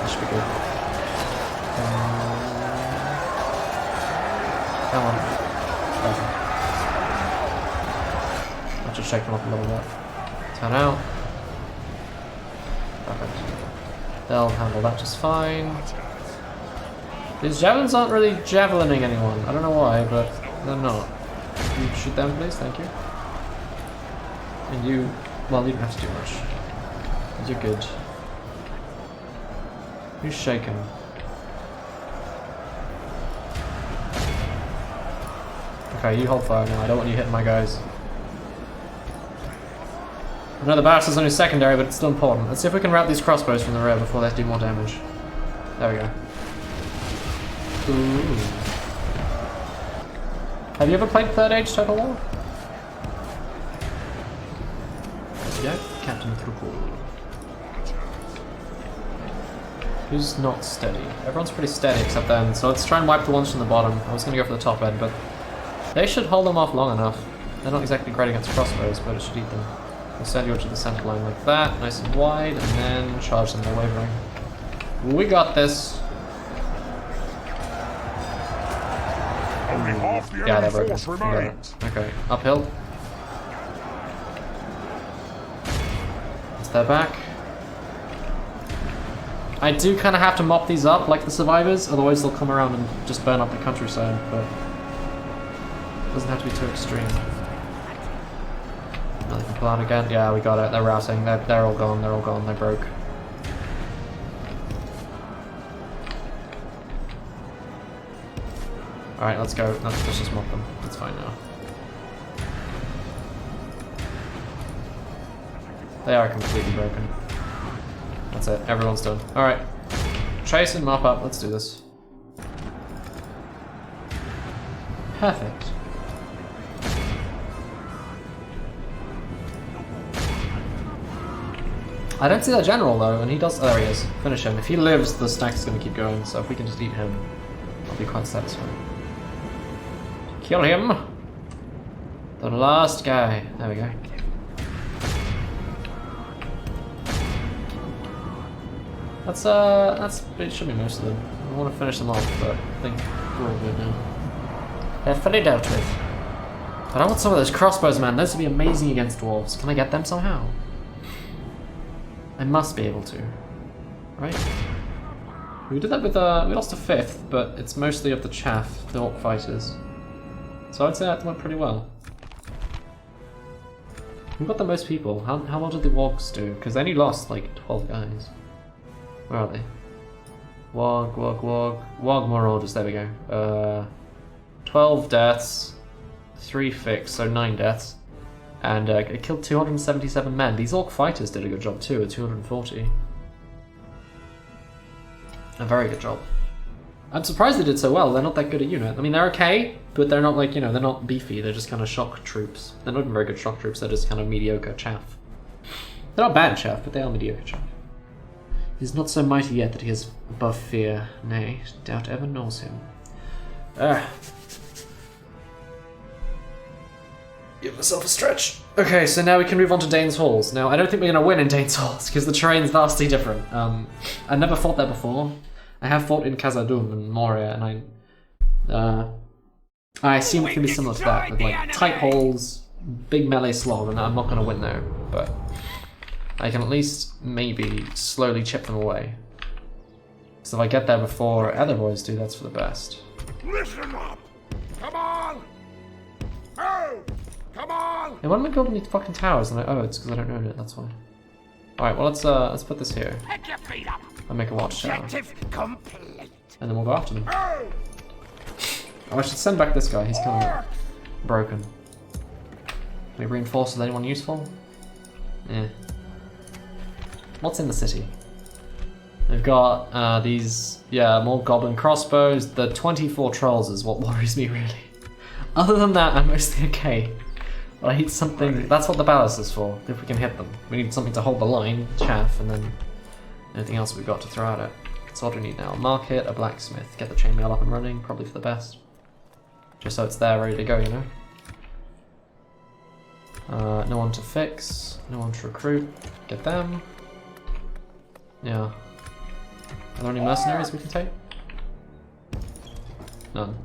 This should be good. Come on. I'll just shake them up a little bit. Turn out. Perfect. They'll handle that just fine. These javelins aren't really javelining anyone. I don't know why, but they're not. You shoot them, please. Thank you. And you... Well, you don't have to do much. You're good. Who's shaking? Okay, you hold fire now. I don't want you hitting my guys. I know the barracks is only secondary, but it's still important. Let's see if we can route these crossbows from the rear before they do more damage. There we go. Ooh. Have you ever played 3rd Age Total War? Yeah, Captain Thruple. Who's not steady? Everyone's pretty steady except them, so let's try and wipe the ones from the bottom. I was going to go for the top end, but they should hold them off long enough. They're not exactly great against crossbows, but it should eat them. We'll send you to the center line like that, nice and wide, and then charge them, they're wavering. We got this. half the Yeah, they're enemy broken. force Yeah. remains. Okay, uphill. It's their back. I do kind of have to mop these up like the survivors, otherwise they'll come around and just burn up the countryside, but it doesn't have to be too extreme. Now they can pull out again. Yeah, we got it. They're routing. They're all gone. They're all gone. They broke. Alright, let's go. Let's just mop them. It's fine now. They are completely broken. That's it. Everyone's done. Alright. Chase and mop up. Let's do this. Perfect. I don't see that general though, and he does. Oh, there he is. Finish him. If he lives, the stack is going to keep going, so if we can just eat him, I'll be quite satisfied. Kill him! The last guy. There we go. That's it should be most of them. I want to finish them off, but I think we're all good now. They're fully dealt with. But I want some of those crossbows, man. Those would be amazing against dwarves. Can I get them somehow? I must be able to. Right? We did that with we lost a 5th, but it's mostly of the chaff, the orc fighters. So I'd say that went pretty well. Who got the most people? How well did the wargs do? Because they only lost like 12 guys. Where are they? Wog, marauders, there we go. 12 deaths, 3 fixed, so 9 deaths. And it killed 277 men. These orc fighters did a good job too, at 240. A very good job. I'm surprised they did so well. They're not that good a unit. I mean, they're okay, but they're not like, you know, they're not beefy. They're just kind of shock troops. They're not even very good shock troops. They're just kind of mediocre chaff. They're not bad chaff, but they are mediocre chaff. He's not so mighty yet that he is above fear. Nay, doubt ever knows him. Give myself a stretch. Okay, so now we can move on to Dane's Halls. Now, I don't think we're going to win in Dane's Halls, because the terrain's vastly different. I never fought there before. I have fought in Khazad-dûm and Moria, and I assume it can be similar to that, with like tight holes, big melee slog, and I'm not going to win there, but I can at least maybe slowly chip them away. So if I get there before other boys do, that's for the best. Listen up! Come on! Oh! Come on! Yeah, why am I building these fucking towers? And it's because I don't own it, that's why. Alright, well let's put this here. Pick your feet up! I'll make a watchtower. Objective complete! And then we'll go after them. Oh! Oh, I should send back this guy, he's kind of broken. Can we reinforce with anyone useful? Eh. What's in the city? They've got these, more goblin crossbows. The 24 trolls is what worries me, really. Other than that, I'm mostly okay. But I need something, that's what the ballast is for, if we can hit them. We need something to hold the line, chaff, and then anything else we've got to throw at it. That's what we need now. A market, a blacksmith, get the chainmail up and running, probably for the best. Just so it's there, ready to go, you know? No one to fix, no one to recruit. Get them. Yeah. Are there any mercenaries we can take? None.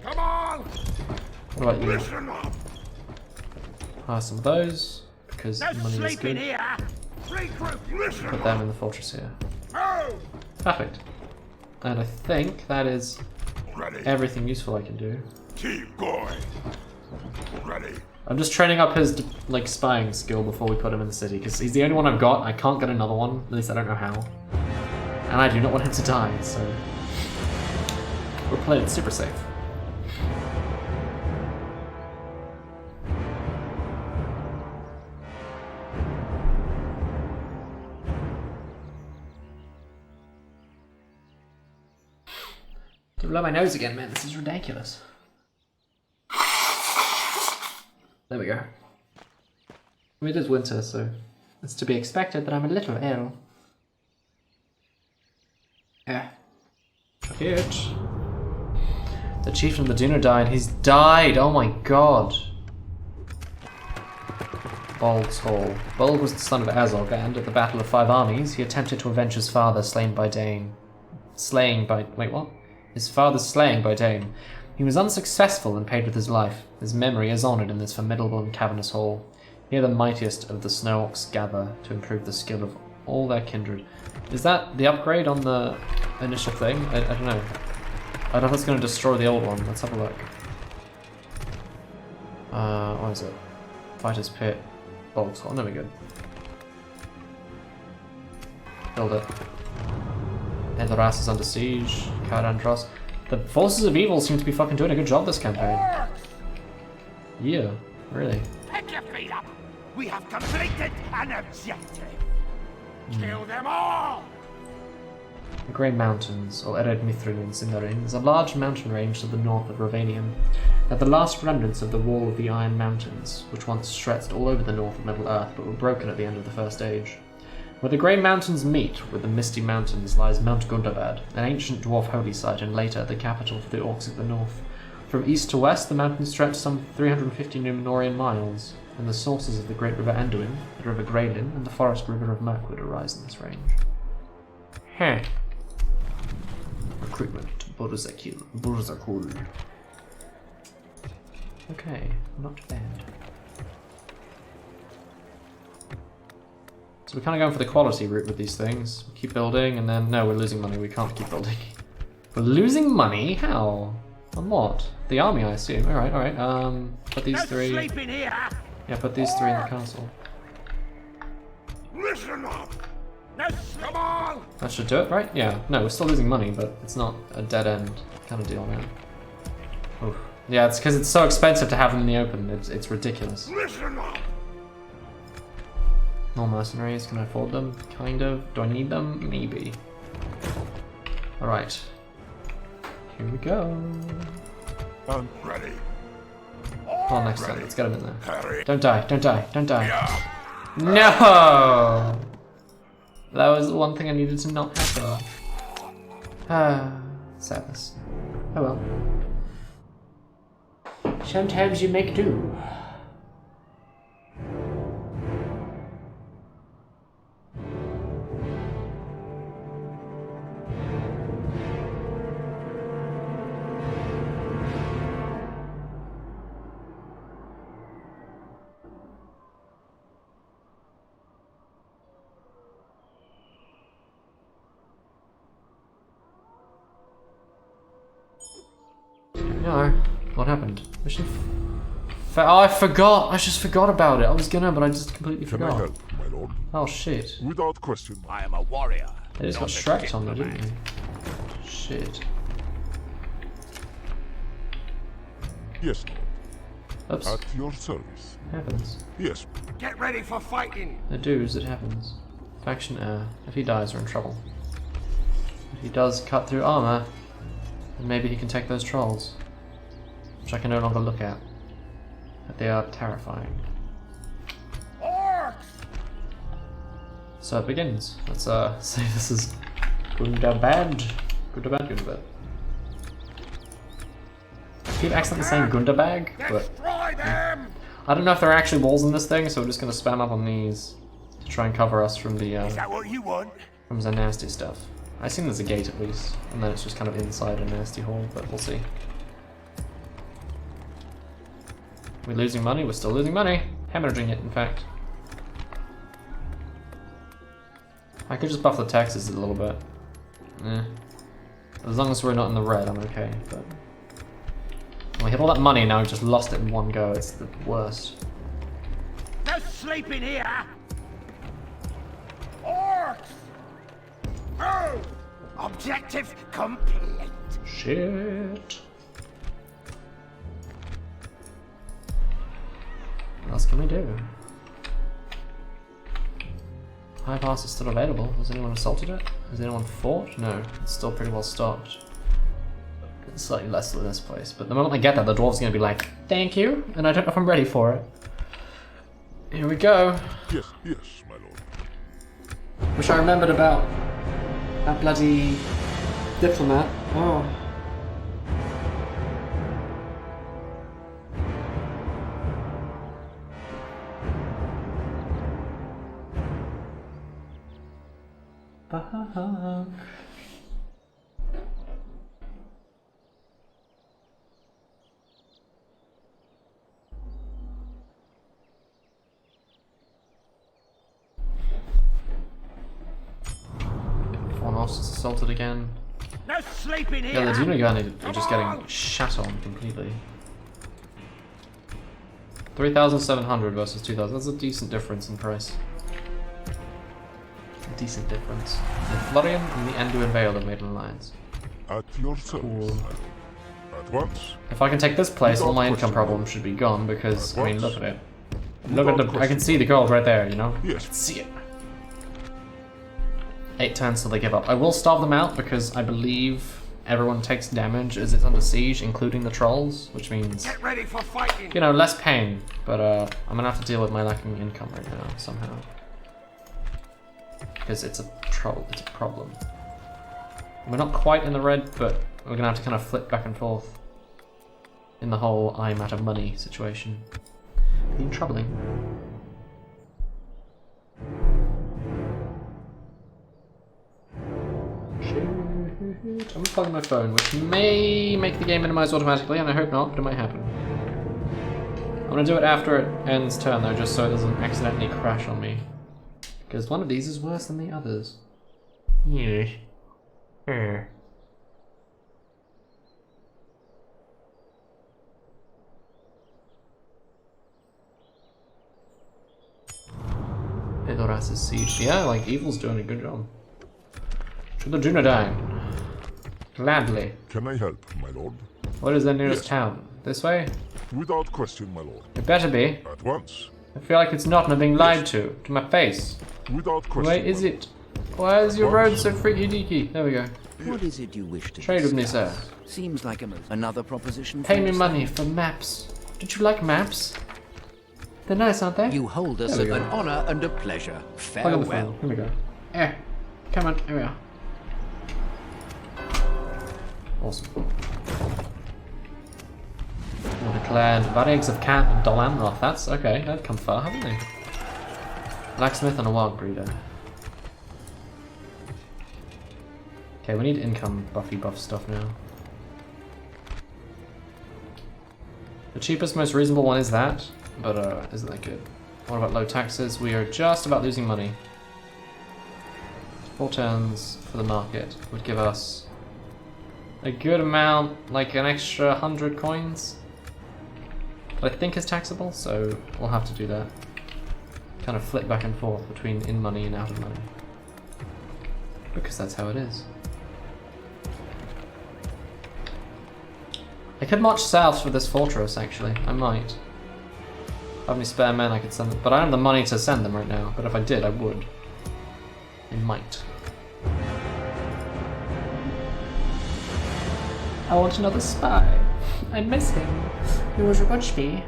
Come on! What about you? Listen up! Hire some of those, because No money is sleeping good. here! Regroup! Listen Put them in the fortress here. Oh! Perfect. And I think that is Ready. everything useful I can do. Keep going. Ready. I'm just training up his like spying skill before we put him in the city, because he's the only one I've got. I can't get another one, at least I don't know how. And I do not want him to die, so we're playing it super safe. To blow my nose again, man, this is ridiculous. There we go. I mean, it is winter, so it's to be expected that I'm a little ill. Yeah. Huge. The chieftain of the Duno died. He's died! Oh my god. Bolg's Hall. Bolg was the son of Azog, and at the Battle of Five Armies, he attempted to avenge his father slain by Dane. His father's slaying by Dane. He was unsuccessful and paid with his life. His memory is honoured in this formidable and cavernous hall. Here the mightiest of the snow orcs gather to improve the skill of all their kindred. Is that the upgrade on the initial thing? I don't know. I don't know if it's going to destroy the old one. Let's have a look. What is it? Fighter's Pit. Bolts. Oh, there we go. Build it. Edoras is under siege. Karandros. The forces of evil seem to be fucking doing a good job this campaign. Yeah, really. Pick your feet up. We have completed an objective. Kill them all. The Grey Mountains, or Ered Mithril in Sindarin, is a large mountain range to the north of Rovanium. They're the last remnants of the Wall of the Iron Mountains, which once stretched all over the north of Middle-earth, but were broken at the end of the First Age. Where the Grey Mountains meet with the Misty Mountains lies Mount Gundabad, an ancient dwarf holy site and later the capital for the Orcs of the North. From east to west, the mountains stretch some 350 Numenorian miles, and the sources of the great river Anduin, the river Greylin, and the forest river of Mirkwood arise in this range. Heh. Recruitment. Burzakul. Okay, not bad. So we're kind of going for the quality route with these things. We keep building, and then... No, we're losing money. We can't keep building. We're losing money? How? On what? The army, I assume. Alright, alright. Put these three... Yeah, put these three in the castle. Listen up. Now, come on. That should do it, right? Yeah. No, we're still losing money, but it's not a dead-end kind of deal now. Oof. Yeah, it's because it's so expensive to have them in the open. It's ridiculous. Listen up. More mercenaries, can I afford them? Kind of. Do I need them? Maybe. Alright. Here we go. I'm ready. Come on, next time. Let's get him in there. Harry. Don't die, don't die, don't die. No! That was the one thing I needed to not happen. Ah, sadness. Oh well. Sometimes you make do. No, what happened? Mission oh, I forgot! I just forgot about it. I was gonna, but I just completely Can I forgot. help, my lord? Oh shit. Without question. I am a warrior. They just got Shrek on there, didn't they? Shit. Yes, lord. Oops. At your service. Happens. Yes. Get ready for fighting. It does, it happens. Faction air. If he dies, we're in trouble. If he does cut through armor, then maybe he can take those trolls. Which I can no longer look at. But they are terrifying. Orcs! So it begins. Let's say this is Gundabad. Gundabad. I keep accidentally saying Gundabad, but Destroy them! I don't know if there are actually walls in this thing, so we're just gonna spam up on these to try and cover us from the Is that what you want? from the nasty stuff. I assume there's a gate at least, and then it's just kind of inside a nasty hall, but we'll see. We're losing money, we're still losing money. Hemorrhaging it, in fact. I could just buff the taxes a little bit. As long as we're not in the red, I'm okay, but... We hit all that money, now we've just lost it in one go, it's the worst. No sleeping here! Orcs! Oh! Objective complete. Shit. What else can we do? High pass is still available. Has anyone assaulted it? Has anyone fought? No, it's still pretty well stocked. It's slightly less than this place, but the moment I get that, the dwarves are gonna be like, thank you, and I don't know if I'm ready for it. Here we go. Yes, yes, my lord. Wish I remembered about that bloody diplomat. Oh. Fuck. Moss is assaulted again. No sleeping here. Yeah, the Dunagan are just getting shat on completely. 3,700 versus 2,000. That's a decent difference in price. A decent difference. The Florian and the Enduin Vale have made an alliance. At your service. At once. If I can take this place, all my income problems should be gone because, I mean, look at it. Look at the, I can see the gold right there, you know? Yes. I can see it. 8 turns till they give up. I will starve them out because I believe everyone takes damage as it's under siege, including the trolls, which means, Get ready for fighting. you know, less pain. But I'm gonna have to deal with my lacking income right now somehow. Because it's a problem. We're not quite in the red, but we're gonna have to kind of flip back and forth in the whole I'm out of money situation. Being troubling. I'm plugging my phone, which may make the game minimize automatically, and I hope not, but it might happen. I'm gonna do it after it ends turn though, just so it doesn't accidentally crash on me. Because one of these is worse than the others. Yeah. Edoras' siege. Yeah, like Evil's doing a good job. To the Dunedain. Gladly. Can I help, my lord? What is the nearest town? This way? Without question, my lord. It better be. At once. I feel like it's not and I'm being lied to my face. Without question. Where is it? Why is your road so freaky deaky? There we go. What is it you wish to Trade with me, sir. discuss? Seems like another proposition. Pay for me us. money for maps. Don't you like maps? They're nice, aren't they? You hold us There we an go. honor and a pleasure. Plug in the Farewell. phone. Here we go. Yeah. Come on, here we are. Awesome. Well, declared Variegs of Cat and Dolanroth. That's okay, they've come far, haven't they? Blacksmith and a wild breeder. Okay, we need income buff stuff now. The cheapest, most reasonable one is that, but isn't that good? What about low taxes? We are just about losing money. 4 turns for the market would give us a good amount, like an extra 100 coins. But I think is taxable, so we'll have to do that. Kind of flip back and forth between in money and out of money. Because that's how it is. I could march south for this fortress, actually. I might. If I have any spare men, I could send them. But I don't have the money to send them right now. But if I did, I would. I might. I want another spy. I miss him. He was watch me.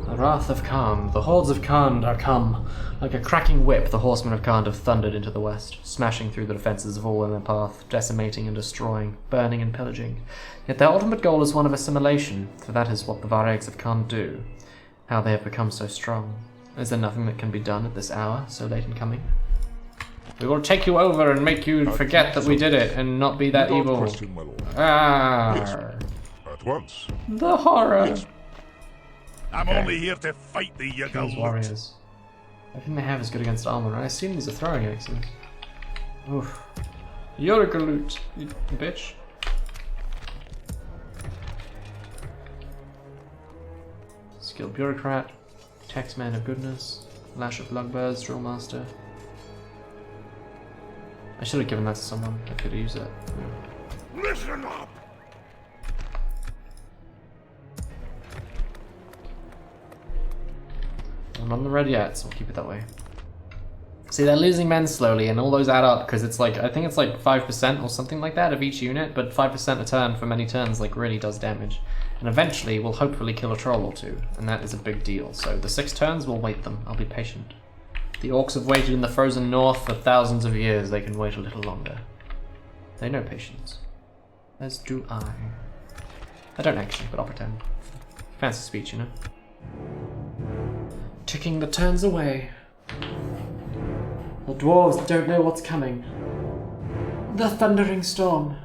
The wrath of Khan. The hordes of Khan are come. Like a cracking whip, the horsemen of Khan have thundered into the west, smashing through the defences of all in their path, decimating and destroying, burning and pillaging. Yet their ultimate goal is one of assimilation, for that is what the Varegs of Khan do. How they have become so strong. Is there nothing that can be done at this hour, so late in coming? We will take you over and make you forget that we did it, and not be that Without evil. question, my lord. Yes. At once. The horror! Yes. I'm only here to fight the Those Yuggle. warriors. Everything they have is good against armor. I assume these are throwing axes. Oof. You're a galoot, you bitch. Skilled bureaucrat, tax man of goodness, lash of lugbirds, drill master. I should have given that to someone. I could use it. Yeah. Listen up. I'm not on the red yet, so I'll keep it that way. See, they're losing men slowly, and all those add up, because it's like, I think it's like 5% or something like that of each unit, but 5% a turn for many turns like really does damage. And eventually, we'll hopefully kill a troll or two, and that is a big deal. So the 6 turns, we'll wait them. I'll be patient. The orcs have waited in the frozen north for thousands of years. They can wait a little longer. They know patience. As do I. I don't actually, but I'll pretend. Fancy speech, you know? Ticking the turns away. The dwarves don't know what's coming. The thundering storm.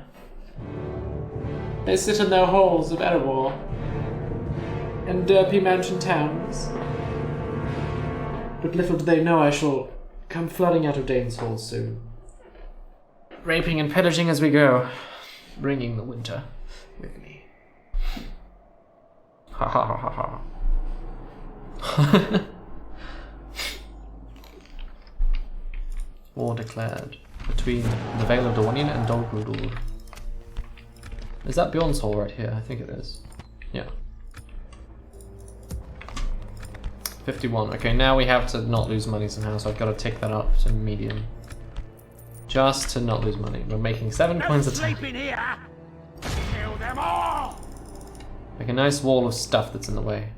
They sit in their halls of Erebor, in derpy mansion towns. But little do they know I shall come flooding out of Dane's Hall soon. Raping and pillaging as we go, bringing the winter with me. Ha ha ha ha ha. War declared between the Vale of Dornian and Dol Guldur. Is that Bjorn's Hall right here? I think it is. Yeah. 51. Okay, now we have to not lose money somehow, so I've got to tick that up to medium. Just to not lose money. We're making 7 coins a time. Sleep in here. Kill them all. Make a nice wall of stuff that's in the way.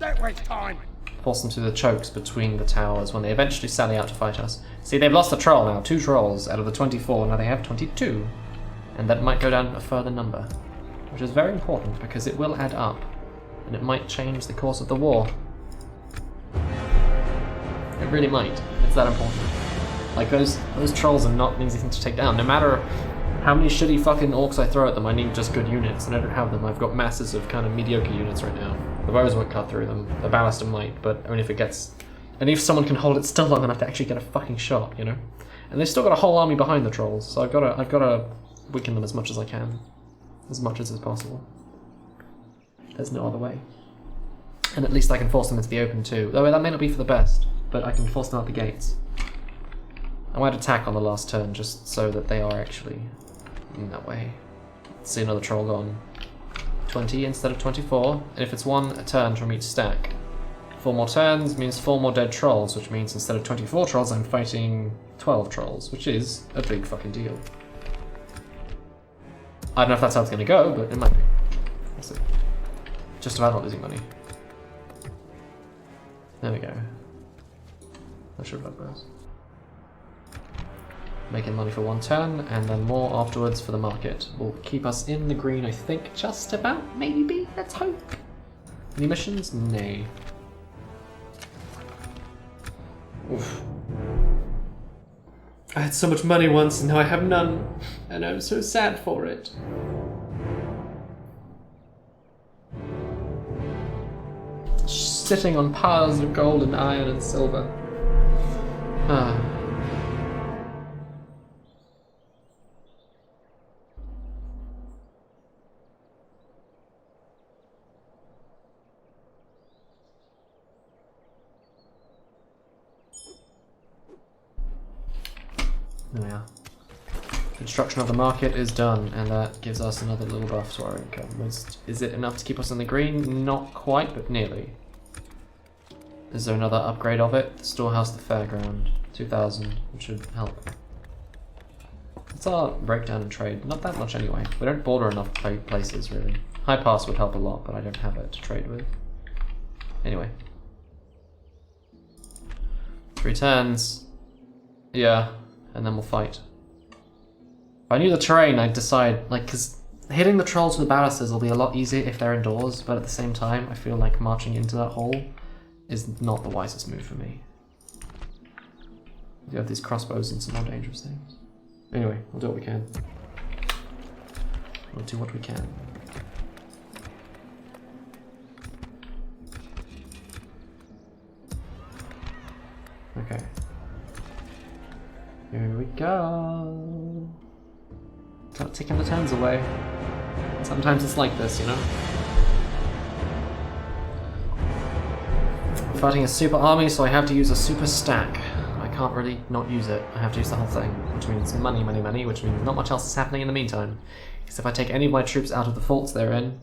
Don't waste time. Force them through the chokes between the towers when they eventually sally out to fight us. See, they've lost a troll now. 2 trolls out of the 24. Now they have 22. And that might go down a further number. Which is very important because it will add up. And it might change the course of the war. It really might. It's that important. Like, those trolls are not an easy thing to take down. No matter how many shitty fucking orcs I throw at them, I need just good units, and I don't have them. I've got masses of kind of mediocre units right now. The bows won't cut through them. The ballista might, but I mean, if it gets... And if someone can hold it still long enough to actually get a fucking shot, you know? And they've still got a whole army behind the trolls, so I've got to weaken them as much as I can. As much as is possible. There's no other way. And at least I can force them into the open too. Though that may not be for the best, but I can force them out the gates. I might attack on the last turn just so that they are actually in that way. See another troll gone. 20 instead of 24, and if it's 1 turn from each stack. 4 more turns means 4 more dead trolls, which means instead of 24 trolls I'm fighting 12 trolls, which is a big fucking deal. I don't know if that's how it's going to go, but it might be. We'll see. Just about not losing money. There we go. I should have those. Making money for 1 turn, and then more afterwards for the market. Will keep us in the green, I think, just about, maybe, let's hope. Any missions? Nay. Oof. I had so much money once, and now I have none, and I'm so sad for it. Sitting on piles of gold and iron and silver. Ah. There we are. Construction of the market is done, and that gives us another little buff to our income. Is it enough to keep us in the green? Not quite, but nearly. Is there another upgrade of it? The storehouse, the fairground. 2,000, which should help. What's our breakdown in trade? Not that much anyway. We don't border enough places, really. High Pass would help a lot, but I don't have it to trade with. Anyway. 3 turns. Yeah, and then we'll fight. If I knew the terrain, I'd decide, like, because hitting the trolls with the ballistas will be a lot easier if they're indoors, but at the same time, I feel like marching into that hole is not the wisest move for me. You have these crossbows and some more dangerous things. Anyway, we'll do what we can. We'll do what we can. Okay. Here we go. Start taking the turns away. Sometimes it's like this, you know? I'm fighting a super army, so I have to use a super stack. I can't really not use it. I have to use the whole thing, which means money, money, money, which means not much else is happening in the meantime. Because if I take any of my troops out of the forts they're in,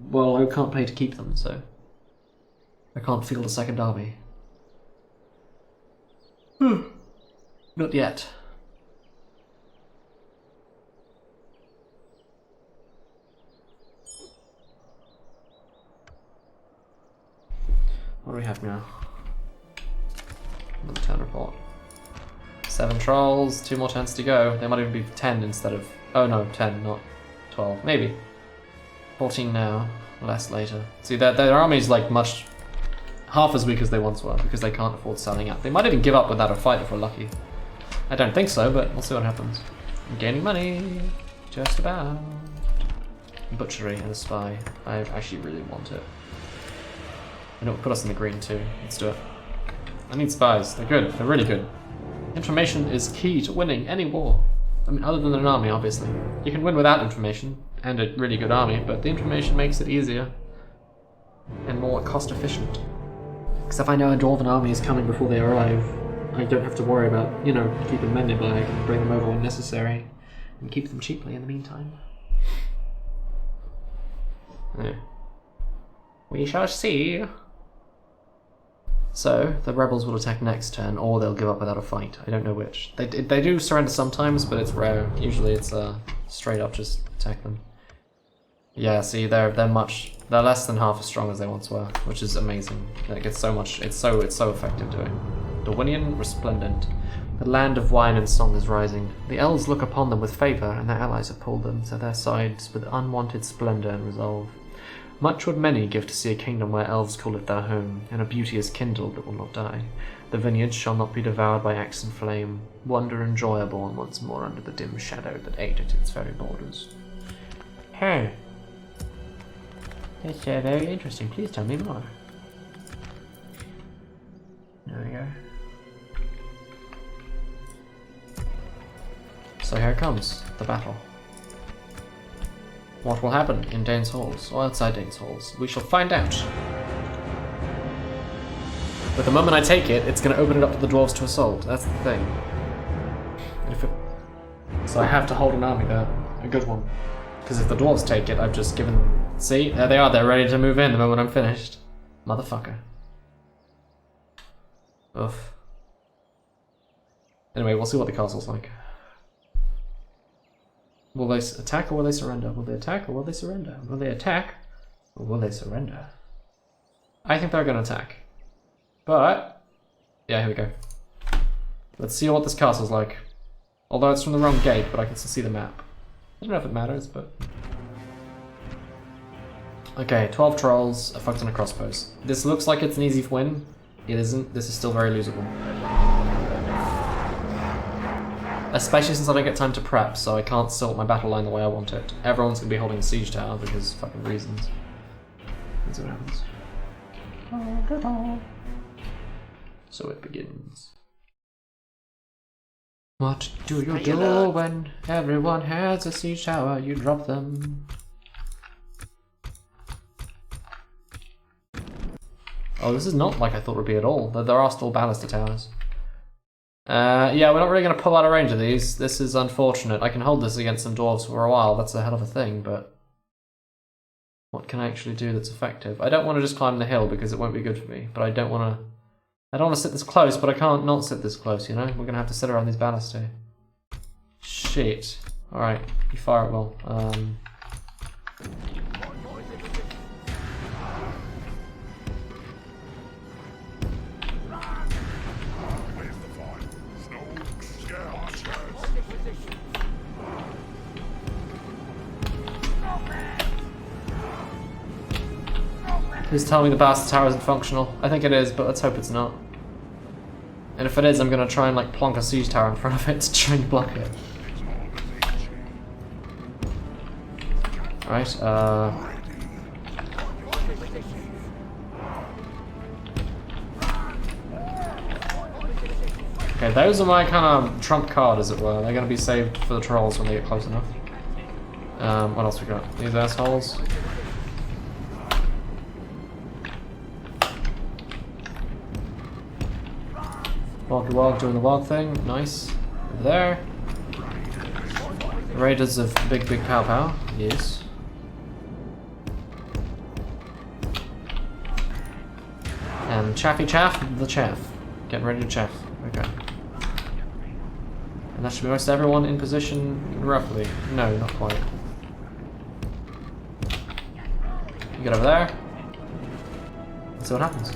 well, I can't pay to keep them, so I can't field a second army. Not yet. What do we have now? Another turn report. 7 trolls, 2 more turns to go. There might even be 10 instead of... Oh no, 10, not 12. Maybe. 14 now, less later. See, their army's like half as weak as they once were because they can't afford selling out. They might even give up without a fight if we're lucky. I don't think so, but we'll see what happens. I'm gaining money, just about. Butchery and a spy. I actually really want it. And it will put us in the green too. Let's do it. I need spies. They're good. They're really good. Information is key to winning any war. I mean, other than an army, obviously. You can win without information and a really good army, but the information makes it easier and more cost efficient. Because if I know a Dwarven army is coming before they arrive, I don't have to worry about, you know, keeping men nearby. I can bring them over when necessary and keep them cheaply in the meantime. Yeah. We shall see. So, the rebels will attack next turn, or they'll give up without a fight. I don't know which. They do surrender sometimes, but it's rare. Usually it's straight up just attack them. Yeah, see, they're less than half as strong as they once were, which is amazing. It gets so much. It's so effective doing. Dorwinion resplendent. The land of wine and song is rising. The elves look upon them with favour, and their allies have pulled them to their sides with unwanted splendour and resolve. Much would many give to see a kingdom where elves call it their home, and a beauty is kindled that will not die. The vineyards shall not be devoured by axe and flame. Wonder and joy are born once more under the dim shadow that ate at its very borders. Hey. That's very interesting. Please tell me more. There we go. So here comes the battle. What will happen in Dane's halls, or outside Dane's halls? We shall find out. But the moment I take it, it's going to open it up to the dwarves to assault. That's the thing. So I have to hold an army there, a good one. Because if the dwarves take it, I've just given them... See? There they are, they're ready to move in the moment I'm finished. Motherfucker. Oof. Anyway, we'll see what the castle's like. Will they attack or will they surrender? Will they attack or will they surrender? Will they attack or will they surrender? I think they're going to attack. But... yeah, here we go. Let's see what this castle's like. Although it's from the wrong gate, but I can still see the map. I don't know if it matters, but... okay, 12 trolls, a fuck ton of crossbows. This looks like it's an easy win. It isn't. This is still very losable. Especially since I don't get time to prep, so I can't sort my battle line the way I want it. Everyone's going to be holding a siege tower because fucking reasons. Let's see what happens. So it begins. What do you do when everyone has a siege tower? You drop them. Oh, this is not like I thought it would be at all. There are still ballista towers. Yeah, we're not really going to pull out of range of these. This is unfortunate. I can hold this against some dwarves for a while. That's a hell of a thing, but... what can I actually do that's effective? I don't want to just climb the hill because it won't be good for me, but I don't want to... I don't want to sit this close, but I can't not sit this close, you know? We're going to have to sit around these ballistae. Shit. Alright, you fire at will. Please tell me the bastard tower isn't functional. I think it is, but let's hope it's not. And if it is, I'm gonna try and like plonk a siege tower in front of it to try and block it. Alright, okay, those are my kind of trump card, as it were. They're gonna be saved for the trolls when they get close enough. What else we got? These assholes. Walky walk doing the walk thing, nice. Over there. Raiders of big pow pow, yes. And Chaffy Chaff, the chaff. Getting ready to chaff, okay. And that should be most everyone in position, roughly. No, not quite. You get over there. Let's see what happens.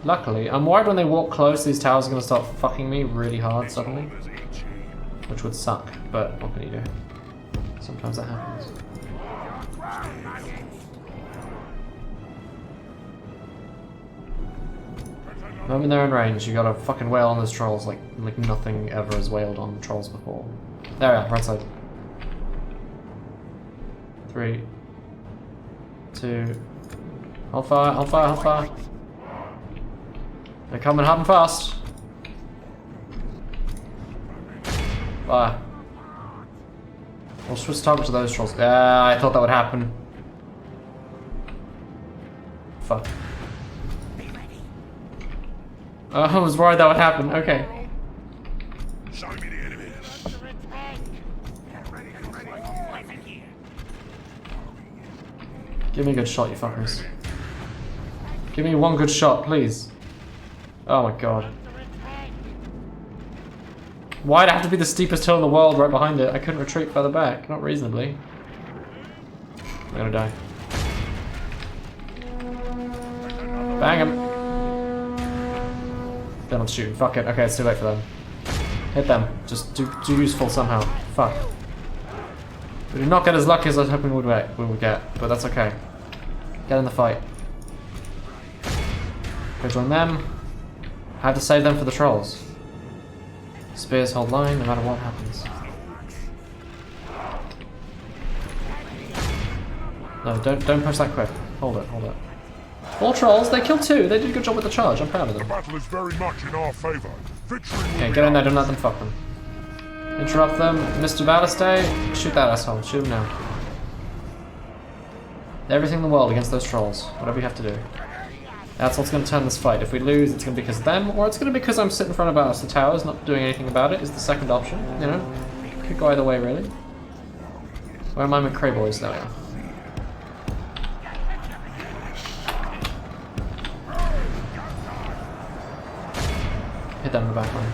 Luckily, I'm worried when they walk close, these towers are going to start fucking me really hard suddenly. Which would suck, but what can you do? Sometimes that happens. The moment they're in range, you gotta fucking wail on those trolls like nothing ever has wailed on trolls before. There we are, right side. 3, 2, hold fire, hold fire, hold fire. They're coming hard and fast. Fire. We'll switch target to those trolls. Yeah, I thought that would happen. Fuck. Oh, I was worried that would happen. Okay. Show me the enemies. Give me a good shot, you fuckers. Give me one good shot, please. Oh my god. Why'd it have to be the steepest hill in the world right behind it? I couldn't retreat further back, not reasonably. I'm gonna die. Bang him. They're not shooting. Fuck it. Okay, it's too late for them. Hit them. Just do useful somehow. Fuck. We did not get as lucky as I was hoping we would get, but that's okay. Get in the fight. Go join them. I have to save them for the trolls. Spears hold line no matter what happens. No, don't push that quick. Hold it, hold it. All trolls, they killed 2. They did a good job with the charge. I'm proud of The them. battle is very much in our favour. Victory will Okay, be get in there. ours. Don't let them fuck them. Interrupt them. Mr. Ballistay, shoot that asshole. Shoot him now. Everything in the world against those trolls. Whatever you have to do. That's what's going to turn this fight. If we lose, it's going to be because of them, or it's going to be because I'm sitting in front of Ballister Towers, not doing anything about it, is the second option, you know? Could go either way, really. Where are my McCrae boys? There we are. Hit them in the back line.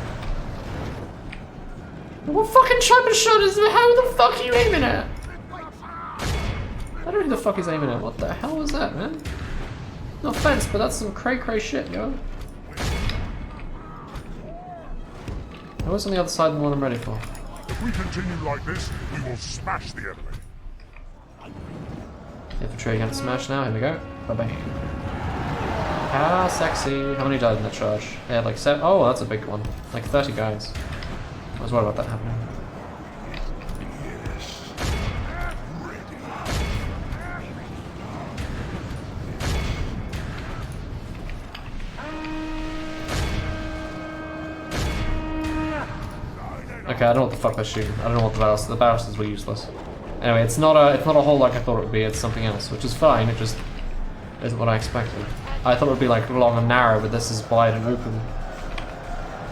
What fucking type of shot is it? How the fuck are you aiming at? I don't know who the fuck he's aiming at. What the hell was that, man? No offense, but that's some cray shit, yo. I was on the other side than the one I'm ready for. If we continue like this, we will smash the enemy. Infantry against smash now, here we go. Bye-bye. Ah, sexy. How many died in that charge? They had like 7. Oh, that's a big one. Like 30 guys. I was worried about that happening. Okay, I don't know what the fuck they're shooting. I don't know what the barristers were useless. Anyway, it's not a hole like I thought it would be, it's something else, which is fine, it just isn't what I expected. I thought it would be like long and narrow, but this is wide and open.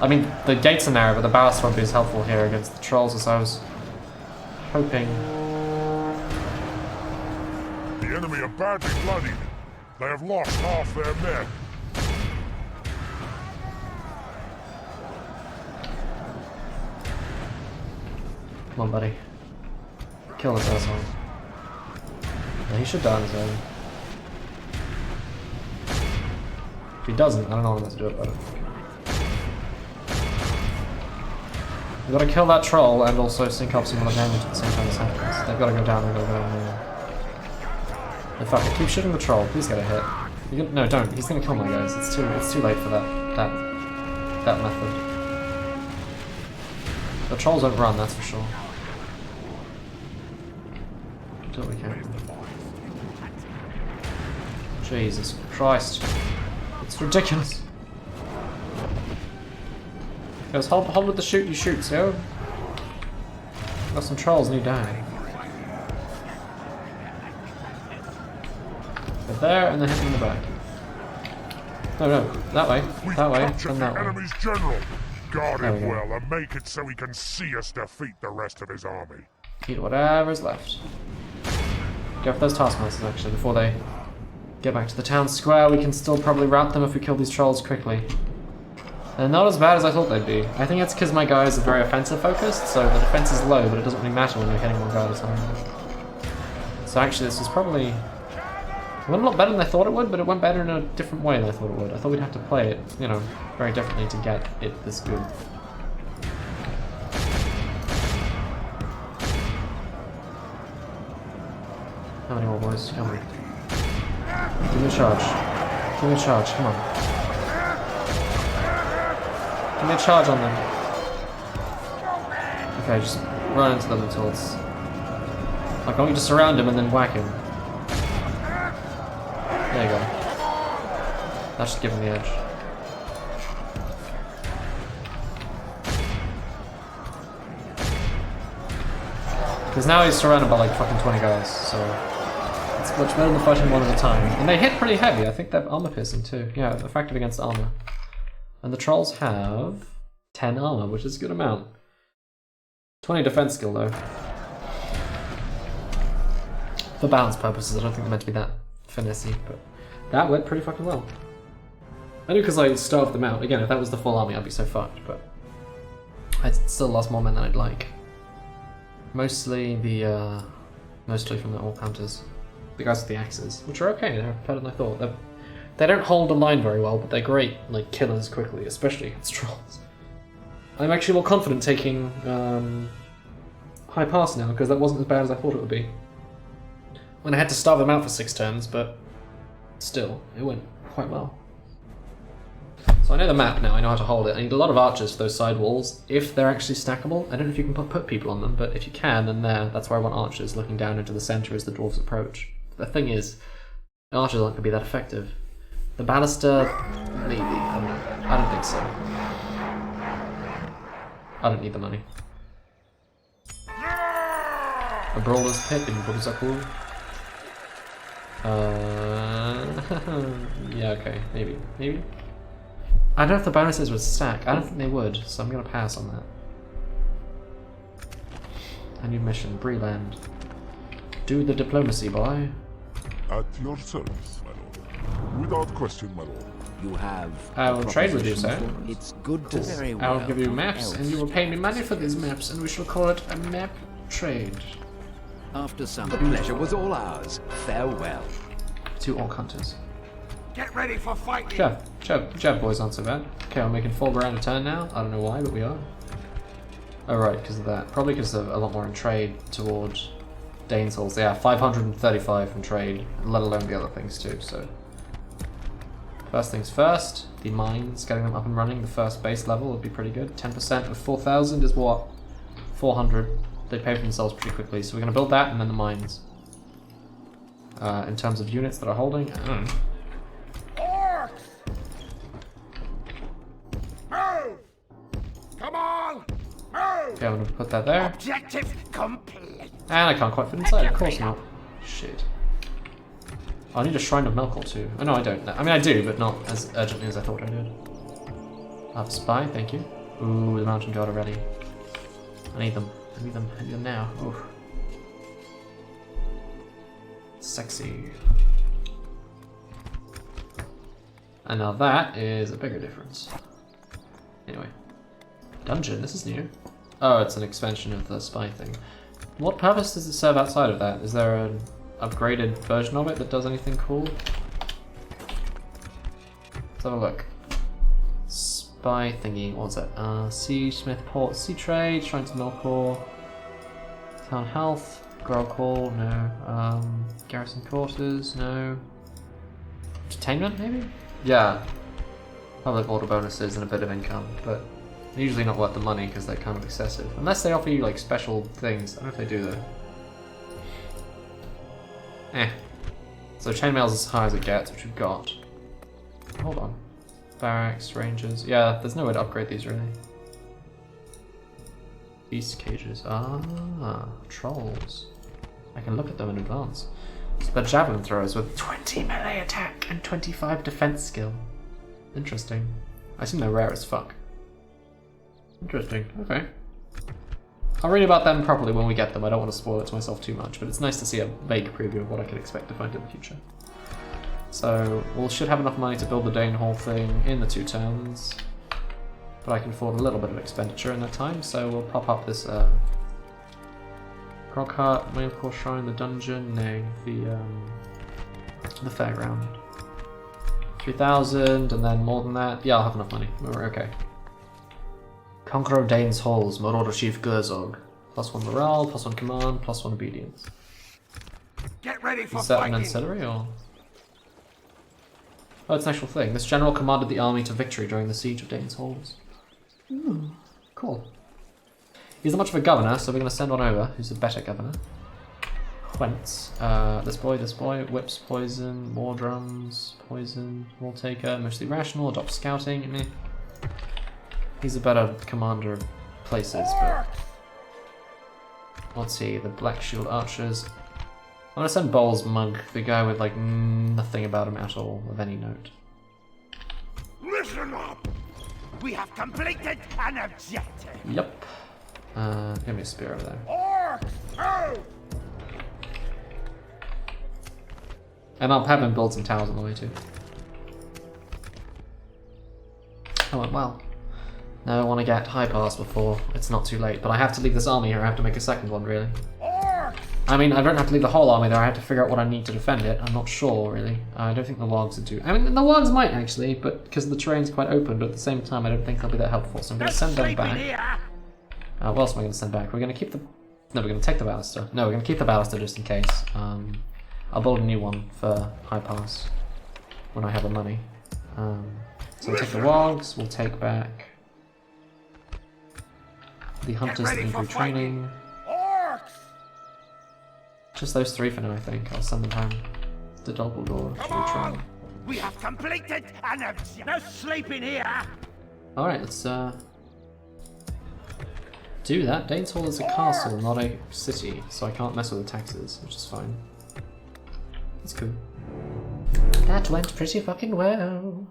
I mean, the gates are narrow, but the ballast won't be as helpful here against the trolls as I was hoping. The enemy are badly bloodied. They have lost half their men. Come on, buddy. Kill this asshole. Yeah, he should die on his own. If he doesn't, I don't know what to do about it. We've got to kill that troll and also sync up some of the damage at the same time this happens. They've got to go down, they've got to go down there. No, fuck it, keep shooting the troll, please get a hit. No, don't, he's gonna kill my guys. It's too late for that method. The trolls don't run, that's for sure. Do what we can. Jesus Christ. It's ridiculous. Guys, hold with the shoot you shoot, yo. Got some trolls and you die. Go there and then hit them in the back. No, that way. We've That way, captured then the that way. enemy's general. Guard There we him go. well and make it so he can see us defeat the rest of his army. Eat whatever's left. Go for those taskmasters actually before they get back to the town square. We can still probably rout them if we kill these trolls quickly. They're not as bad as I thought they'd be. I think it's because my guys are very offensive focused, so the defense is low, but it doesn't really matter when you're hitting one guy at a time. So actually this is probably went a lot better than I thought it would, but it went better in a different way than I thought it would. I thought we'd have to play it, you know, very differently to get it this good. How many more, boys? Come on. Give me a charge. Give me a charge, come on. Give me a charge on them. Okay, just run into them until it's... Like, I want you to surround him and then whack him. There you go. That should give him the edge. Because now he's surrounded by like fucking 20 guys, so... It's much better than fighting one at a time. And they hit pretty heavy, I think they're armor piercing too. Yeah, effective against armor. And the trolls have 10 armor, which is a good amount. 20 defense skill though. For balance purposes, I don't think they're meant to be that finessey, but that went pretty fucking well. I knew because I starved them out. Again, if that was the full army, I'd be so fucked, but I still lost more men than I'd like. Mostly from the orc hunters. The guys with the axes, which are okay, they're better than I thought. They don't hold the line very well, but they're great, like, killers quickly, especially against trolls. I'm actually more confident taking high pass now, because that wasn't as bad as I thought it would be. When I had to starve them out for 6 turns, but still, it went quite well. So I know the map now, I know how to hold it. I need a lot of archers for those side walls, if they're actually stackable. I don't know if you can put people on them, but if you can, then that's where I want archers, looking down into the centre as the dwarves approach. The thing is, the archers aren't going to be that effective. The ballista, maybe, I don't know. I don't think so. I don't need the money. A brawler's pit in Gundabad. Yeah, okay, maybe. I don't know if the bonuses would stack. I don't think they would, so I'm gonna pass on that. A new mission, Breland. Do the diplomacy, boy. At your service, my lord. Without question, my lord. You have. I will trade with you, sir. It's good to very well. I will give you maps, What and you will else? pay me money for these maps, and we shall call it a map trade. After some, the pleasure was all ours. Farewell. 2 orc hunters. Get ready for fighting! Jab boys aren't so bad. Okay, we're making 4 grand a turn now. I don't know why, but we are. Oh right, because of that. Probably because of a lot more in trade towards Dane's halls. Yeah, 535 in trade, let alone the other things too, so. First things first, the mines, getting them up and running, the first base level would be pretty good. 10% of 4,000 is what? 400. They pay for themselves pretty quickly, so we're going to build that and then the mines. In terms of units that are holding, I don't know. Orcs! Move! Come on! Move! Okay, I'm going to put that there. Objective complete! And I can't quite fit inside, of course not. Shit. Oh, I need a Shrine of Melkor too. Oh no, I don't. I mean, I do, but not as urgently as I thought I did. I have a spy, thank you. Ooh, the Mountain Guard already. I need them. I need them now. Ooh. Sexy. And now that is a bigger difference. Anyway. Dungeon, this is new. Oh, it's an expansion of the spy thing. What purpose does it serve outside of that? Is there an upgraded version of it that does anything cool? Let's have a look. Spy thingy, what's that? Sea Smith Port, Sea Trade, Shrine to Melkor, Town Health, Grog Hall, no. Garrison Quarters, no. Entertainment, maybe? Yeah. Public order bonuses and a bit of income, but usually not worth the money because they're kind of excessive. Unless they offer you like special things. I don't know if they do though. So chainmail's as high as it gets, which we've got. Hold on. Barracks, rangers. Yeah, there's no way to upgrade these really. Beast cages. Ah, trolls. I can look at them in advance. But javelin throwers with 20 melee attack and 25 defense skill. Interesting. I assume they're rare as fuck. Interesting. Okay. I'll read about them properly when we get them. I don't want to spoil it to myself too much, but it's nice to see a vague preview of what I could expect to find in the future. So, we should have enough money to build the Dane Hall thing in the 2 turns. But I can afford a little bit of expenditure in that time, so we'll pop up this Grog Hut, Mailcore Shrine, the dungeon, no, the the fairground. 3,000, and then more than that. Yeah, I'll have enough money. We're okay. Conqueror of Dane's Halls, Marauder Chief Gerzog. +1 morale, +1 command, +1 obedience. Get ready for Is that an fighting. ancillary or? Oh, it's an actual thing. This general commanded the army to victory during the siege of Dane's Halls. Cool. He's not much of a governor, so we're going to send one over who's a better governor. Whence? This boy, whips poison, war drums, poison, wall taker, mostly rational, adopts scouting. Meh. He's a better commander of places, but let's see, the Black Shield Archers. I'm gonna send Bowles Mug, the guy with like nothing about him at all of any note. Listen up! We have completed an objective! Yep. Give me a spear over there. Orcs! Oh! And I'll have him build some towers on the way too. Oh, went well. Now I want to get high pass before it's not too late, but I have to leave this army here. I have to make a second one, really. Orcs! I mean, I don't have to leave the whole army there. I have to figure out what I need to defend it. I'm not sure, really. I don't think the logs would do. I mean, the logs might actually, but because the terrain's quite open. But at the same time, I don't think they'll be that helpful. So I'm going to send them back. What else am I going to send back? We're going to keep the. No, we're going to take the Baluster. No, we're going to keep the Baluster just in case. I'll build a new one for high pass when I have the money. So we'll take the logs. We'll take back the hunters that need retraining. Just those 3 for now, I think. I'll send them home to Dumbledore to retrain. We have completed an objective! No sleeping here! Alright, let's do that. Dane's Hall is a castle, not a city, so I can't mess with the taxes, which is fine. That's cool. That went pretty fucking well.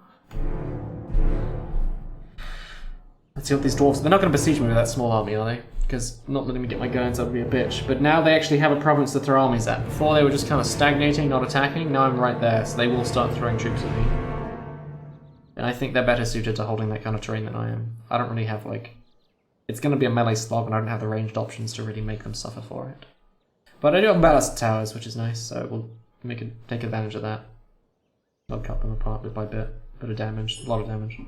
Let's see what these dwarves... They're not going to besiege me with that small army, are they? Because not letting me get my guns up would be a bitch. But now they actually have a province to throw armies at. Before they were just kind of stagnating, not attacking. Now I'm right there, so they will start throwing troops at me. And I think they're better suited to holding that kind of terrain than I am. I don't really have, like... It's going to be a melee slog, and I don't have the ranged options to really make them suffer for it. But I do have ballast towers, which is nice, so we'll take advantage of that. I'll cut them apart bit by bit. Bit of damage, a lot of damage.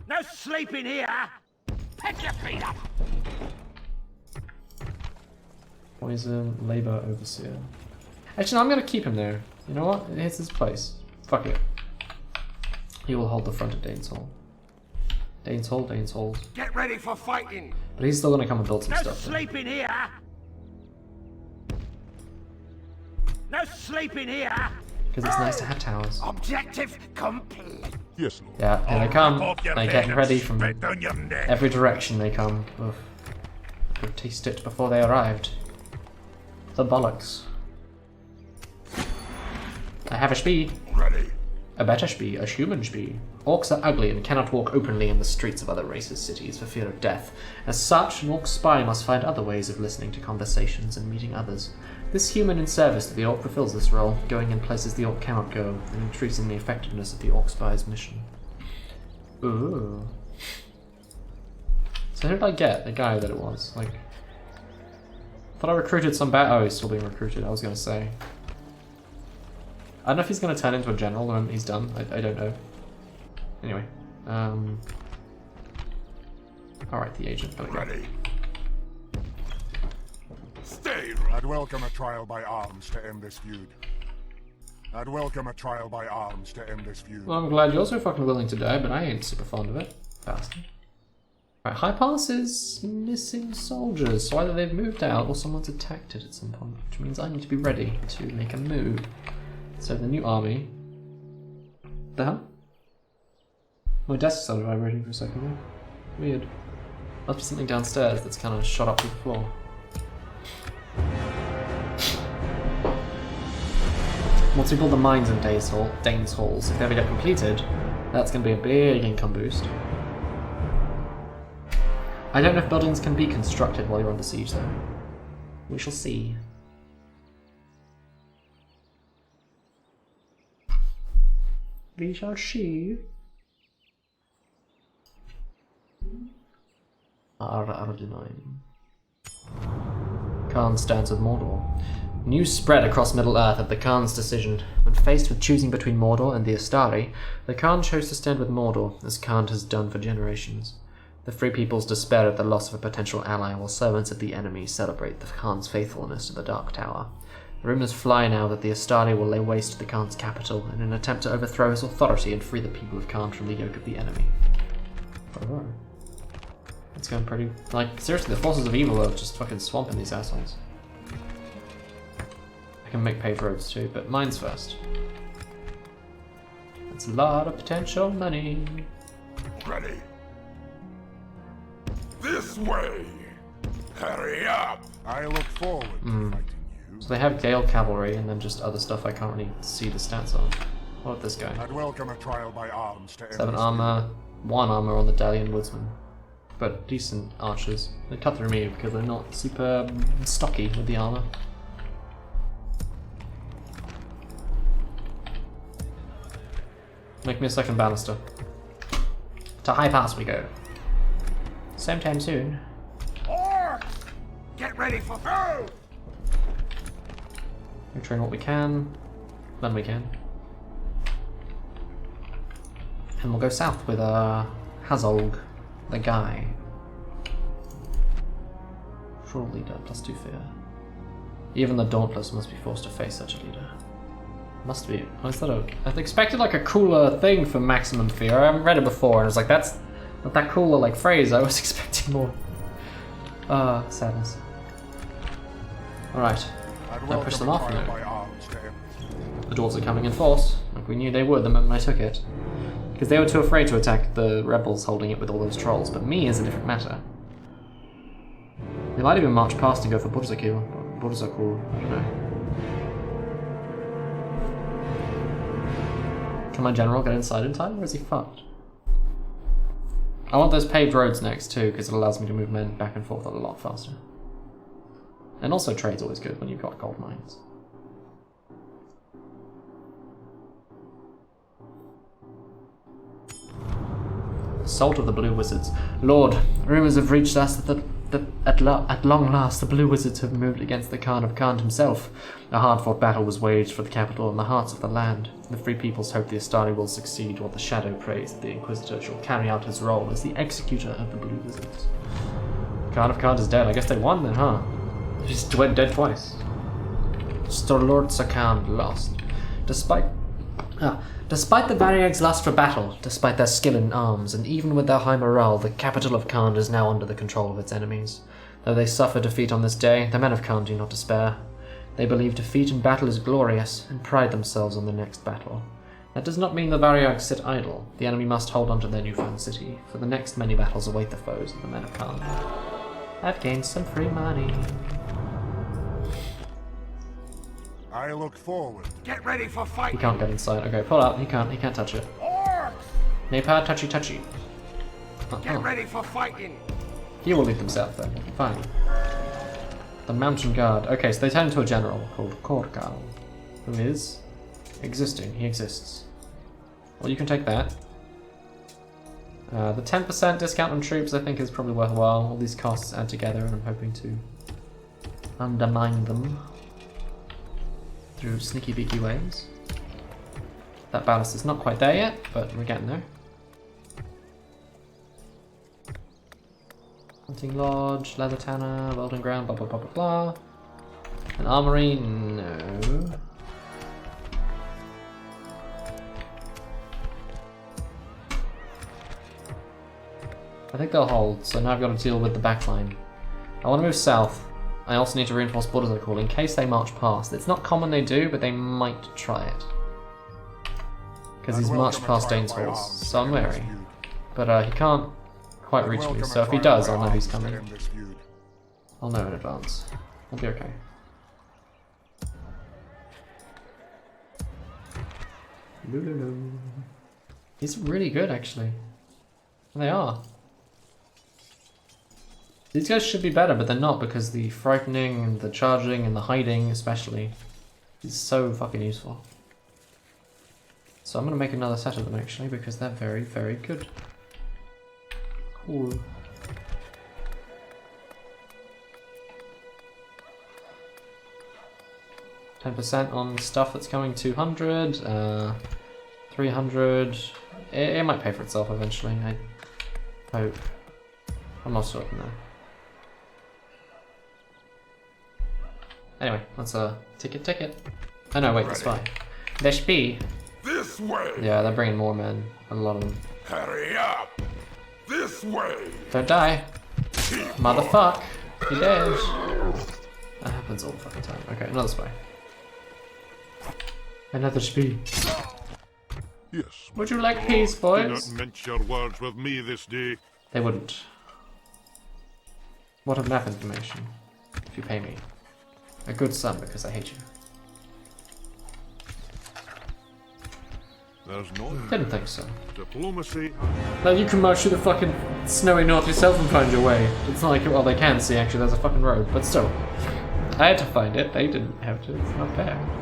No sleeping here! Pick your feet up! Poison, Labour, Overseer. Actually, no, I'm going to keep him there. You know what? It's his place. Fuck it. He will hold the front of Dane's Hall. Dane's Hall, Dane's Hall. Get ready for fighting! But he's still going to come and build some No stuff. sleeping here! No sleeping here! Because it's nice to have towers. Objective complete! Yes, Lord. Yeah, here they come. They get ready from Spit your neck. every direction they come. Oof. I could taste it before they arrived. The bollocks. I have a spee. Ready. A better spee, a human spee. Orcs are ugly and cannot walk openly in the streets of other races' cities for fear of death. As such, an orc spy must find other ways of listening to conversations and meeting others. This human in service to the orc fulfills this role, going in places the orc cannot go, and increasing the effectiveness of the orc spy's mission. Ooh. So who did I get? The guy that it was. Like, I thought I recruited some oh, he's still being recruited, I was going to say. I don't know if he's going to turn into a general when he's done. I don't know. Anyway. Alright, the agent. Ready. Stay I'd welcome a trial by arms to end this feud. I'd welcome a trial by arms to end this feud. Well, I'm glad you're so fucking willing to die, but I ain't super fond of it. Bastard. Alright, High Pass is missing soldiers, so either they've moved out or someone's attacked it at some point, which means I need to be ready to make a move. So the new army... The hell? My desk started vibrating for a second there. Weird. Must be something downstairs that's kind of shot up to the floor. Once we build the mines in Dane's Halls, if they ever get completed, that's going to be a big income boost. I don't know if buildings can be constructed while you're under siege though. We shall see. We shall see. R9. Khan stands with Mordor. News spread across Middle-earth of the Khan's decision. When faced with choosing between Mordor and the Astari, the Khan chose to stand with Mordor, as Khan has done for generations. The Free Peoples despair at the loss of a potential ally, while servants of the enemy celebrate the Khan's faithfulness to the Dark Tower. Rumours fly now that the Astari will lay waste to the Khan's capital in an attempt to overthrow his authority and free the people of Khan from the yoke of the enemy. Oh. It's going pretty... Like, seriously, the forces of evil are just fucking swamping these assholes. I can make paved roads too, but mine's first. That's a lot of potential money. Ready. This way. Hurry up. I look forward to fighting you. So they have Gale Cavalry and then just other stuff I can't really see the stats on. What about this guy? I'd welcome a trial by arms to 7 armor, 1 armor on the Dalian Woodsman. But decent archers. They cut through me because they're not super stocky with the armor. Make me a second banister. To High Pass we go. Same time soon. Orcs! Get ready for foe! We train what we can, when we can. And we'll go south with Hazolg, the guy. Troll leader, +2 fear. Even the Dauntless must be forced to face such a leader. Must be. I expected like a cooler thing for maximum fear. I haven't read it before, and I was like, that's not that cooler like phrase. I was expecting more. Sadness. Alright. Now push them off now. The dwarves are coming in force, like we knew they would the moment I took it. Because they were too afraid to attack the rebels holding it with all those trolls, but me is a different matter. They might even march past and go for Burzakil. Burzakul, I don't know. Can my general get inside in time, or is he fucked? I want those paved roads next too, because it allows me to move men back and forth a lot faster. And also trade's always good when you've got gold mines. Assault of the Blue Wizards. Lord, rumours have reached us that at long last the Blue Wizards have moved against the Khan of Khan himself. A hard-fought battle was waged for the capital and the hearts of the land. The Free Peoples hope the Astari will succeed, while the Shadow prays that the Inquisitor shall carry out his role as the executor of the Blue Wizards. Khan of Khan is dead. I guess they won then, huh? He just went dead twice. Sir Lord Sakan lost. Despite the Variag's lust for battle, despite their skill in arms, and even with their high morale, the capital of Khan is now under the control of its enemies. Though they suffer defeat on this day, the men of Khan do not despair. They believe defeat in battle is glorious, and pride themselves on the next battle. That does not mean the Variags sit idle. The enemy must hold on to their newfound city, for the next many battles await the foes of the men of Khan. I've gained some free money. I look forward. Get ready for fight! He can't get inside. Okay, pull up. He can't touch it. Orcs! Napad, touchy. Get ready for fighting! He will lead them south then. Fine. The Mountain Guard. Okay, so they turn into a general called Korkal, who is existing. He exists. Well, you can take that. The 10% discount on troops I think is probably worthwhile. All these costs add together, and I'm hoping to undermine them through sneaky beaky ways. That ballast is not quite there yet, but we're getting there. Hunting Lodge, Leather Tanner, Welding Ground, blah blah blah blah blah. An armory, no. I think they'll hold, so now I've got to deal with the backline. I want to move south. I also need to reinforce borders, I call, in case they march past. It's not common they do, but they might try it. Because he's marched past Dane's Halls, so I'm wary. But he can't quite reach me, so if he does, I'll know he's coming. I'll know in advance. I'll be okay. He's really good, actually. They are. These guys should be better, but they're not, because the frightening and the charging and the hiding especially is so fucking useful. So I'm going to make another set of them actually, because they're very, very good. Cool. 10% on stuff that's coming. 200, 300. It might pay for itself eventually. I hope. I'm not certain though. Anyway, let's ticket. Oh no, wait, that's fine. There should be. This way! Yeah, they're bringing more men. A lot of them. Hurry up! This way! Don't die. Motherfuck. You're dead. That happens all the fucking time. Okay, another spy. Another spy. Yes. Would you like peace, Do boys? not mince your words with me this day. They wouldn't. What enough information? If you pay me. A good sum because I hate you. There's no Didn't think so. diplomacy. Now you can march through the fucking snowy north yourself and find your way. It's not like, well, they can see actually, there's a fucking road, but still. I had to find it, they didn't have to, it's not fair.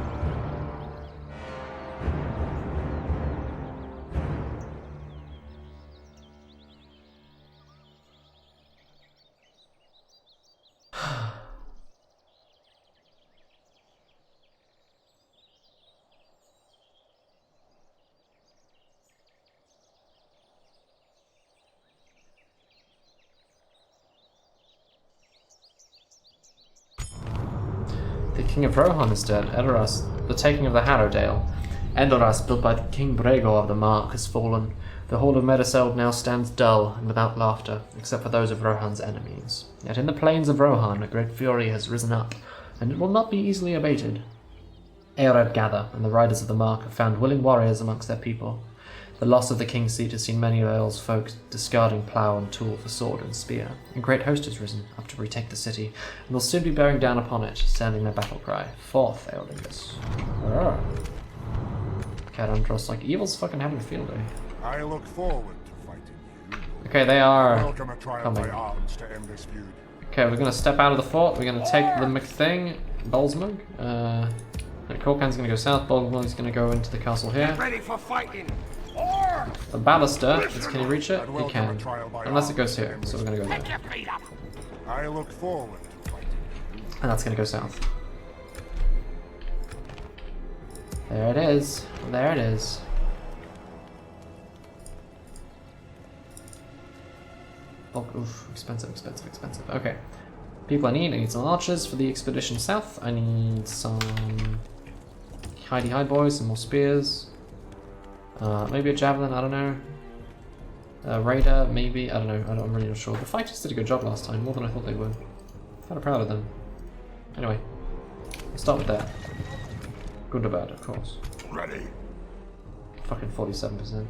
The king of Rohan is dead. Edoras, the taking of the Harrowdale. Endoras, built by King Brego of the Mark, has fallen. The hall of Meduseld now stands dull and without laughter, except for those of Rohan's enemies. Yet in the plains of Rohan a great fury has risen up, and it will not be easily abated. Eored gather, and the riders of the Mark have found willing warriors amongst their people. The loss of the king's seat has seen many of Earl's folk discarding plough and tool for sword and spear. A great host has risen up to retake the city, and will soon be bearing down upon it, sounding their battle cry. Forth, Eolingus. Cadandros, like, evil's fucking having a field day. I look forward to fighting you. Okay, they are Welcome a trial by coming. arms to end this feud. Okay, we're gonna step out of the fort, we're gonna take the McThing, Bolsmug. Corcan's gonna go south, Bolsmug's gonna go into the castle here. Ready for fighting. The Baluster, can he reach it? He can. Unless it goes here, so we're gonna go there. Get your feet up. I look forward to fighting you. And that's gonna go south. There it is. There it is. Oh, oof, expensive. Okay. People I need some archers for the expedition south. I need some hidey-high boys, some more spears. Maybe a javelin, I don't know. Raider, maybe, I don't know, I'm really not sure. The fighters did a good job last time, more than I thought they would. Kind of proud of them. Anyway, we'll start with that. Gundabad, of course. Ready. Fucking 47%.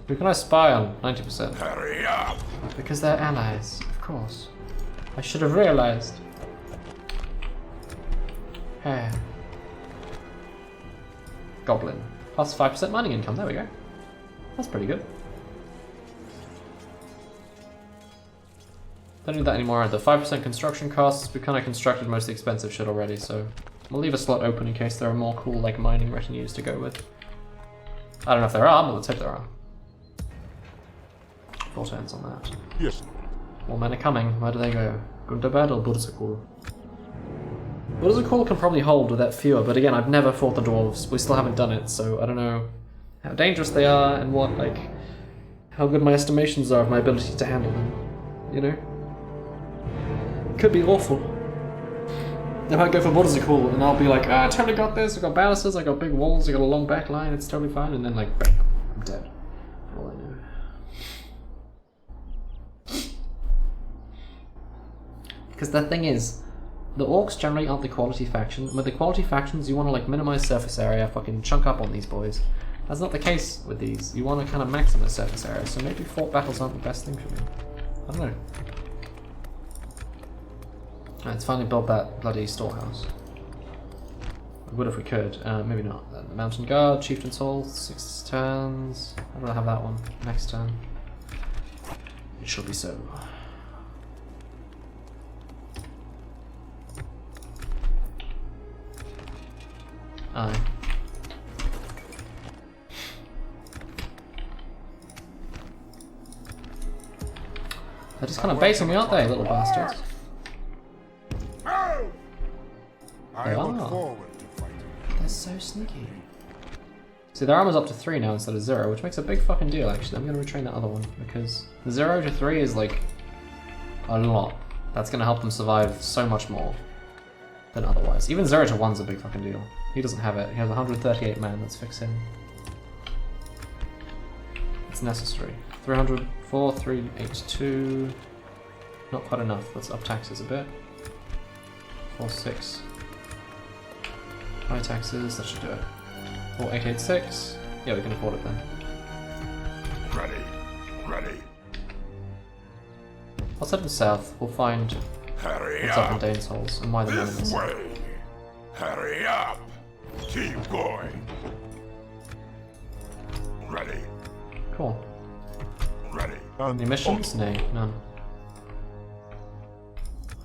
Who can I spy on? 90%. Hurry up. Because they're allies, of course. I should have realized. Hey. Goblin. Plus 5% mining income, there we go. That's pretty good. Don't need that anymore either. 5% construction costs. We kind of constructed most of the expensive shit already, so we'll leave a slot open in case there are more cool, like, mining retinues to go with. I don't know if there are, but let's hope there are. 4 turns on that. Yes. More men are coming. Where do they go? Gundabad or Burzakul? Burzakul can probably hold with that fewer, but again, I've never fought the dwarves. We still haven't done it, so I don't know how dangerous they are and what, like, how good my estimations are of my ability to handle them. You know? Could be awful. They might go for Burzakul, and I'll be like, I totally got this. I got balusters, I got big walls, I got a long back line, it's totally fine, and then, like, bam, I'm dead. For all I know. Because the thing is, the orcs generally aren't the quality faction. With the quality factions, you want to like minimize surface area, fucking chunk up on these boys. That's not the case with these. You want to kind of maximize surface area, so maybe fort battles aren't the best thing for me. I don't know. Alright, let's finally build that bloody storehouse. We would if we could. Maybe not. The Mountain Guard, Chieftain's Hall, 6 turns. I'd rather have that one next turn. It shall be so. Aye. They're just kind of basing me, aren't they, little bastards? I They are. sneaky. See, their armor's up to 3 now instead of 0, which makes a big fucking deal, actually. I'm gonna retrain that other one, because 0 to 3 is, like, a lot. That's gonna help them survive so much more than otherwise. Even 0 to 1's a big fucking deal. He doesn't have it. He has 138 man, let's fix him. It's necessary. 304, 382. Not quite enough. Let's up taxes a bit. 46. High taxes, that should do it. 4886. Yeah, we can afford it then. Ready. Let's head to the south. We'll find Hurry what's up in up. Dane's holes and why they're This missing. way. Hurry up. Keep going. Ready. Cool. Ready. Any missions? Nay, none.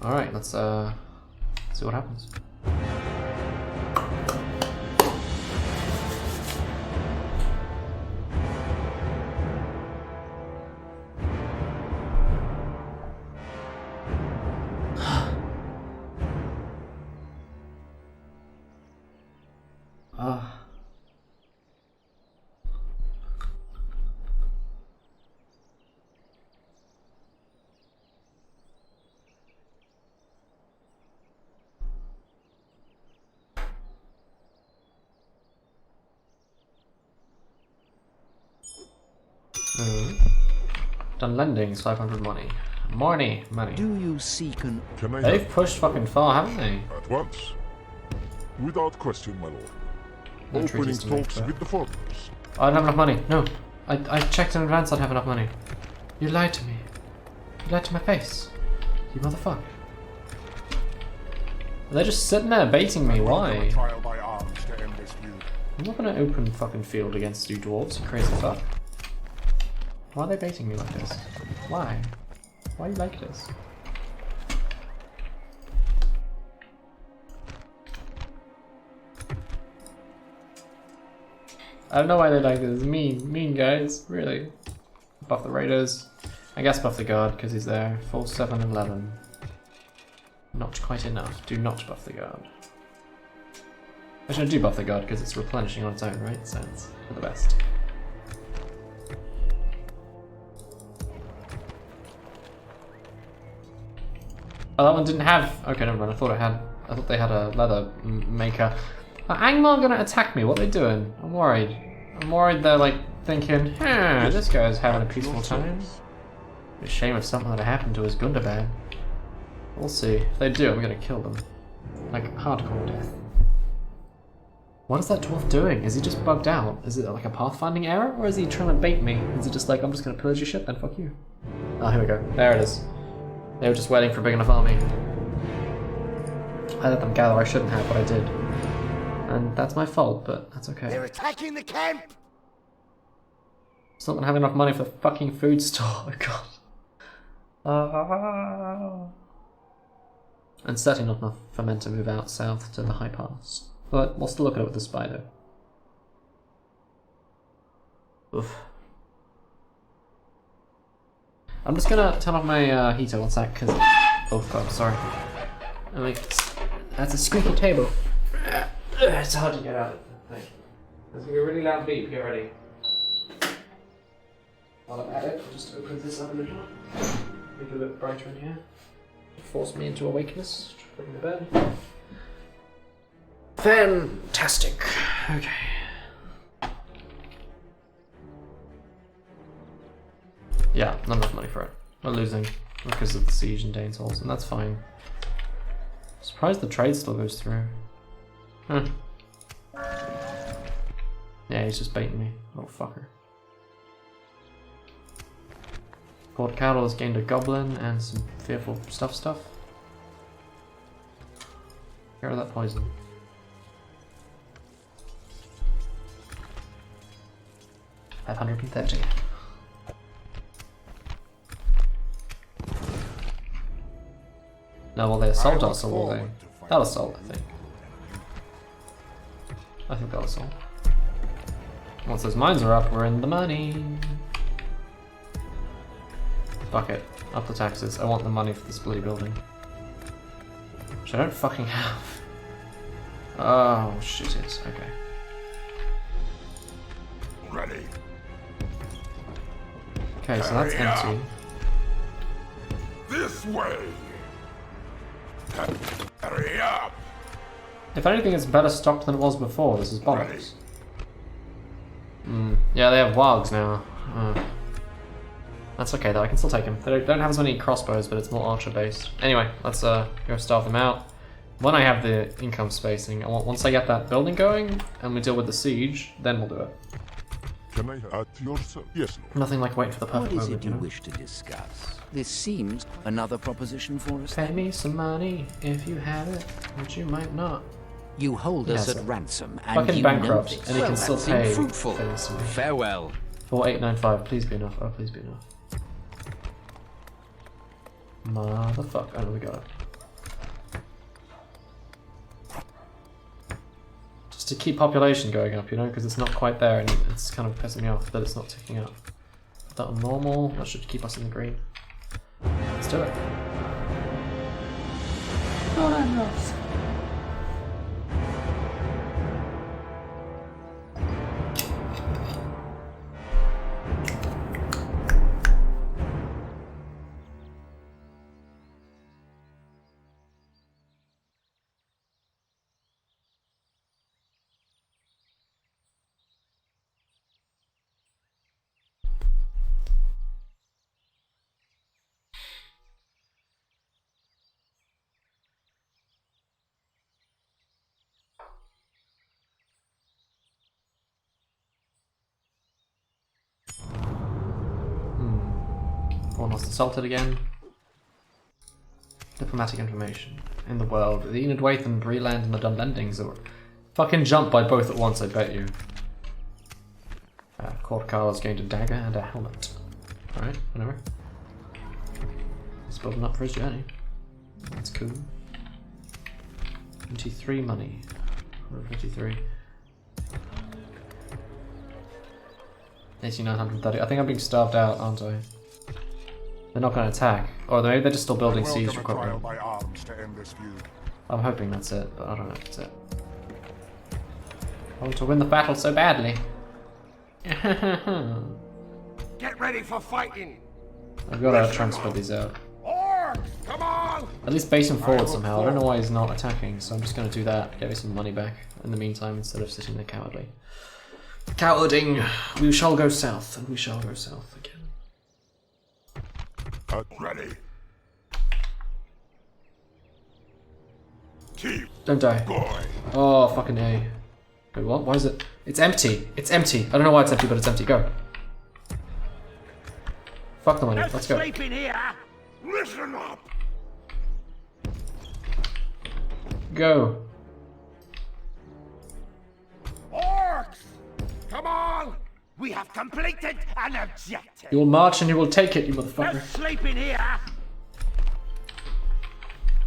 Alright, let's see what happens. Done lendings, 500 money. Money. Do you seek an... Can I They've help? pushed fucking far, haven't they? At once. Without question, my lord. No Opening treaties to make, talks but- with the foreigners. I don't have enough money. No. I checked in advance I'd have enough money. You lied to me. You lied to my face. You motherfucker. They're just sitting there baiting me. Why? Trial by arms to end this feud. I'm not gonna open fucking field against you dwarves, you crazy fuck. Why are they baiting me like this? Why? Why are you like this? I don't know why they like this. Mean guys, really. Buff the raiders. I guess buff the guard because he's there. Full 7 and 11. Not quite enough. Do not buff the guard. Actually, I do buff the guard because it's replenishing on its own, right? So it's for the best. Oh, that one didn't have. Okay, never mind. I thought it had. I thought they had a leather maker. Are Angmar gonna attack me? What are they doing? I'm worried. I'm worried they're like thinking, this guy's having a peaceful time. It's a shame if something had happened to his Gundabad. We'll see. If they do, I'm gonna kill them. Like, hardcore death. What is that dwarf doing? Is he just bugged out? Is it like a pathfinding error? Or is he trying to bait me? Is it just like, I'm just gonna pillage your ship, then fuck you? Oh, here we go. There it is. They were just waiting for a big enough army. I let them gather. I shouldn't have, but I did. And that's my fault, but that's okay. They're attacking the camp! Still don't have enough money for the fucking food store. Oh, God. And certainly not enough for men to move out south to the high pass. But we'll still look at it with the spy, though. Oof. I'm just gonna turn off my heater one sec, because... Oh, God, sorry. That's a squeaky table. It's hard to get out of it. There's gonna be a really loud beep, get ready. While I'm at it, I'll just open this up a little. Make it a bit brighter in here. Force me into awakeness. Put me to bed. Fantastic. Okay. Yeah, not enough money for it. We're losing because of the siege and Dane's halls, and that's fine. Surprised the trade still goes through. Huh. Yeah, he's just baiting me. Little fucker. Port Cattle has gained a goblin and some fearful stuff. Get rid of that poison. $530. No, will they assault us or will they? They'll assault, I think. I think they'll assault. Once those mines are up, we're in the money. Fuck it. Up the taxes. I want the money for this bloody building. Which I don't fucking have. Oh, shit it. Okay. Ready. Okay, so that's empty. This way. Hurry up. If anything, it's better stocked than it was before. This is bollocks. Yeah, they have wargs now. That's okay though, I can still take them. They don't have as many crossbows, but it's more archer based. Anyway, let's go starve them out. When I have the income spacing, once I get that building going and we deal with the siege, then we'll do it. Can I at your service? Yes, Lord. Nothing like waiting for the perfect What is moment, it you you know? wish to discuss? This seems another proposition for us. Pay me some money if you have it, which you might not. You hold us Yes, at sir. ransom, and Fucking you bankrupt, know this. and you can still that pay seemed fruitful. for this. Farewell. 4895, please be enough. Oh, please be enough. Motherfucker. Oh, no, we got it. Just to keep population going up, you know, because it's not quite there and it's kind of pissing me off that it's not ticking up. Put that on normal, that should keep us in the green. Let's do it. Not enough. One was assaulted again. Diplomatic information. In the world, the Enid Waith and Breland and the Dunlendings are fucking jumped by both at once, I bet you. Court Carl's gained a dagger and a helmet. Alright, whatever. He's building up for his journey. That's cool. 23 money. 153. 8930. I think I'm being starved out, aren't I? They're not going to attack. Or maybe they're just still building siege equipment. By arms to end this feud. I'm hoping that's it, but I don't know if it's it. I want to win the battle so badly. Get ready for fighting. I've got to transfer these out. Orcs, come on! At least base him forward somehow. I don't know why he's not attacking, so I'm just going to do that. Get me some money back in the meantime instead of sitting there cowardly. Cowarding! We shall go south, and we shall go south again. Ready. Keep Don't die. going. Oh, fucking A. Wait, what? Why is it? It's empty! It's empty! I don't know why it's empty, but it's empty. Go. Fuck the money. No Let's go. sleeping here. Listen up. Go. Orcs, come on! We have completed an objective. You will march and you will take it, you No motherfucker. sleeping here.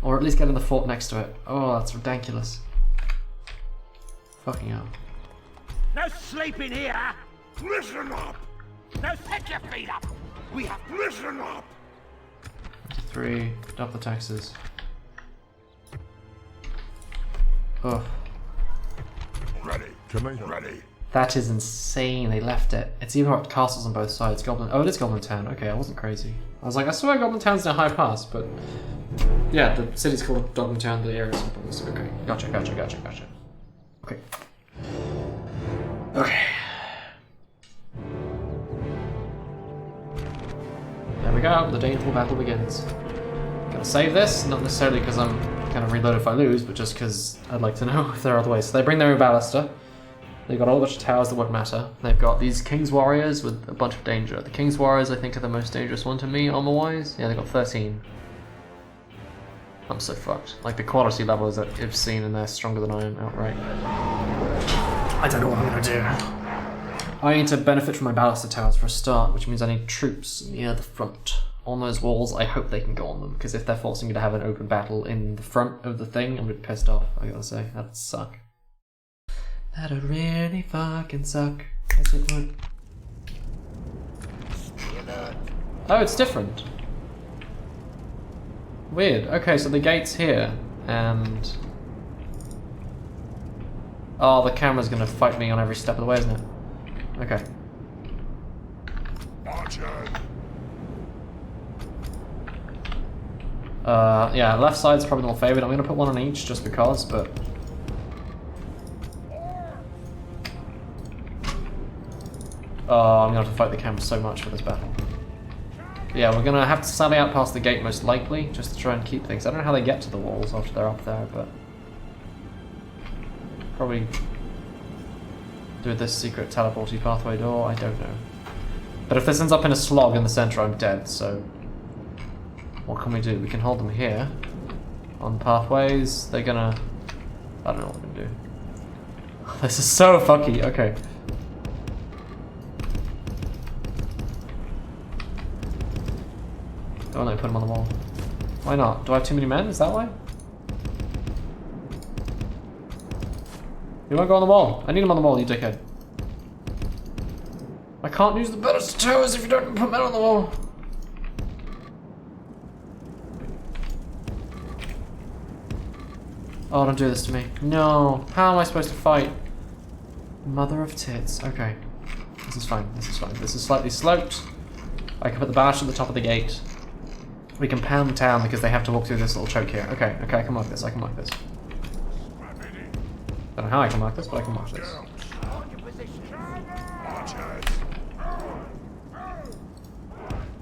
Or at least get in the fort next to it. Oh, that's ridiculous. Fucking hell. No sleeping here. Listen up. No, take your feet up. We have Listen up. 3. Dump the taxes. Oh. Ready. Can I? Ready. That is insane. They left it. It's even got castles on both sides. Goblin. Oh, it is Goblin Town. Okay, I wasn't crazy. I was like, I swear Goblin Town's in a high pass, but yeah, the city's called Goblin Town. The area's on this. Okay, gotcha. Okay. Okay. There we go. The Daneful battle begins. Gonna save this, not necessarily because I'm gonna reload if I lose, but just because I'd like to know if there are other ways. So they bring their own ballista. They've got a whole bunch of towers that won't matter. They've got these King's Warriors with a bunch of danger. The King's Warriors, I think, are the most dangerous one to me, armor-wise. Yeah, they've got 13. I'm so fucked. Like, the quality levels that I've seen, and they're stronger than I am outright. I don't know what I'm gonna do. I need to benefit from my ballista towers for a start, which means I need troops near the front. On those walls, I hope they can go on them, because if they're forcing me to have an open battle in the front of the thing, I'm gonna be pissed off, I gotta say. That'd suck. That'd really fucking suck. Yes, it would. Oh, it's different. Weird. Okay, so the gate's here, and... Oh, the camera's gonna fight me on every step of the way, isn't it? Okay. Yeah, left side's probably more favored. I'm gonna put one on each just because, but oh, I'm gonna have to fight the camp so much for this battle. Yeah, we're gonna have to sally out past the gate most likely, just to try and keep things. I don't know how they get to the walls after they're up there, but probably do this secret teleporty pathway door, I don't know. But if this ends up in a slog in the center, I'm dead, so what can we do? We can hold them here on pathways. They're gonna, I don't know what we're gonna do. This is so fucky, okay. Don't let me put them on the wall. Why not? Do I have too many men? Is that why? You won't go on the wall. I need them on the wall, you dickhead. I can't use the battles towers if you don't put men on the wall. Oh, don't do this to me. No. How am I supposed to fight? Mother of tits. Okay. This is fine. This is fine. This is slightly sloped. I can put the bash at the top of the gate. We can pound town because they have to walk through this little choke here. Okay, okay, I can mark this. I can mark this. Don't know how I can mark this, but I can mark this.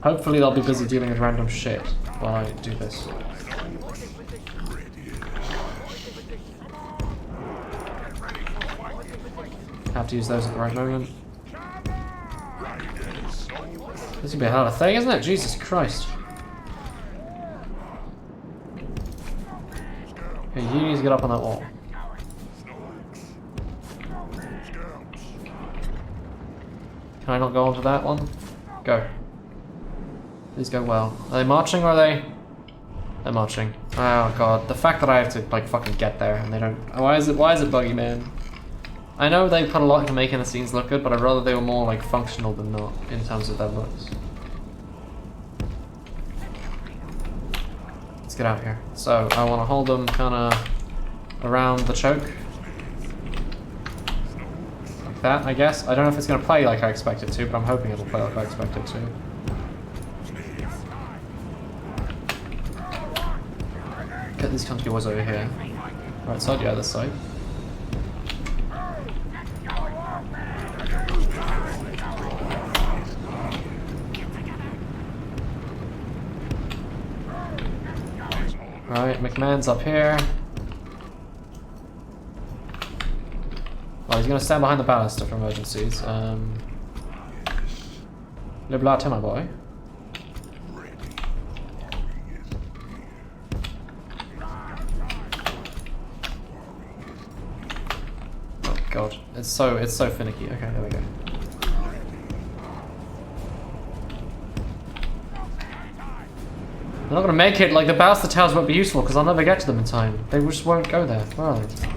Hopefully they'll be busy dealing with random shit while I do this. Have to use those at the right moment. This would be a hell of a thing, isn't it? Jesus Christ. Okay, you need to get up on that wall. Can I not go onto that one? Go. Please go well. Are they marching or are they? They're marching. Oh god, the fact that I have to like fucking get there and they don't. Why is it buggy, man? I know they put a lot into making the scenes look good, but I'd rather they were more like functional than not in terms of their looks. Let's get out here. So I want to hold them kind of around the choke. Like that, I guess. I don't know if it's going to play like I expect it to, but I'm hoping it'll play like I expect it to. Get these country boys over here. Right side, yeah, this side. Right, McMahon's up here. Oh, he's gonna stand behind the banister for emergencies. Live out, my boy. Oh god, it's so finicky. Okay, there we go. They're not gonna make it. Like the ballista towers won't be useful because I'll never get to them in time. They just won't go there. Where are they?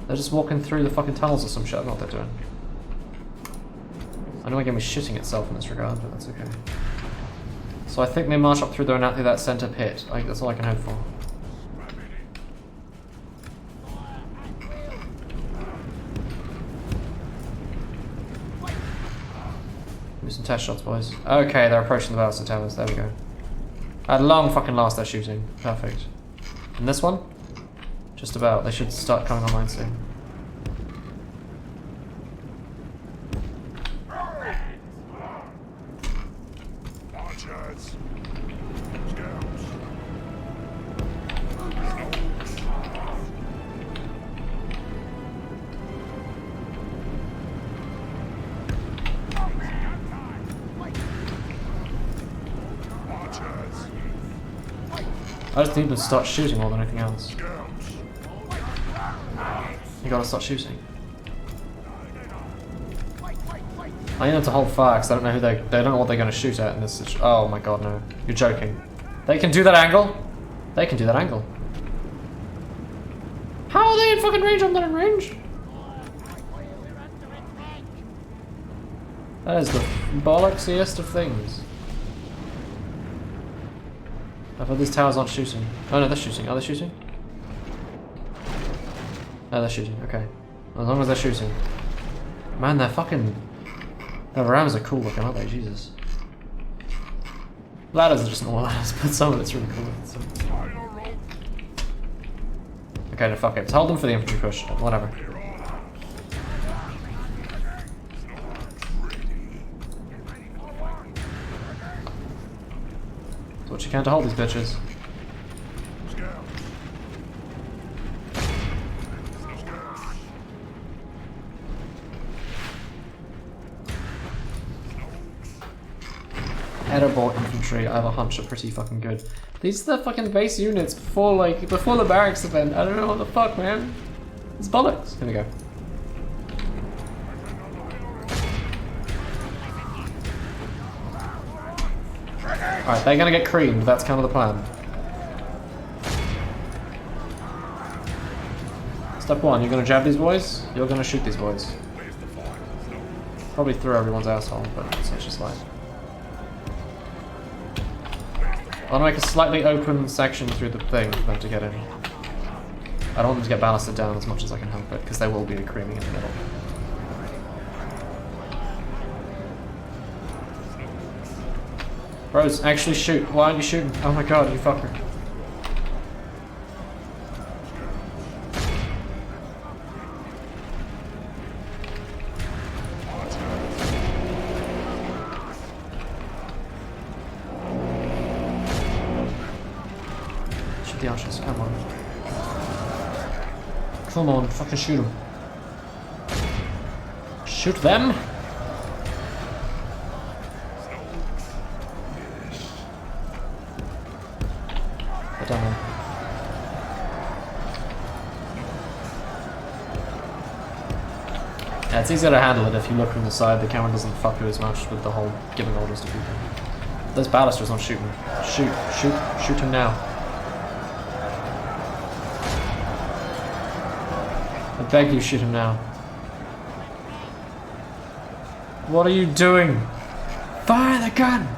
They're just walking through the fucking tunnels or some shit. I don't know what they're doing. I know my game is shitting itself in this regard, but that's okay. So I think they march up through there and out through that center pit. That's all I can hope for. Do some test shots, boys. Okay, they're approaching the ballista towers. There we go. At long fucking last, they're shooting. Perfect. And this one? Just about. They should start coming online soon. I just need them to start shooting more than anything else. You gotta start shooting. I need them to hold fire because I don't know who they don't know what they're gonna shoot at in this situation. Oh my god, no. You're joking. They can do that angle? They can do that angle. How are they in fucking range? I'm not in range. That is the bolloxiest of things. I thought these towers aren't shooting. Oh no, they're shooting. Are they shooting? No, they're shooting. Okay. As long as they're shooting. Man, they're Oh, the rams are cool looking, aren't they? Jesus. Ladders are just normal ladders, but some of it's really cool looking. So. Okay, no, fuck it. Let's hold them for the infantry push. Whatever. Do what you can to hold these bitches. Edible infantry, I have a hunch are pretty fucking good. These are the fucking base units before the barracks event. I don't know what the fuck, man. It's bollocks. Here we go. Alright, they're gonna get creamed, that's kind of the plan. Step one, you're gonna jab these boys, you're gonna shoot these boys. Probably through everyone's asshole, but it's just like... I want to make a slightly open section through the thing for them to get in. I don't want them to get ballasted down as much as I can help it, because there will be a creaming in the middle. Bros, actually shoot. Why aren't you shooting? Oh my god, you fucker. Shoot the archers, come on. Come on, fucking shoot them. Shoot them! Down. Yeah, it's easier to handle it if you look from the side. The camera doesn't fuck you as much with the whole giving orders to people. Those ballisters not shooting. Shoot him now. I beg you, shoot him now. What are you doing? Fire the gun!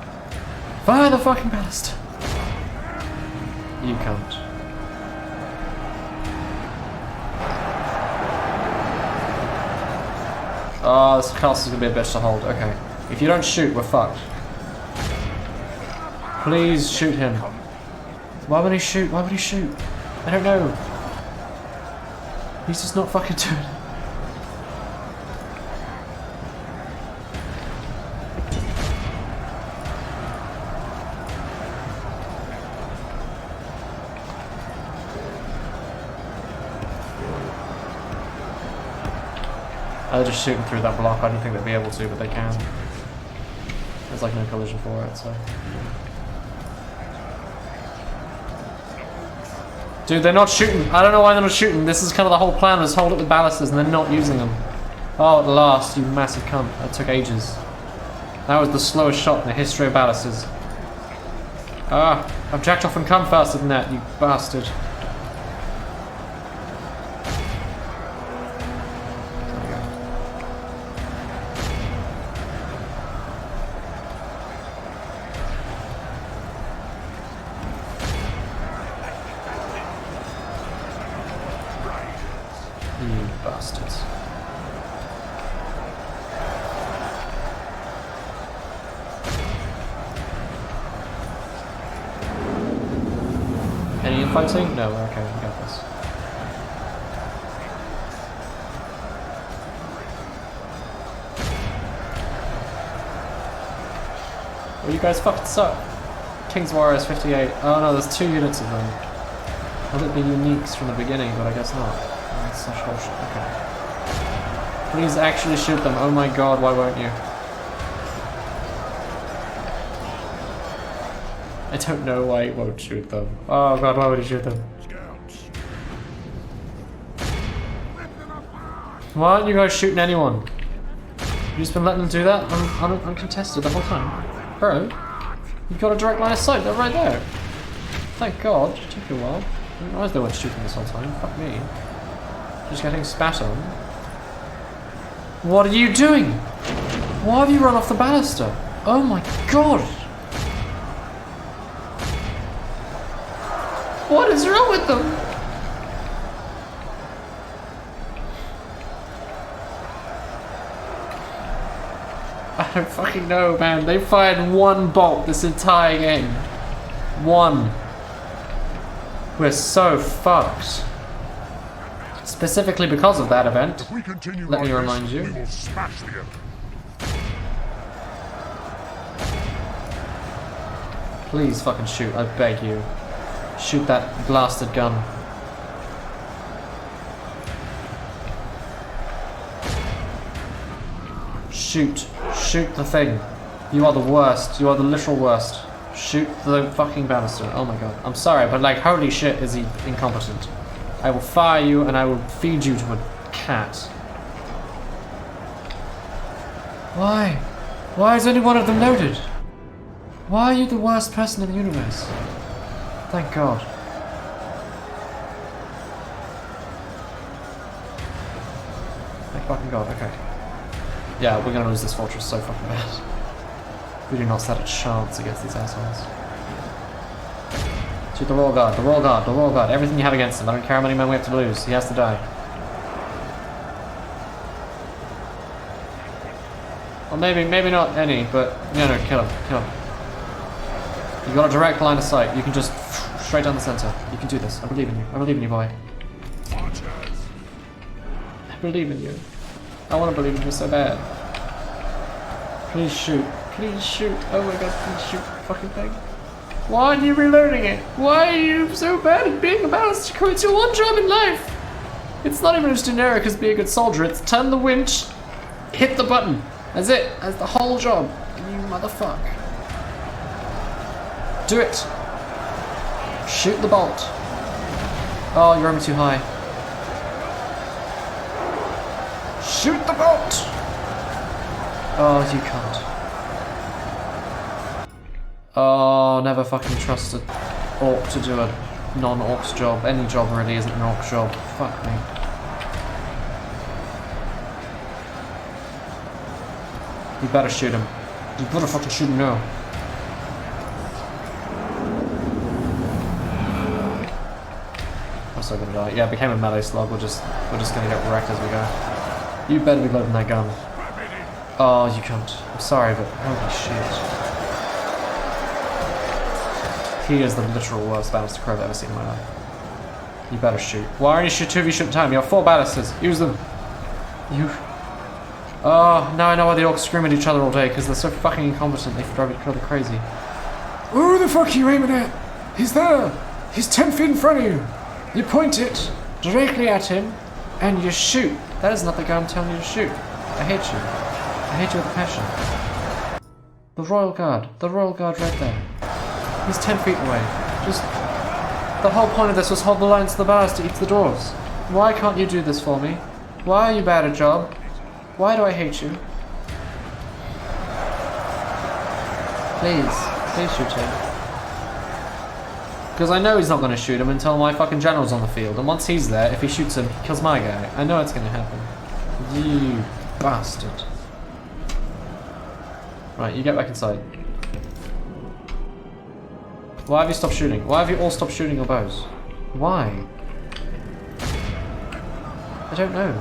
Fire the fucking ballista! You can't. Oh, this castle's gonna be a bitch to hold. Okay. If you don't shoot, we're fucked. Please shoot him. Why would he shoot? Why would he shoot? I don't know. He's just not fucking doing it. They're just shooting through that block. I don't think they'll be able to, but they can. There's like no collision for it, so. Dude, they're not shooting. I don't know why they're not shooting. This is kind of the whole plan, was hold it with ballistas and they're not using them. Oh, at last, you massive cunt. That took ages. That was the slowest shot in the history of ballistas. Ah, I've jacked off and come faster than that, you bastard. Bastards. Any infighting? No, we're okay, we got this. Well, you guys fucking suck. King's Warriors 58. Oh no, there's 2 units of them. Would it be uniques from the beginning, but I guess not. That's such bullshit. Okay. Please actually shoot them. Oh my god, why won't you? I don't know why he won't shoot them. Oh god, why would he shoot them? Why aren't you guys shooting anyone? You've just been letting them do that uncontested the whole time. Bro, you've got a direct line of sight, they're right there. Thank god, it took you a while. I didn't realize they weren't shooting this whole time, fuck me. Just getting spat on. What are you doing? Why have you run off the ballista? Oh my god! What is wrong with them? I don't fucking know, man. They fired one bolt this entire game. One. We're so fucked. Specifically because of that event. If we continue Let like me this, remind you. we will smash the enemy. Please fucking shoot, I beg you. Shoot that blasted gun. Shoot. Shoot the thing. You are the worst. You are the literal worst. Shoot the fucking banister. Oh my god. I'm sorry, but like, holy shit, is he incompetent. I will fire you and I will feed you to a cat. Why? Why is only one of them loaded? Why are you the worst person in the universe? Thank God. Thank fucking God, okay. Yeah, we're gonna lose this fortress so fucking bad. We do not stand a chance against these assholes. Shoot the royal guard, the royal guard, the royal guard. Everything you have against him. I don't care how many men we have to lose. He has to die. Or maybe not any, but no, kill him, kill him. You got a direct line of sight. You can just straight down the center. You can do this. I believe in you. I believe in you, boy. I believe in you. I want to believe in you so bad. Please shoot. Please shoot. Oh my god, please shoot the fucking thing. Why are you reloading it? Why are you so bad at being a balanced crew? It's your one job in life. It's not even as generic as being a good soldier. It's turn the winch, hit the button. That's it. That's the whole job. You motherfucker. Do it. Shoot the bolt. Oh, you're aiming too high. Shoot the bolt. Oh, you can't. Oh, never fucking trusted orc to do a non-orc's job. Any job really isn't an orc job. Fuck me. You better shoot him. You better fucking shoot him now. I'm still gonna die. Yeah, it became a melee slug. We're just gonna get wrecked as we go. You better be loading that gun. Oh, you can't. I'm sorry, but holy shit. He is the literal worst banister crow I've ever seen in my life. You better shoot. Why aren't you shoot 2v shoot at a time? You have 4 balisters. Use them. You... Oh, now I know why the orcs scream at each other all day, because they're so fucking incompetent, they drive each other crazy. Who the fuck are you aiming at? He's there! He's 10 feet in front of you! You point it directly at him, and you shoot. That is not the guy I'm telling you to shoot. I hate you. I hate you with a passion. The Royal Guard right there. He's 10 feet away. Just... The whole point of this was hold the lines to the bars to eat the doors. Why can't you do this for me? Why are you bad at job? Why do I hate you? Please shoot him. Because I know he's not going to shoot him until my fucking general's on the field. And once he's there, if he shoots him, he kills my guy. I know it's going to happen. You bastard. Right, you get back inside. Why have you stopped shooting? Why have you all stopped shooting your bows? Why? I don't know.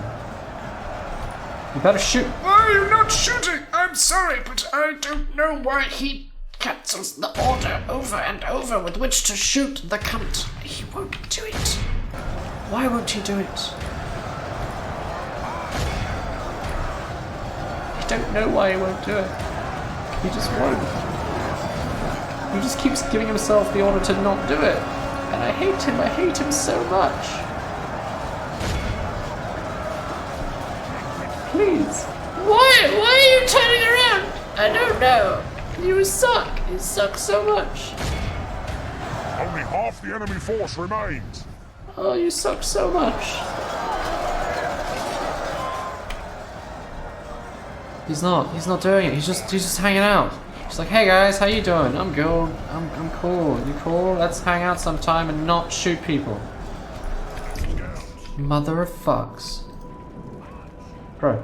You better shoot. Why are you not shooting? I'm sorry, but I don't know why he cancels the order over and over with which to shoot the cunt. He won't do it. Why won't he do it? I don't know why he won't do it. He just won't. He just keeps giving himself the order to not do it. And I hate him. I hate him so much. Please. Why are you turning around? I don't know. You suck. You suck so much. Only half the enemy force remains. Oh, you suck so much. He's not doing it. He's just hanging out. He's like, hey guys, how you doing? I'm good. I'm cool. You cool? Let's hang out sometime and not shoot people. Mother of fucks. Bro,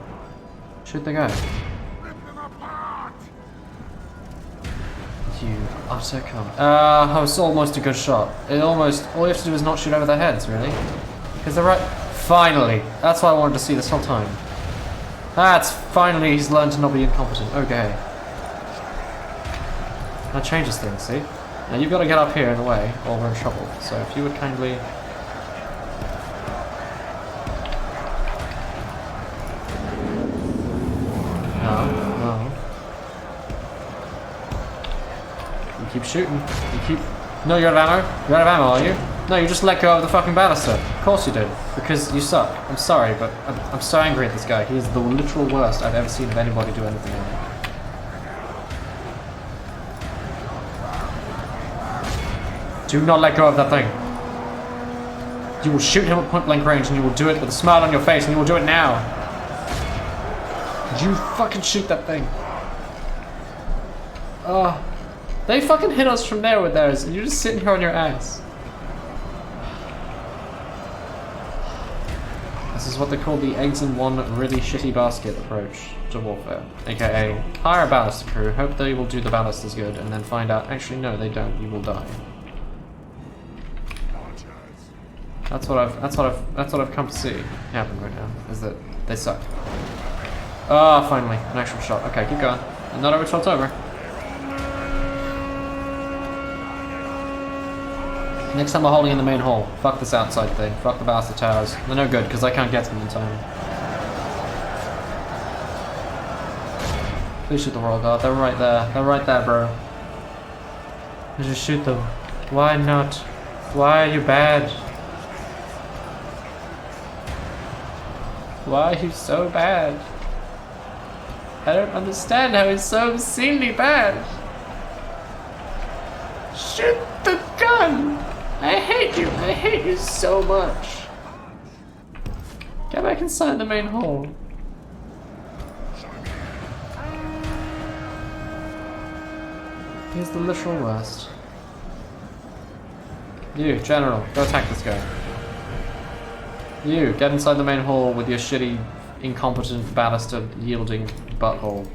shoot the guy. You utter cunt. Oh, it's almost a good shot. All you have to do is not shoot over their heads, really. Because they're right. Finally! That's what I wanted to see this whole time. That's finally he's learned to not be incompetent. Okay. That changes things, see? Now you've got to get up here in the way, or we're in trouble. So if you would kindly... No. You keep shooting. You keep... No, you're out of ammo. You're out of ammo, are you? No, you just let go of the fucking banister. Of course you did. Because you suck. I'm sorry, but I'm so angry at this guy. He is the literal worst I've ever seen of anybody do anything like that. Do not let go of that thing. You will shoot him at point blank range and you will do it with a smile on your face and you will do it now. You fucking shoot that thing. They fucking hit us from there with theirs and you're just sitting here on your ass. This is what they call the eggs in one really shitty basket approach to warfare. AKA, hire a ballast crew, hope they will do the ballast as good, and then find out, actually no, they don't, you will die. That's what I've come to see happen right now, is that they suck. Ah, finally, an actual shot. Okay, keep going. Not every shot's over. Next time we're holding in the main hall. Fuck this outside thing. Fuck the bastard towers. They're no good, because I can't get to them in time. Please shoot the royal guard. They're right there. They're right there, bro. Just shoot them. Why not? Why are you bad? Why are you so bad? I don't understand how he's so obscenely bad. Shoot the gun! I hate you. I hate you so much. Get back inside the main hall. He's the literal worst. You, General, go attack this guy. You, get inside the main hall with your shitty, incompetent, banister-yielding butthole.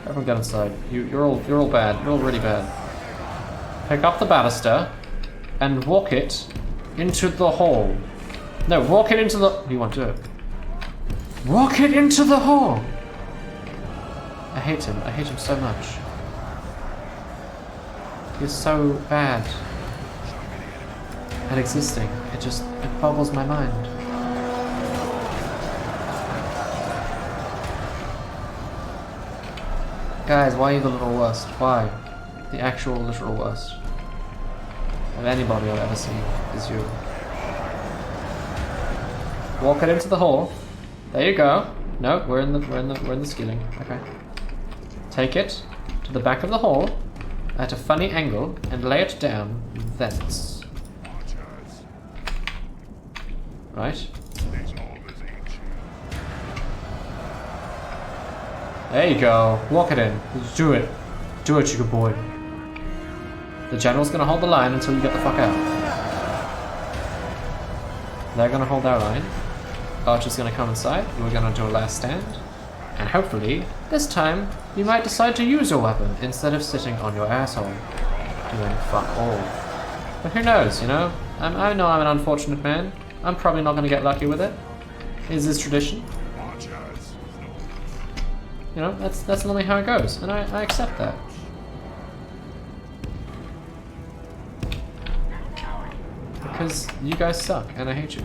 Everyone get inside. You're all bad. You're all really bad. Pick up the banister and walk it into the hall. No, walk it into the... You won't do it. Walk it into the hall! I hate him. I hate him so much. He's so bad at existing. It boggles my mind. Guys, why are you the literal worst? Why? The actual literal worst of anybody I've ever seen is you. Walk it into the hall. There you go. No, we're in the skilling. Okay. Take it to the back of the hall at a funny angle and lay it down thence. Right? There you go. Walk it in. Do it. Do it, you good boy. The general's gonna hold the line until you get the fuck out. They're gonna hold their line. Archer's gonna come inside. We're gonna do a last stand. And hopefully, this time, you might decide to use your weapon instead of sitting on your asshole. Doing fuck all. But who knows, you know? I know I'm an unfortunate man. I'm probably not gonna get lucky with it. Is this tradition? You know, that's normally how it goes, and I accept that. Because you guys suck, and I hate you.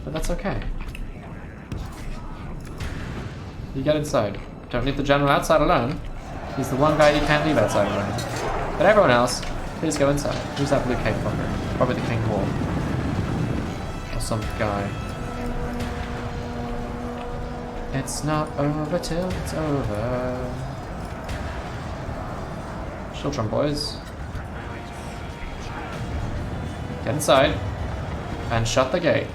But that's okay. You get inside. Don't leave the general outside alone. He's the one guy you can't leave outside alone. But everyone else, please go inside. Who's that blue cape fucker? Probably the King Wall. Or some guy. It's not over till it's over. Children, boys. Get inside and shut the gate.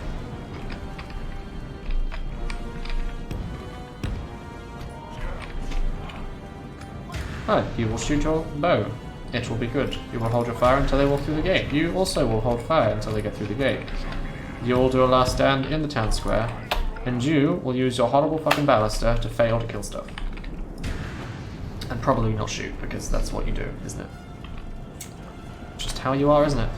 Oh, you will shoot your bow. It will be good. You will hold your fire until they walk through the gate. You also will hold fire until they get through the gate. You will do a last stand in the town square. And you will use your horrible fucking ballista to fail to kill stuff. And probably not shoot, because that's what you do, isn't it? Just how you are, isn't it?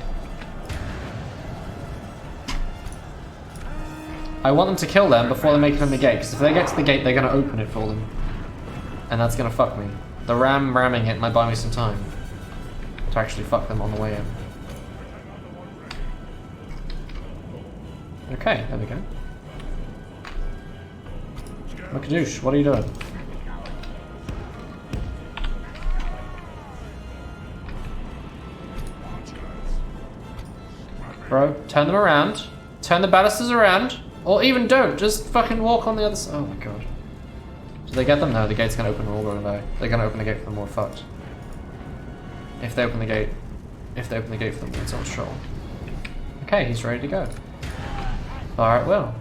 I want them to kill them before they make it in the gate, because if they get to the gate, they're going to open it for them. And that's going to fuck me. The ramming it might buy me some time to actually fuck them on the way in. Okay, there we go. Makadoosh, what are you doing? Bro, turn them around. Turn the balusters around. Or even don't, just fucking walk on the other side. Oh my god. Did they get them? No, the gate's gonna open, we're all gonna die. They're gonna open the gate for them, we're fucked. If they open the gate for them, it's on sure. Okay, he's ready to go. Alright, well.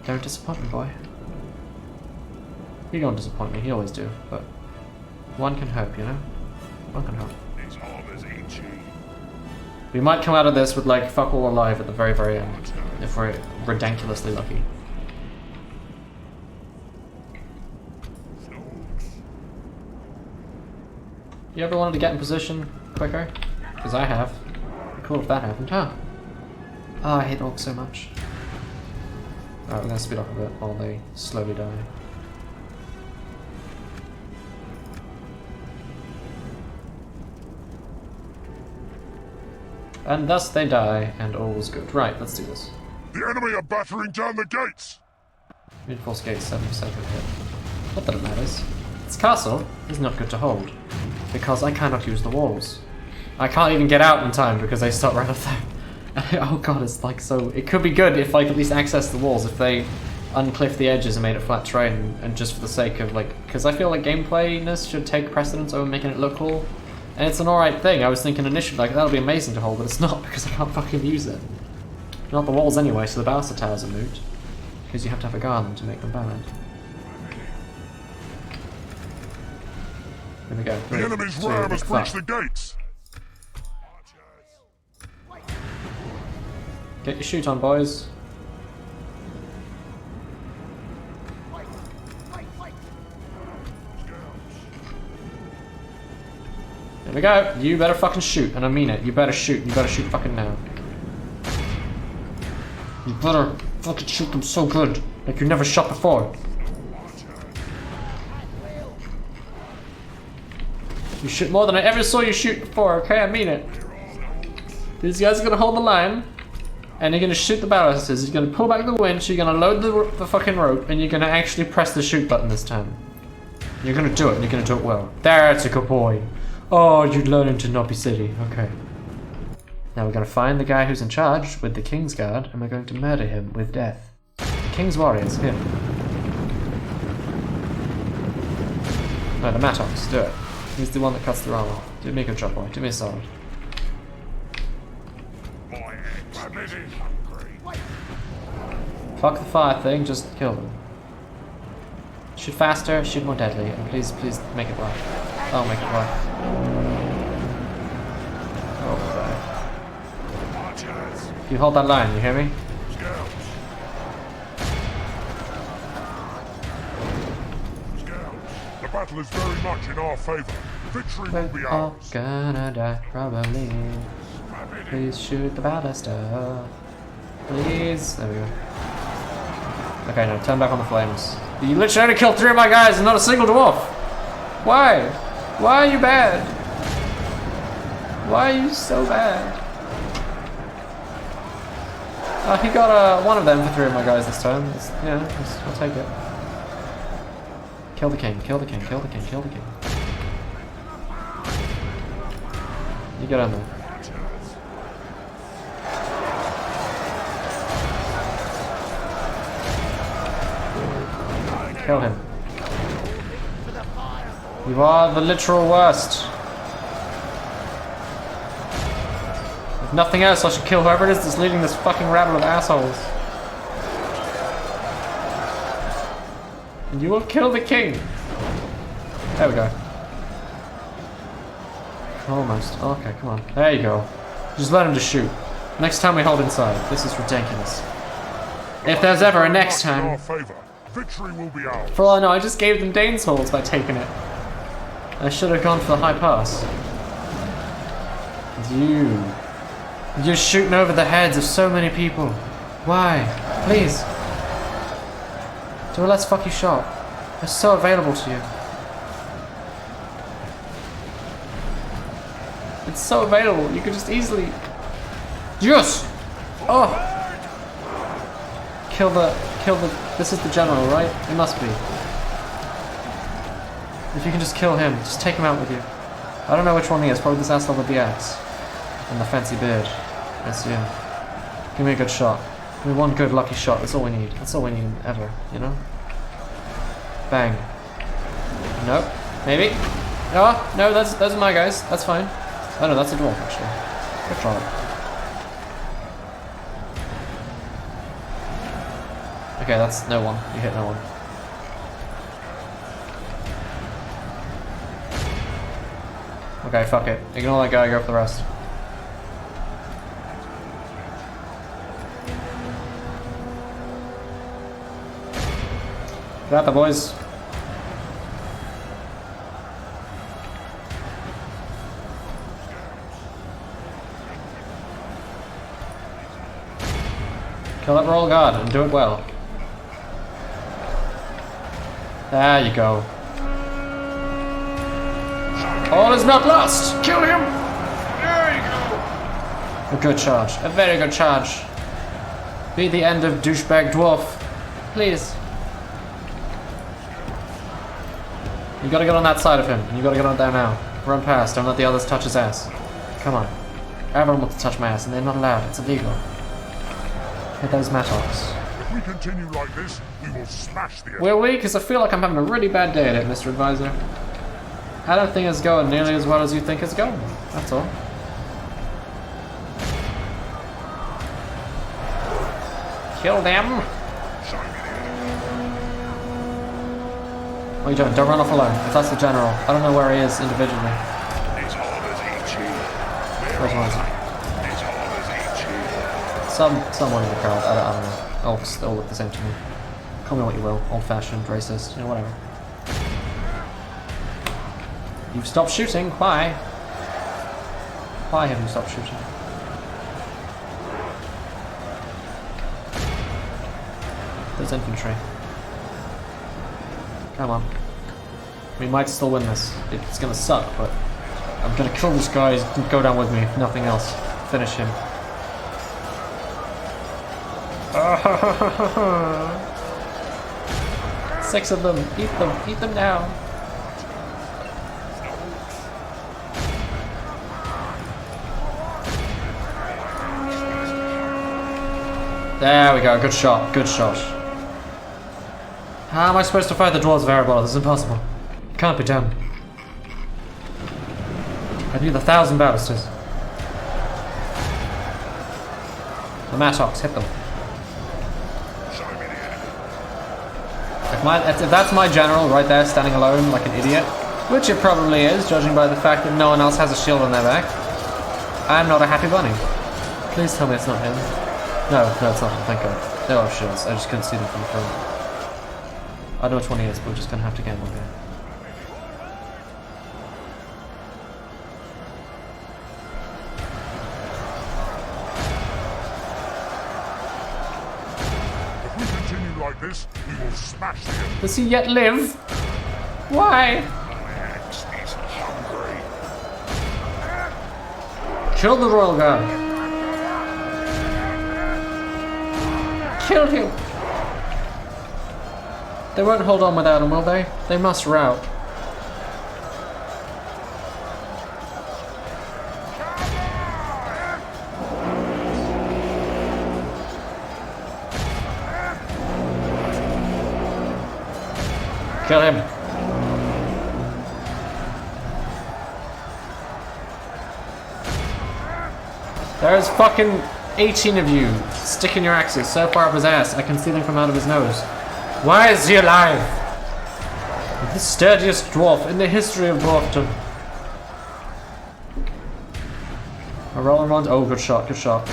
Don't disappoint me, boy. You don't disappoint me, you always do, but one can hope, you know? One can hope. We might come out of this with like fuck all alive at the very, very end. If we're ridiculously lucky. You ever wanted to get in position quicker? Because I have. Cool if that happened, huh? Oh, I hate orcs so much. Alright, we're gonna speed up a bit while they slowly die. And thus they die, and all was good. Right, let's do this. The enemy are battering down the gates! Reinforce gates, 7% of hit. Not that it matters. This castle is not good to hold, because I cannot use the walls. I can't even get out in time because they start right up there. Oh god, it's like so... It could be good if I could at least access the walls, if they uncliffed the edges and made it flat terrain, and just for the sake of like... Because I feel like gameplayness should take precedence over making it look cool. And it's an alright thing. I was thinking initially, like, that'll be amazing to hold, but it's not because I can't fucking use it. Not the walls anyway, so the baluster towers are moot. Because you have to have a garden to make them valid. Here we go. The enemy's ram has breached the gates! Get your shoot on, boys. There we go. You better fucking shoot, and I mean it. You better shoot. You better shoot fucking now. You better fucking shoot them so good, like you never shot before. You shoot more than I ever saw you shoot before, okay? I mean it. These guys are gonna hold the line, and you're gonna shoot the balusters. You're gonna pull back the winch, you're gonna load the fucking rope, and you're gonna actually press the shoot button this time. You're gonna do it, and you're gonna do it well. That's a good boy. Oh, you'd learn him to not be silly. Okay. Now we're going to find the guy who's in charge with the King's Guard, and we're going to murder him with death. The King's Warriors, him. No, the Mattox, do it. He's the one that cuts the armor. Do me a good job, boy. Do me a solid. Fuck the fire thing, just kill them. Shoot faster, shoot more deadly, and please, please make it work. I'll make it work. Oh, God. You hold that line, you hear me? The battle is very much in our favor. Victory will be We're all ours. gonna die, probably. Please shoot the ballista. Please. There we go. Okay, now turn back on the flames. You literally only killed 3 of my guys and not a single dwarf! Why? Why are you bad? Why are you so bad? He got one of them for 3 of my guys this time. I'll take it. Kill the king, kill the king, kill the king, kill the king. You get on there. Kill him. You are the literal worst. If nothing else, I should kill whoever it is that's leading this fucking rabble of assholes. And you will kill the king. There we go. Almost. Okay, come on. There you go. Just let him just shoot. Next time we hold inside. This is ridiculous. If there's ever a next time. Victory will be ours. For all I know, I just gave them Dane's Halls by taking it. I should have gone for the high pass. You're shooting over the heads of so many people. Why? Please. Do a let's fuck you shot. They're so available to you. It's so available, you could just easily... Yes! Oh! Kill the... This is the general, right? It must be. If you can just kill him, just take him out with you. I don't know which one he is, probably this asshole with the axe. And the fancy beard. That's you. Give me a good shot. Give me one good lucky shot, that's all we need. That's all we need ever, you know? Bang. Nope. Maybe. Oh, no, those are my guys. That's fine. Oh no, that's a dwarf actually. Good try. Okay, that's no one. You hit no one. Okay, fuck it. Ignore that guy, go for the rest. Got the boys. Kill that royal guard and do it well. There you go. All is not lost! Kill him! There you go! A good charge. A very good charge. Be the end of douchebag dwarf. Please. You gotta get on that side of him. You gotta get on there now. Run past. Don't let the others touch his ass. Come on. Everyone wants to touch my ass and they're not allowed. It's illegal. Hit those mattocks. If we continue like this, we will smash the... Will we? Because I feel like I'm having a really bad day at it, Mr. Advisor. I don't think it's going nearly as well as you think it's going. That's all. Kill them! What are you doing? Don't run off alone. If that's the general. I don't know where he is individually. Where's one? Someone in the crowd. I don't know. All look the same to me. Call me what you will. Old-fashioned, racist, you know, whatever. You've stopped shooting. Why? Why have you stopped shooting? There's infantry. Come on. We might still win this. It's gonna suck, but I'm gonna kill this guy. He's gonna go down with me, if nothing else. Finish him. 6 of them. Eat them. Eat them now. There we go. Good shot. Good shot. How am I supposed to fight the dwarves variable? This is impossible. It can't be done. I need 1,000 ballistas. The mattocks, hit them. If that's my general right there standing alone like an idiot, which it probably is, judging by the fact that no one else has a shield on their back, I'm not a happy bunny. Please tell me it's not him. No, it's not him, thank God. There are shields, I just couldn't see them from the front. I know which one he is, but we're just gonna have to gamble here. If we continue like this, we will smash the enemy. Does he yet live? Why? He's hungry. Kill the royal guard. Kill him. They won't hold on without him, will they? They must rout. Kill him. There's fucking 18 of you sticking your axes so far up his ass I can see them come out of his nose. Why is he alive? The sturdiest dwarf in the history of dwarfdom. A roller round. Oh, good shot, good shot.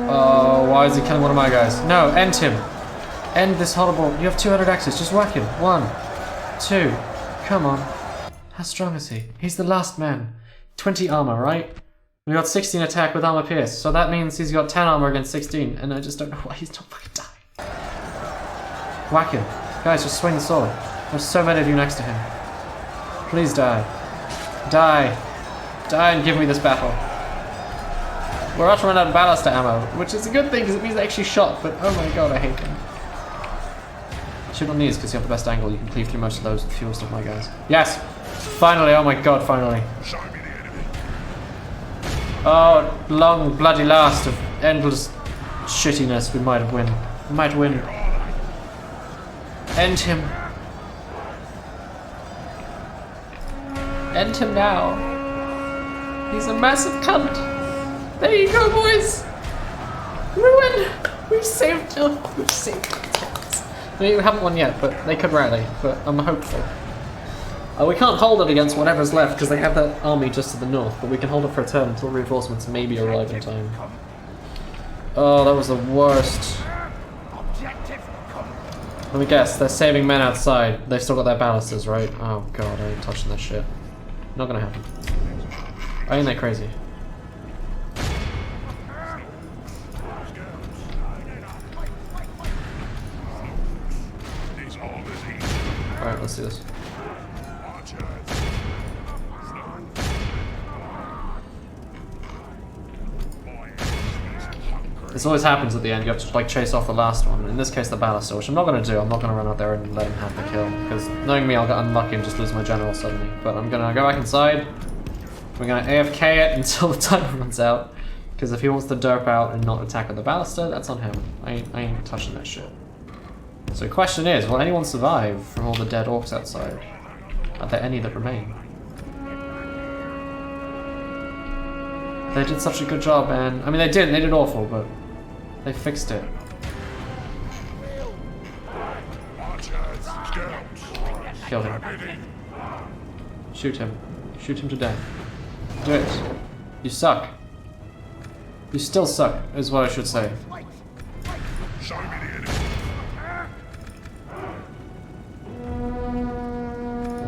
Oh, why is he killing one of my guys? No, end him. End this horrible. You have 200 axes. Just whack him. 1, 2. Come on. How strong is he? He's the last man. 20 armor, right? We got 16 attack with armor pierce, so that means he's got 10 armor against 16, and I just don't know why he's not fucking dying. Whack him. Guys, just swing the sword. There's so many of you next to him. Please die. Die. Die and give me this battle. We're about to run out of ballista ammo, which is a good thing because it means I actually shot, but oh my god, I hate them. Shoot on these because you have the best angle. You can cleave through most of those with fuel stuff, my guys. Yes! Finally, oh my god, finally. Oh, long bloody last of endless shittiness. We might win. We might win. End him. End him now. He's a massive cunt. There you go, boys. Ruin. We've saved. Oh, we've saved. I mean, we haven't won yet, but they could rally. But I'm hopeful. We can't hold it against whatever's left because they have that army just to the north. But we can hold it for a turn until reinforcements maybe arrive in time. Oh, that was the worst. Let me guess. They're saving men outside. They've still got their ballastas, right? Oh god, I ain't touching that shit. Not gonna happen. Ain't that crazy? Alright, let's do this. This always happens at the end. You have to like chase off the last one. In this case, the ballista, which I'm not going to do. I'm not going to run out there and let him have the kill because knowing me, I'll get unlucky and just lose my general suddenly. But I'm going to go back inside. We're going to AFK it until the timer runs out. Because if he wants to derp out and not attack with the ballista, that's on him. I ain't touching that shit. So the question is, will anyone survive from all the dead orcs outside? Are there any that remain? They did such a good job, man. I mean, they did awful, but they fixed it. Kill him. Shoot him. Shoot him to death. Do it. You suck. You still suck, is what I should say. There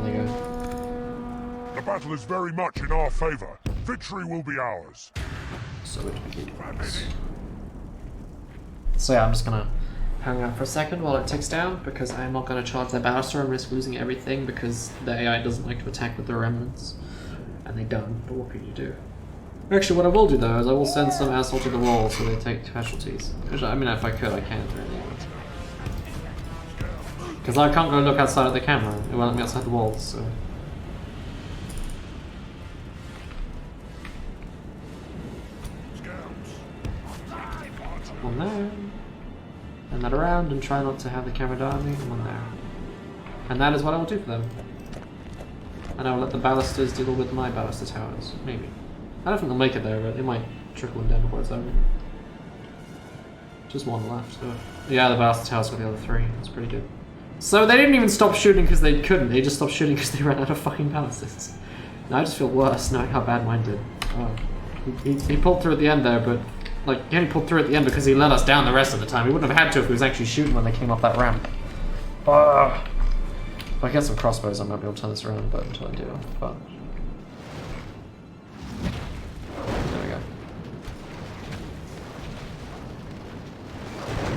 they go. The battle is very much in our favor. Victory will be ours. So it begins. So yeah, I'm just gonna hang out for a second while it ticks down because I'm not gonna charge their ballista and risk losing everything because the AI doesn't like to attack with their remnants. And they don't, but what can you do? Actually, what I will do though is I will send some asshole to the wall so they take casualties. Which, I mean, if I could, I can't really. Because I can't go look outside at the camera. It won't let me outside the walls, so. One there. And that around and try not to have the camera die on me. And one there. And that is what I will do for them. And I will let the ballistas deal with my ballista towers. Maybe. I don't think they'll make it there, but they might trickle them down before it's over. Just one left, so. Yeah, the ballista towers got the other three. That's pretty good. So they didn't even stop shooting because they couldn't. They just stopped shooting because they ran out of fucking ballistas. Now I just feel worse knowing how bad mine did. Oh. He pulled through at the end there, but like he only pulled through at the end because he let us down the rest of the time. He wouldn't have had to if he was actually shooting when they came off that ramp. If I get some crossbows, I might be able to turn this around, but until I do, I'm fucked. There we go.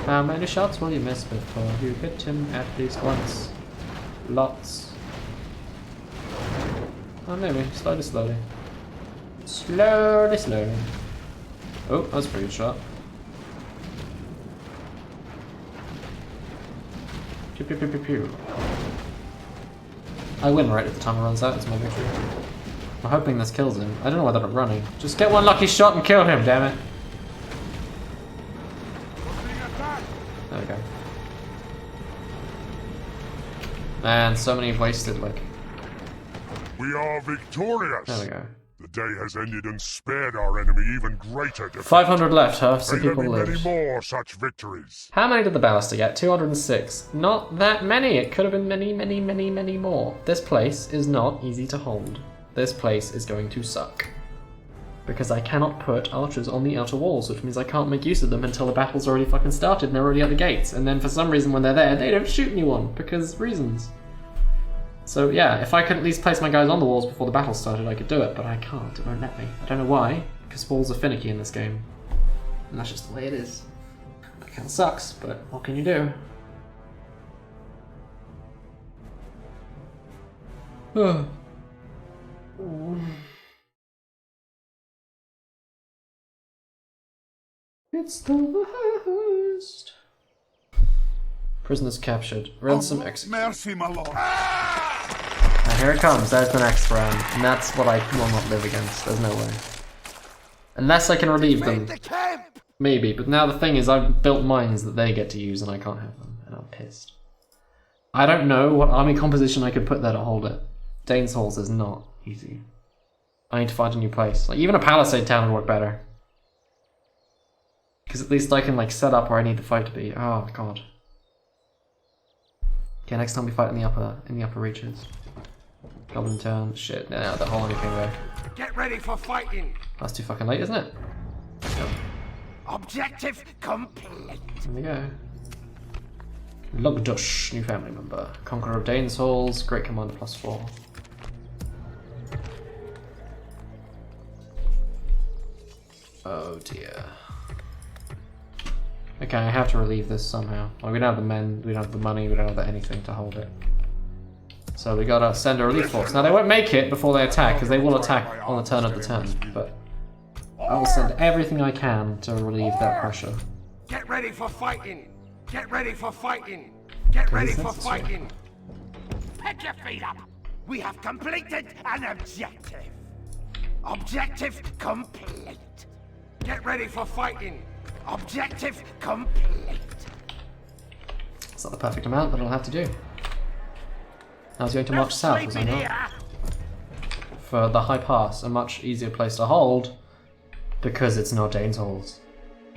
How many shots will you miss before you hit him at least once? Lots. Oh, maybe. Slowly, slowly. Slowly, slowly. Oh, that was a pretty good shot. Pew, pew, pew, pew, pew. I win right if the timer runs out, it's my victory. I'm hoping this kills him. I don't know why they're not running. Just get one lucky shot and kill him, damn it. There we go. Man, so many wasted, like. We are victorious. There we go. The day has ended and spared our enemy even greater defeat. 500 left, huh? So May there people be many live. more such victories. How many did the ballista get? 206. Not that many. It could have been many, many, many, many more. This place is not easy to hold. This place is going to suck. Because I cannot put archers on the outer walls, which means I can't make use of them until the battle's already fucking started and they're already at the gates. And then for some reason when they're there, they don't shoot anyone, because reasons. So yeah, if I could at least place my guys on the walls before the battle started, I could do it, but I can't. It won't let me. I don't know why. Because walls are finicky in this game. And that's just the way it is. That kind of sucks, but what can you do? It's the worst. Prisoners captured. Ransom executed. Mercy, my lord. And here it comes. There's the next round. And that's what I will not live against. There's no way. Unless I can relieve them. Maybe. But now the thing is, I've built mines that they get to use and I can't have them. And I'm pissed. I don't know what army composition I could put there to hold it. Dane's Halls is not easy. I need to find a new place. Like, even a palisade town would work better. Because at least I can, like, set up where I need the fight to be. Oh, God. Okay, next time we fight in the upper reaches. Goblin town. Shit, no, the whole anything there. Get ready for fighting. That's too fucking late, isn't it? Go. Objective complete. There we go. Lugdush, new family member. Conqueror of Dane's Halls, Great Commander +4. Oh dear. Okay, I have to relieve this somehow. Well, we don't have the men, we don't have the money, we don't have anything to hold it. So we gotta send a relief force. Now they won't make it before they attack, because they will attack on the turn of the turn, but I will send everything I can to relieve that pressure. Get ready for fighting. Get ready for fighting. Get ready for fighting. Pick your feet up. We have completed an objective. Objective complete. Get ready for fighting. Objective complete. It's not the perfect amount, but it'll have to do. I was going to march south, was I not? For the high pass, a much easier place to hold, because it's not Dane's Halls.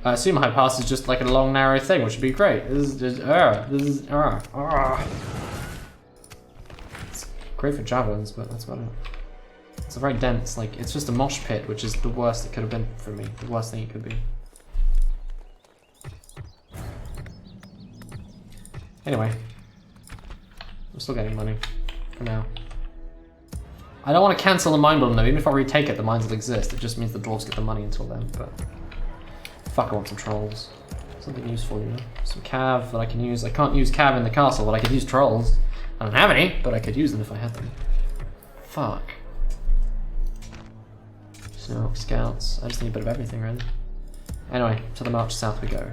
I assume high pass is just like a long, narrow thing, which would be great. This is just, It's great for javelins, but that's about it. It's a very dense, like, it's just a mosh pit, which is the worst it could have been for me. The worst thing it could be. Anyway. I'm still getting money. For now. I don't want to cancel the mine building though. Even if I retake it, the mines will exist. It just means the dwarves get the money until then, but... Fuck, I want some trolls. Something useful, you know? Some cav that I can use. I can't use cav in the castle, but I could use trolls. I don't have any, but I could use them if I had them. Fuck. Snow scouts. I just need a bit of everything, really. Anyway, to the march south we go.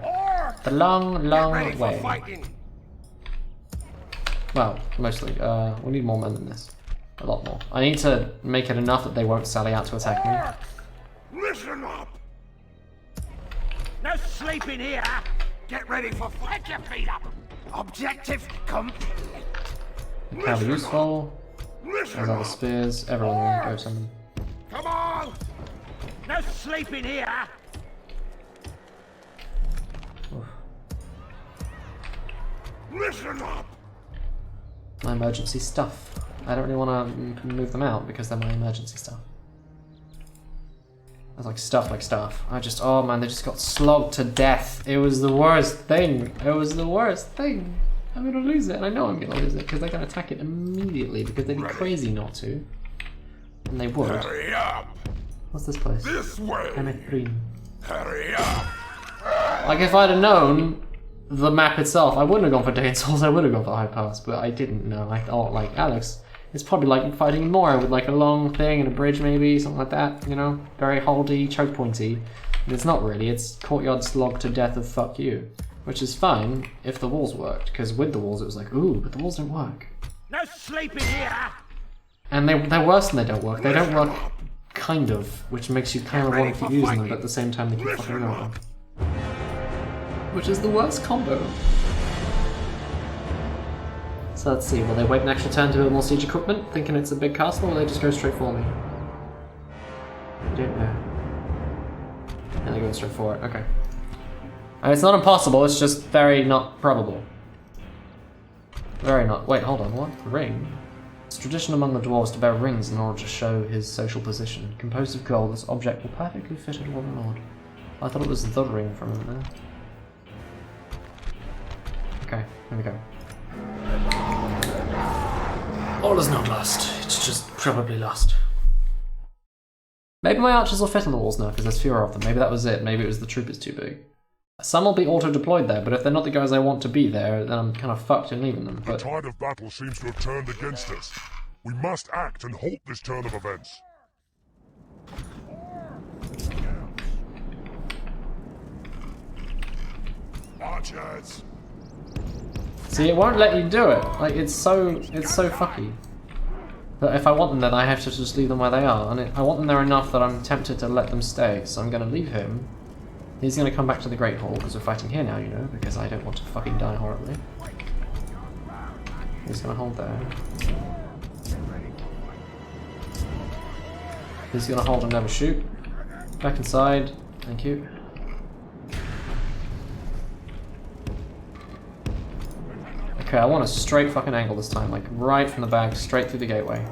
The long, long way. Well, mostly. We need more men than this. A lot more. I need to make it enough that they won't sally out to attack me. Listen up. No sleeping here. Get ready for fight. Your feet up. Objective complete. Cav are useful. There's all the spears. Everyone will go summon. Come on. No sleeping here. Oof. Listen up. My emergency stuff. I don't really want to move them out because they're my emergency stuff. That's like stuff. I just, oh man, they just got slogged to death. It was the worst thing. It was the worst thing. I'm gonna lose it, and I know I'm gonna lose it because they're gonna attack it immediately because they'd be crazy not to. And they would. Hurry up! What's this place? This way! Hurry up! Like if I'd have known the map itself, I wouldn't have gone for Dane's Halls, I would have gone for High Pass, but I didn't know. I thought, like, Alex, it's probably like fighting more with like a long thing and a bridge maybe, something like that, you know? Very holdy, choke pointy. But it's not really, it's courtyard slog to death of fuck you. Which is fine if the walls worked, because with the walls it was like, ooh, but the walls don't work. No sleeping here. And they're worse than they don't work. They don't work kind of, which makes you kind of want to keep using them, but at the same time they keep fucking over. Which is the worst combo. So let's see, will they wait an extra turn to build more siege equipment, thinking it's a big castle, or will they just go straight for me? I don't know. And they're going straight for it, okay. And it's not impossible, it's just very not probable. Very not, wait, hold on, what? Ring? It's tradition among the dwarves to bear rings in order to show his social position. Composed of gold, this object will perfectly fit a dwarven lord. I thought it was the ring from him there. Okay, here we go. All is not lost, it's just probably lost. Maybe my archers will fit on the walls now because there's fewer of them. Maybe that was it. Maybe it was the troopers too big. Some will be auto-deployed there, but if they're not the guys I want to be there, then I'm kind of fucked in leaving them. But The tide of battle seems to have turned against us. We must act and halt this turn of events. Archers! see, it won't let you do it. Like it's so fucky. But if I want them then I have to just leave them where they are, and I want them there enough that I'm tempted to let them stay. So I'm gonna leave him. He's gonna come back to the Great Hall because we're fighting here now, you know, because I don't want to fucking die horribly. He's gonna hold there. He's gonna hold and never shoot. Back inside. Thank you. Okay, I want a straight fucking angle this time, like right from the back, straight through the gateway.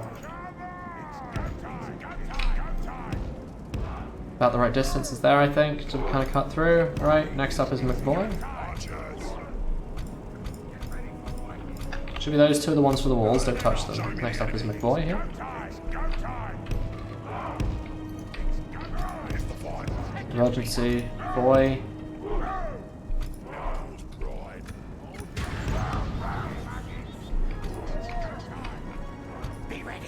About the right distance is there, I think, to kind of cut through. Alright, next up is McBoy. Should be those two are the ones for the walls, don't touch them. Next up is McBoy here. Emergency, boy. Be ready.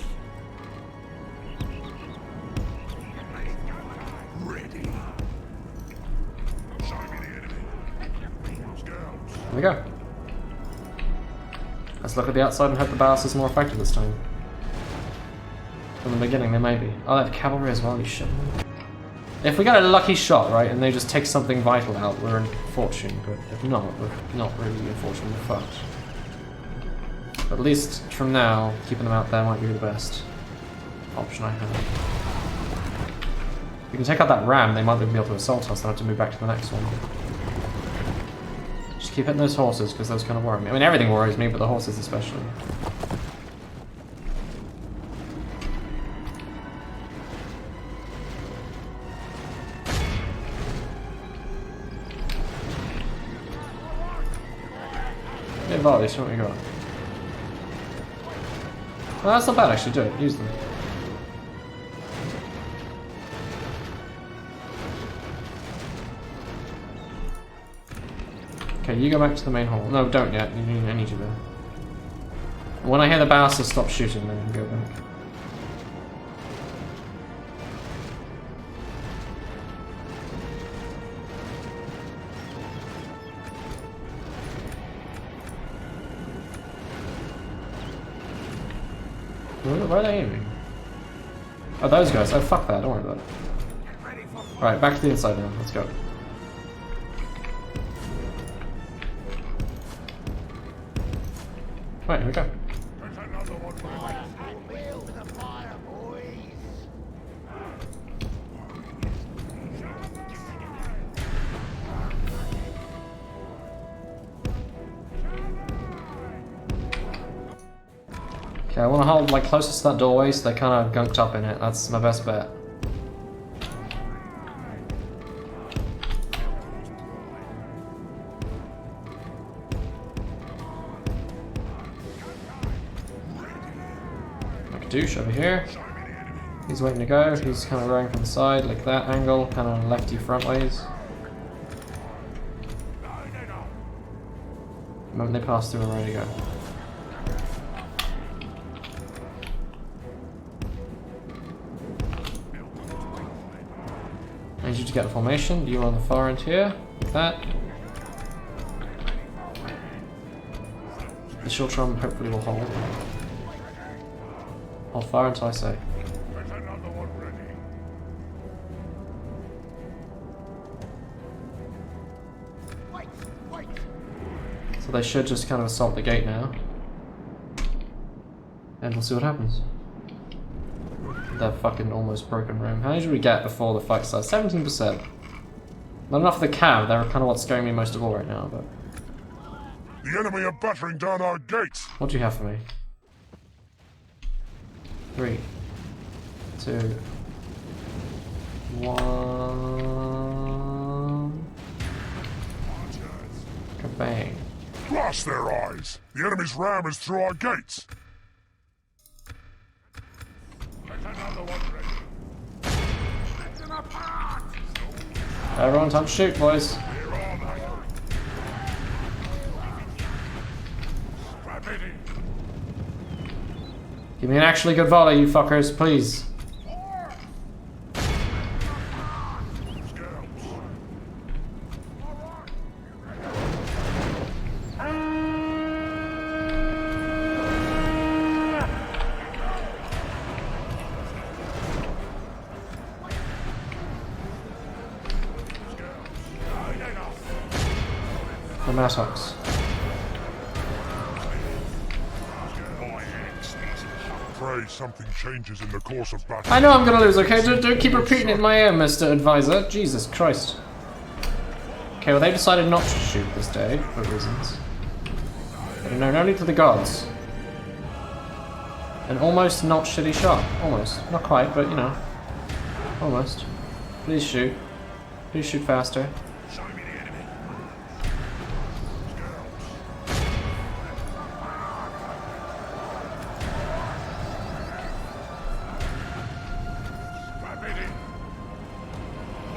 There we go. Let's look at the outside and hope the Baus is more effective this time. From the beginning, they may be. Oh, they have cavalry as well, you shit. If we get a lucky shot, right, and they just take something vital out, we're in fortune, but if not, we're not really in fortune, we're fucked. But at least from now, keeping them out there might be the best option I have. If we can take out that ram, they might be able to assault us, then I have to move back to the next one. Just keep hitting those horses, because those kind of worry me. I mean, everything worries me, but the horses especially. Yeah, volleys, what we got? Well, that's not bad actually, do it, use them. Okay, you go back to the main hall. No, don't yet. I need you there. When I hear the Baus stop shooting, then you can go back. Where are they aiming? Oh, those guys. Oh, fuck that. Don't worry about it. Alright, back to the inside now. Let's go. Right, here we go. Okay, I want to hold like closest to that doorway so they're kind of gunked up in it. That's my best bet. Douche over here. He's waiting to go. He's kind of rowing from the side, like that angle, kind of lefty front ways. The moment they pass through, we're ready to go. I need you to get a formation. You are on the far end here, like that. The short drum hopefully will hold. Hold fire until I say. So they should just kind of assault the gate now. And we'll see what happens. That fucking almost broken room. How many did we get before the fight started? 17%. Not enough for the cav, they're kind of what's scaring me most of all right now, but... The enemy are battering down our gates! What do you have for me? 3, 2, 1. Kabang. Blast their eyes! The enemy's ram is through our gates! Everyone, time to shoot, boys. Give me an actually good volley, you fuckers, please. The massocks. Afraid something changes in the course of battle. I know I'm gonna lose, okay? Don't keep repeating it in my ear, Mr. Advisor. Jesus Christ. Okay, well they decided not to shoot this day, for reasons. No need for the gods. An almost not shitty shot. Almost. Not quite, but you know. Almost. Please shoot. Please shoot faster.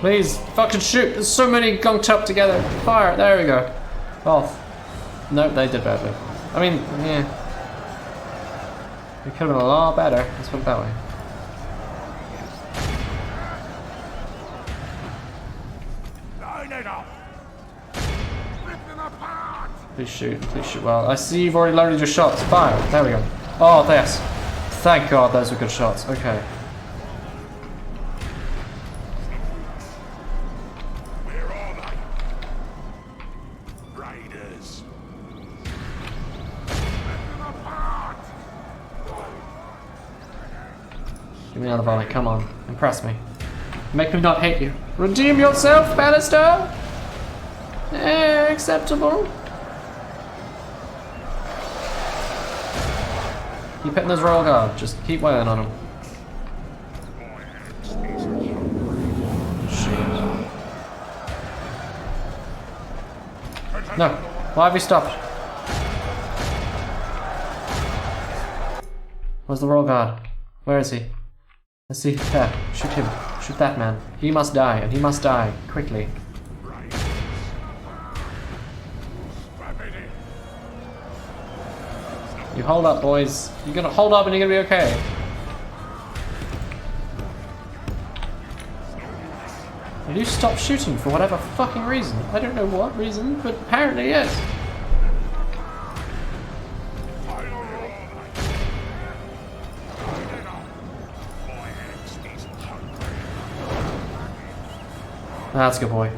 Please, fucking shoot! There's so many gunked up together. Fire! There we go. Off. Nope, they did badly. I mean, yeah. It could have been a lot better. Let's put it that way. Please shoot well. I see you've already loaded your shots. Fire! There we go. Oh, yes. Thank God, those were good shots. Okay. Give me another volley, come on. Impress me. Make me not hate you. Redeem yourself, Bannister! Acceptable. Keep hitting those royal guard. Just keep wailing on them. Shit. No. Why have you stopped? Where's the royal guard? Where is he? Let's see. There. Shoot him. Shoot that man. He must die, and he must die. Quickly. You hold up, boys. You're gonna hold up and you're gonna be okay. Will you stop shooting for whatever fucking reason? I don't know what reason, but apparently yes. That's a good boy.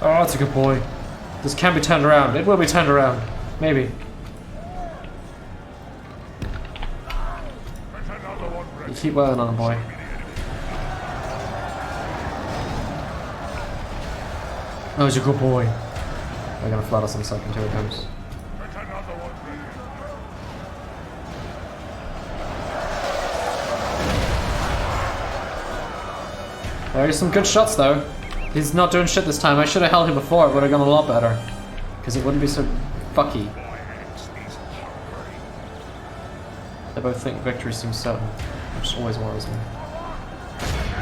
Oh, that's a good boy. This can be turned around. It will be turned around. Maybe. You keep wailing on him, boy. Oh, he's a good boy. They're gonna flood us in a second. Here it comes. There's some good shots though. He's not doing shit this time. I should have held him before. It would have gone a lot better. Because it wouldn't be so fucky. They both think victory seems certain, which always worries me.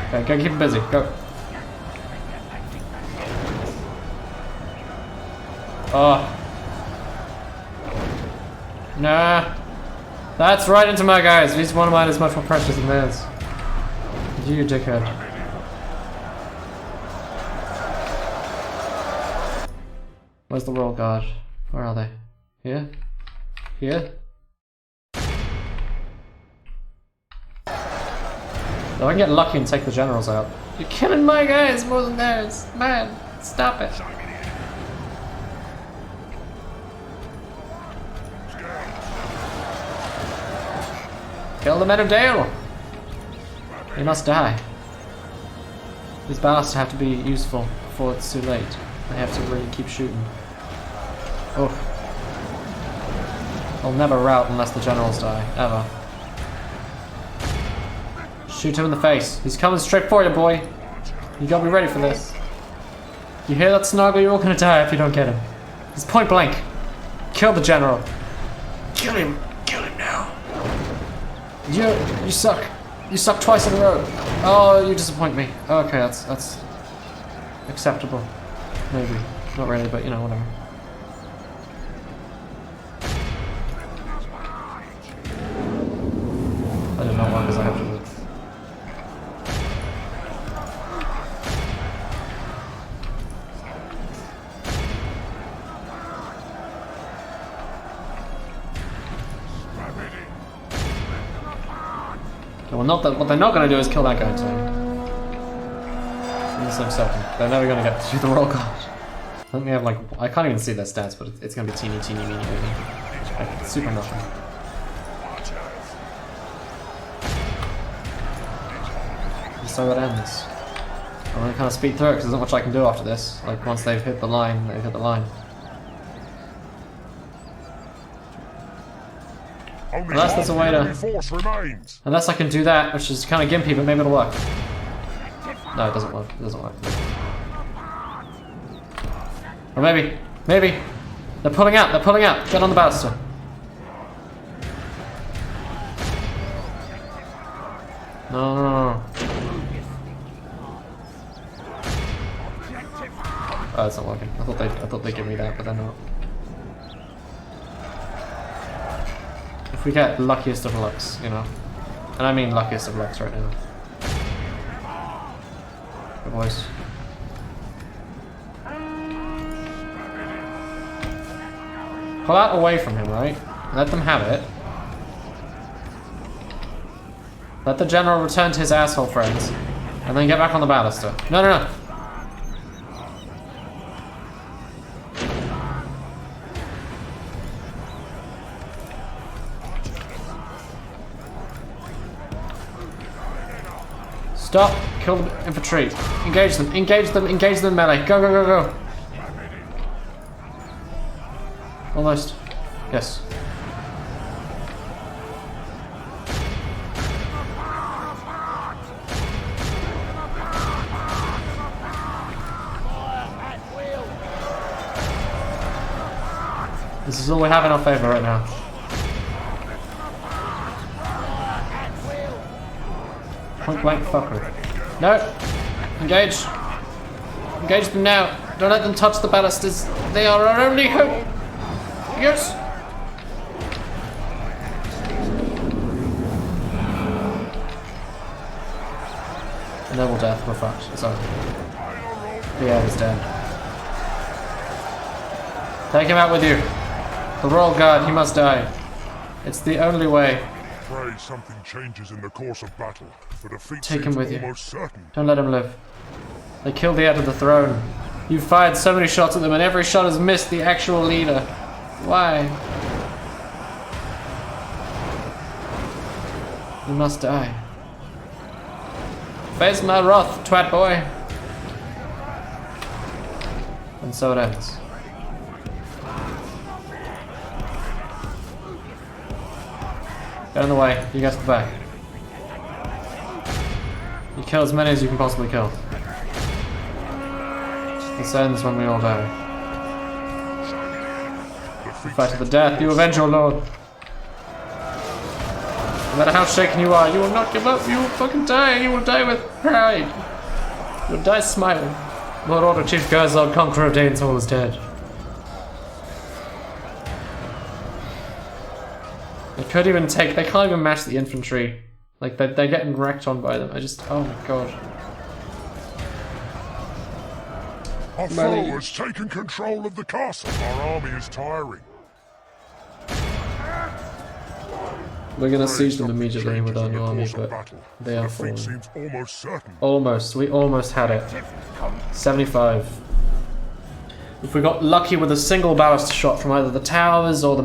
Okay, go keep him busy. Go. Oh. Nah. That's right into my guys. At least one of mine is much more precious than theirs. You dickhead. Where's the royal guard? Where are they? Here? Here? Though I can get lucky and take the generals out. You're killing my guys more than theirs. Man, stop it. Kill the men of Dale! They must die. These bastards have to be useful before it's too late. They have to really keep shooting. Oh. They'll never rout unless the generals die, ever. Shoot him in the face. He's coming straight for you, boy. You gotta be ready for this. You hear that, Snoggle? You're all gonna die if you don't get him. He's point blank. Kill the general. Kill him. Kill him now. You suck. You suck twice in a row. Oh, you disappoint me. Okay, that's acceptable. Maybe. Not really, but you know, whatever. I did not want because I have to move. Well, not that. What they're not going to do is kill that guy too. Unless I'm certain. They're never going to get to do the roll call. I think we have like. I can't even see their stats, but it's going to be teeny, teeny, meeny, meeny. Like, super nothing. So it ends. I'm going to kind of speed through it because there's not much I can do after this. Like, once they've hit the line, they've hit the line. Unless there's a way to... Unless I can do that, which is kind of gimpy, but maybe it'll work. No, it doesn't work. It doesn't work. Or maybe. Maybe. They're pulling out. They're pulling out. Get on the banister. No, no, no. Oh, it's not working. I thought they'd give me that, but they're not. If we get luckiest of lucks, you know. And I mean luckiest of lucks right now. Good boys. Pull out away from him, right? Let them have it. Let the general return to his asshole friends. And then get back on the banister. No, no, no. Stop! Kill the infantry! Engage them! Engage them! Engage them melee! Go, go, go, go! Almost. Yes. This is all we have in our favor right now. Point blank fucker. No! Engage! Engage them now! Don't let them touch the balusters! They are our only hope! Yes! A noble death, we're fucked. It's over. Yeah, he's dead. Take him out with you. The royal guard, he must die. It's the only way. Pray something changes in the course of battle. The defeat Take him with you. Certain. Don't let him live. They killed the heir to the throne. You've fired so many shots at them and every shot has missed the actual leader. Why? You must die. Face my wrath, twat boy. And so it ends. Get in the way. You guys to the back. You kill as many as you can possibly kill. This ends when we all die. You fight to the death. You avenge your lord. No matter how shaken you are, you will not give up. You will fucking die. You will die with pride. You will die smiling. Lord Order Chief Gerzog, Conqueror of Dane's Hall is dead. They could even take. They can't even match the infantry. Like they're getting wrecked on by them. I just. Oh my god. Our foe has taken control of the castle. Our army is tiring. We're gonna siege them immediately with our new army, but they are falling. Seems almost certain. Almost. We almost had it. 75. If we got lucky with a single ballista shot from either the towers or the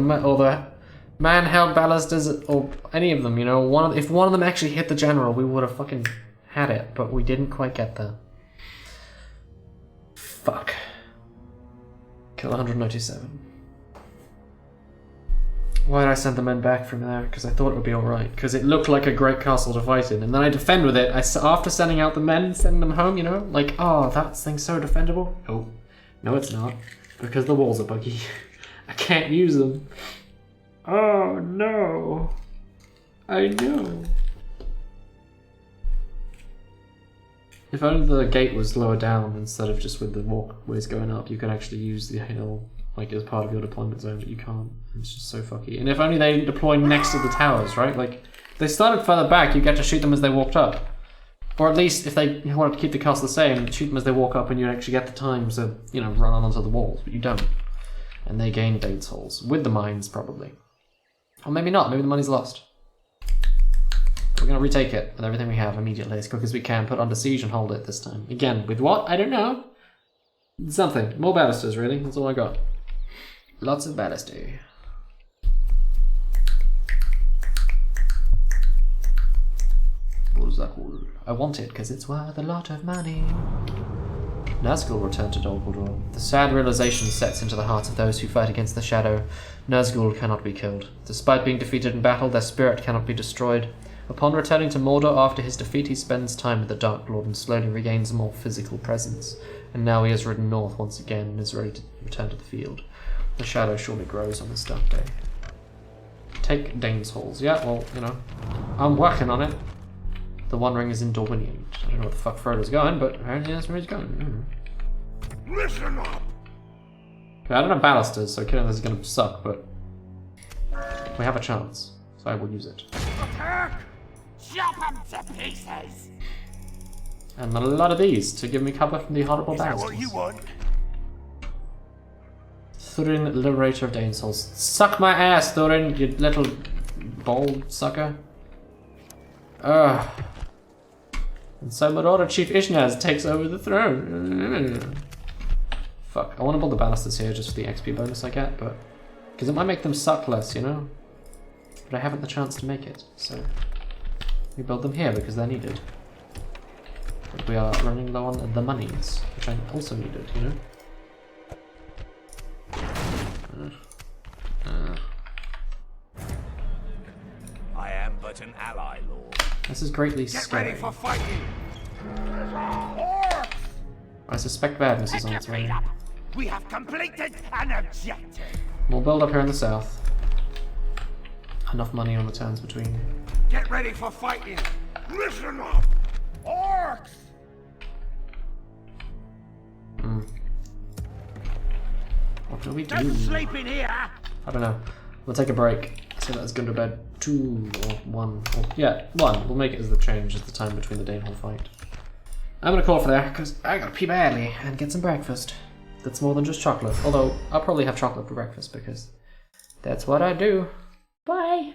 man-held ballistas or any of them, you know, if one of them actually hit the general, we would have fucking had it, but we didn't quite get there. Fuck. Kill 197. Why did I send the men back from there? Because I thought it would be alright. Because it looked like a great castle to fight in. And then I defend with it. After sending out the men, sending them home, you know? Like, oh, that thing's so defendable. Oh, no it's not. Because the walls are buggy. I can't use them. Oh, no. I know. If only the gate was lower down instead of just with the walkways going up, you could actually use the hill like as part of your deployment zone, but you can't. It's just so fucky. And if only they deploy next to the towers, right? Like, if they started further back, you get to shoot them as they walked up. Or at least, if they wanted to keep the castle the same, shoot them as they walk up and you actually get the time to, you know, run onto the walls, but you don't. And they gain Dane's Halls. With the mines, probably. Or maybe not, maybe the money's lost. We're gonna retake it with everything we have immediately, as quick as we can, put under siege and hold it this time. Again, with what? I don't know. Something. More balusters, really. That's all I got. Lots of baluster. What is that called? I want it because it's worth a lot of money. Nazgul returned to Dol Guldur. The sad realization sets into the hearts of those who fight against the Shadow. Nazgul cannot be killed. Despite being defeated in battle, their spirit cannot be destroyed. Upon returning to Mordor after his defeat, he spends time with the Dark Lord and slowly regains a more physical presence. And now he has ridden north once again and is ready to return to the field. The shadow surely grows on this dark day. Take Dane's Halls. Yeah, well, you know, I'm working on it. The One Ring is in Dorwinion. I don't know where the fuck Frodo's going, but apparently that's where he's going. Listen up! Okay, I don't have balusters, so killing this is gonna suck, but we have a chance, so I will use it. Attack! Chop them to pieces! And a lot of these to give me cover from the horrible Is that balusters. what you want? Thurin, Liberator of Dane's Halls. Suck my ass, Thurin, you little bald sucker. Ugh. And so Marauder Chief Ishnaz takes over the throne. Fuck, I want to build the balusters here just for the XP bonus I get, but... because it might make them suck less, you know? But I haven't the chance to make it, so... we build them here because they're needed. But we are running low on the monies, which I also needed, you know? I am but an ally, Lord. This is greatly Get scary. ready for fighting! I suspect badness is on its way. We have completed an objective. We'll build up here in the south. Enough money on the turns between. Get ready for fighting. Listen up, orcs! What do we do? Don't sleep in here. I don't know. We'll take a break. So that's Gundabad 2 or 1. Or, yeah, 1. We'll make it as the change as the time between the Danehall fight. I'm gonna call for there because I gotta pee badly and get some breakfast. That's more than just chocolate. Although I'll probably have chocolate for breakfast because that's what I do. Bye.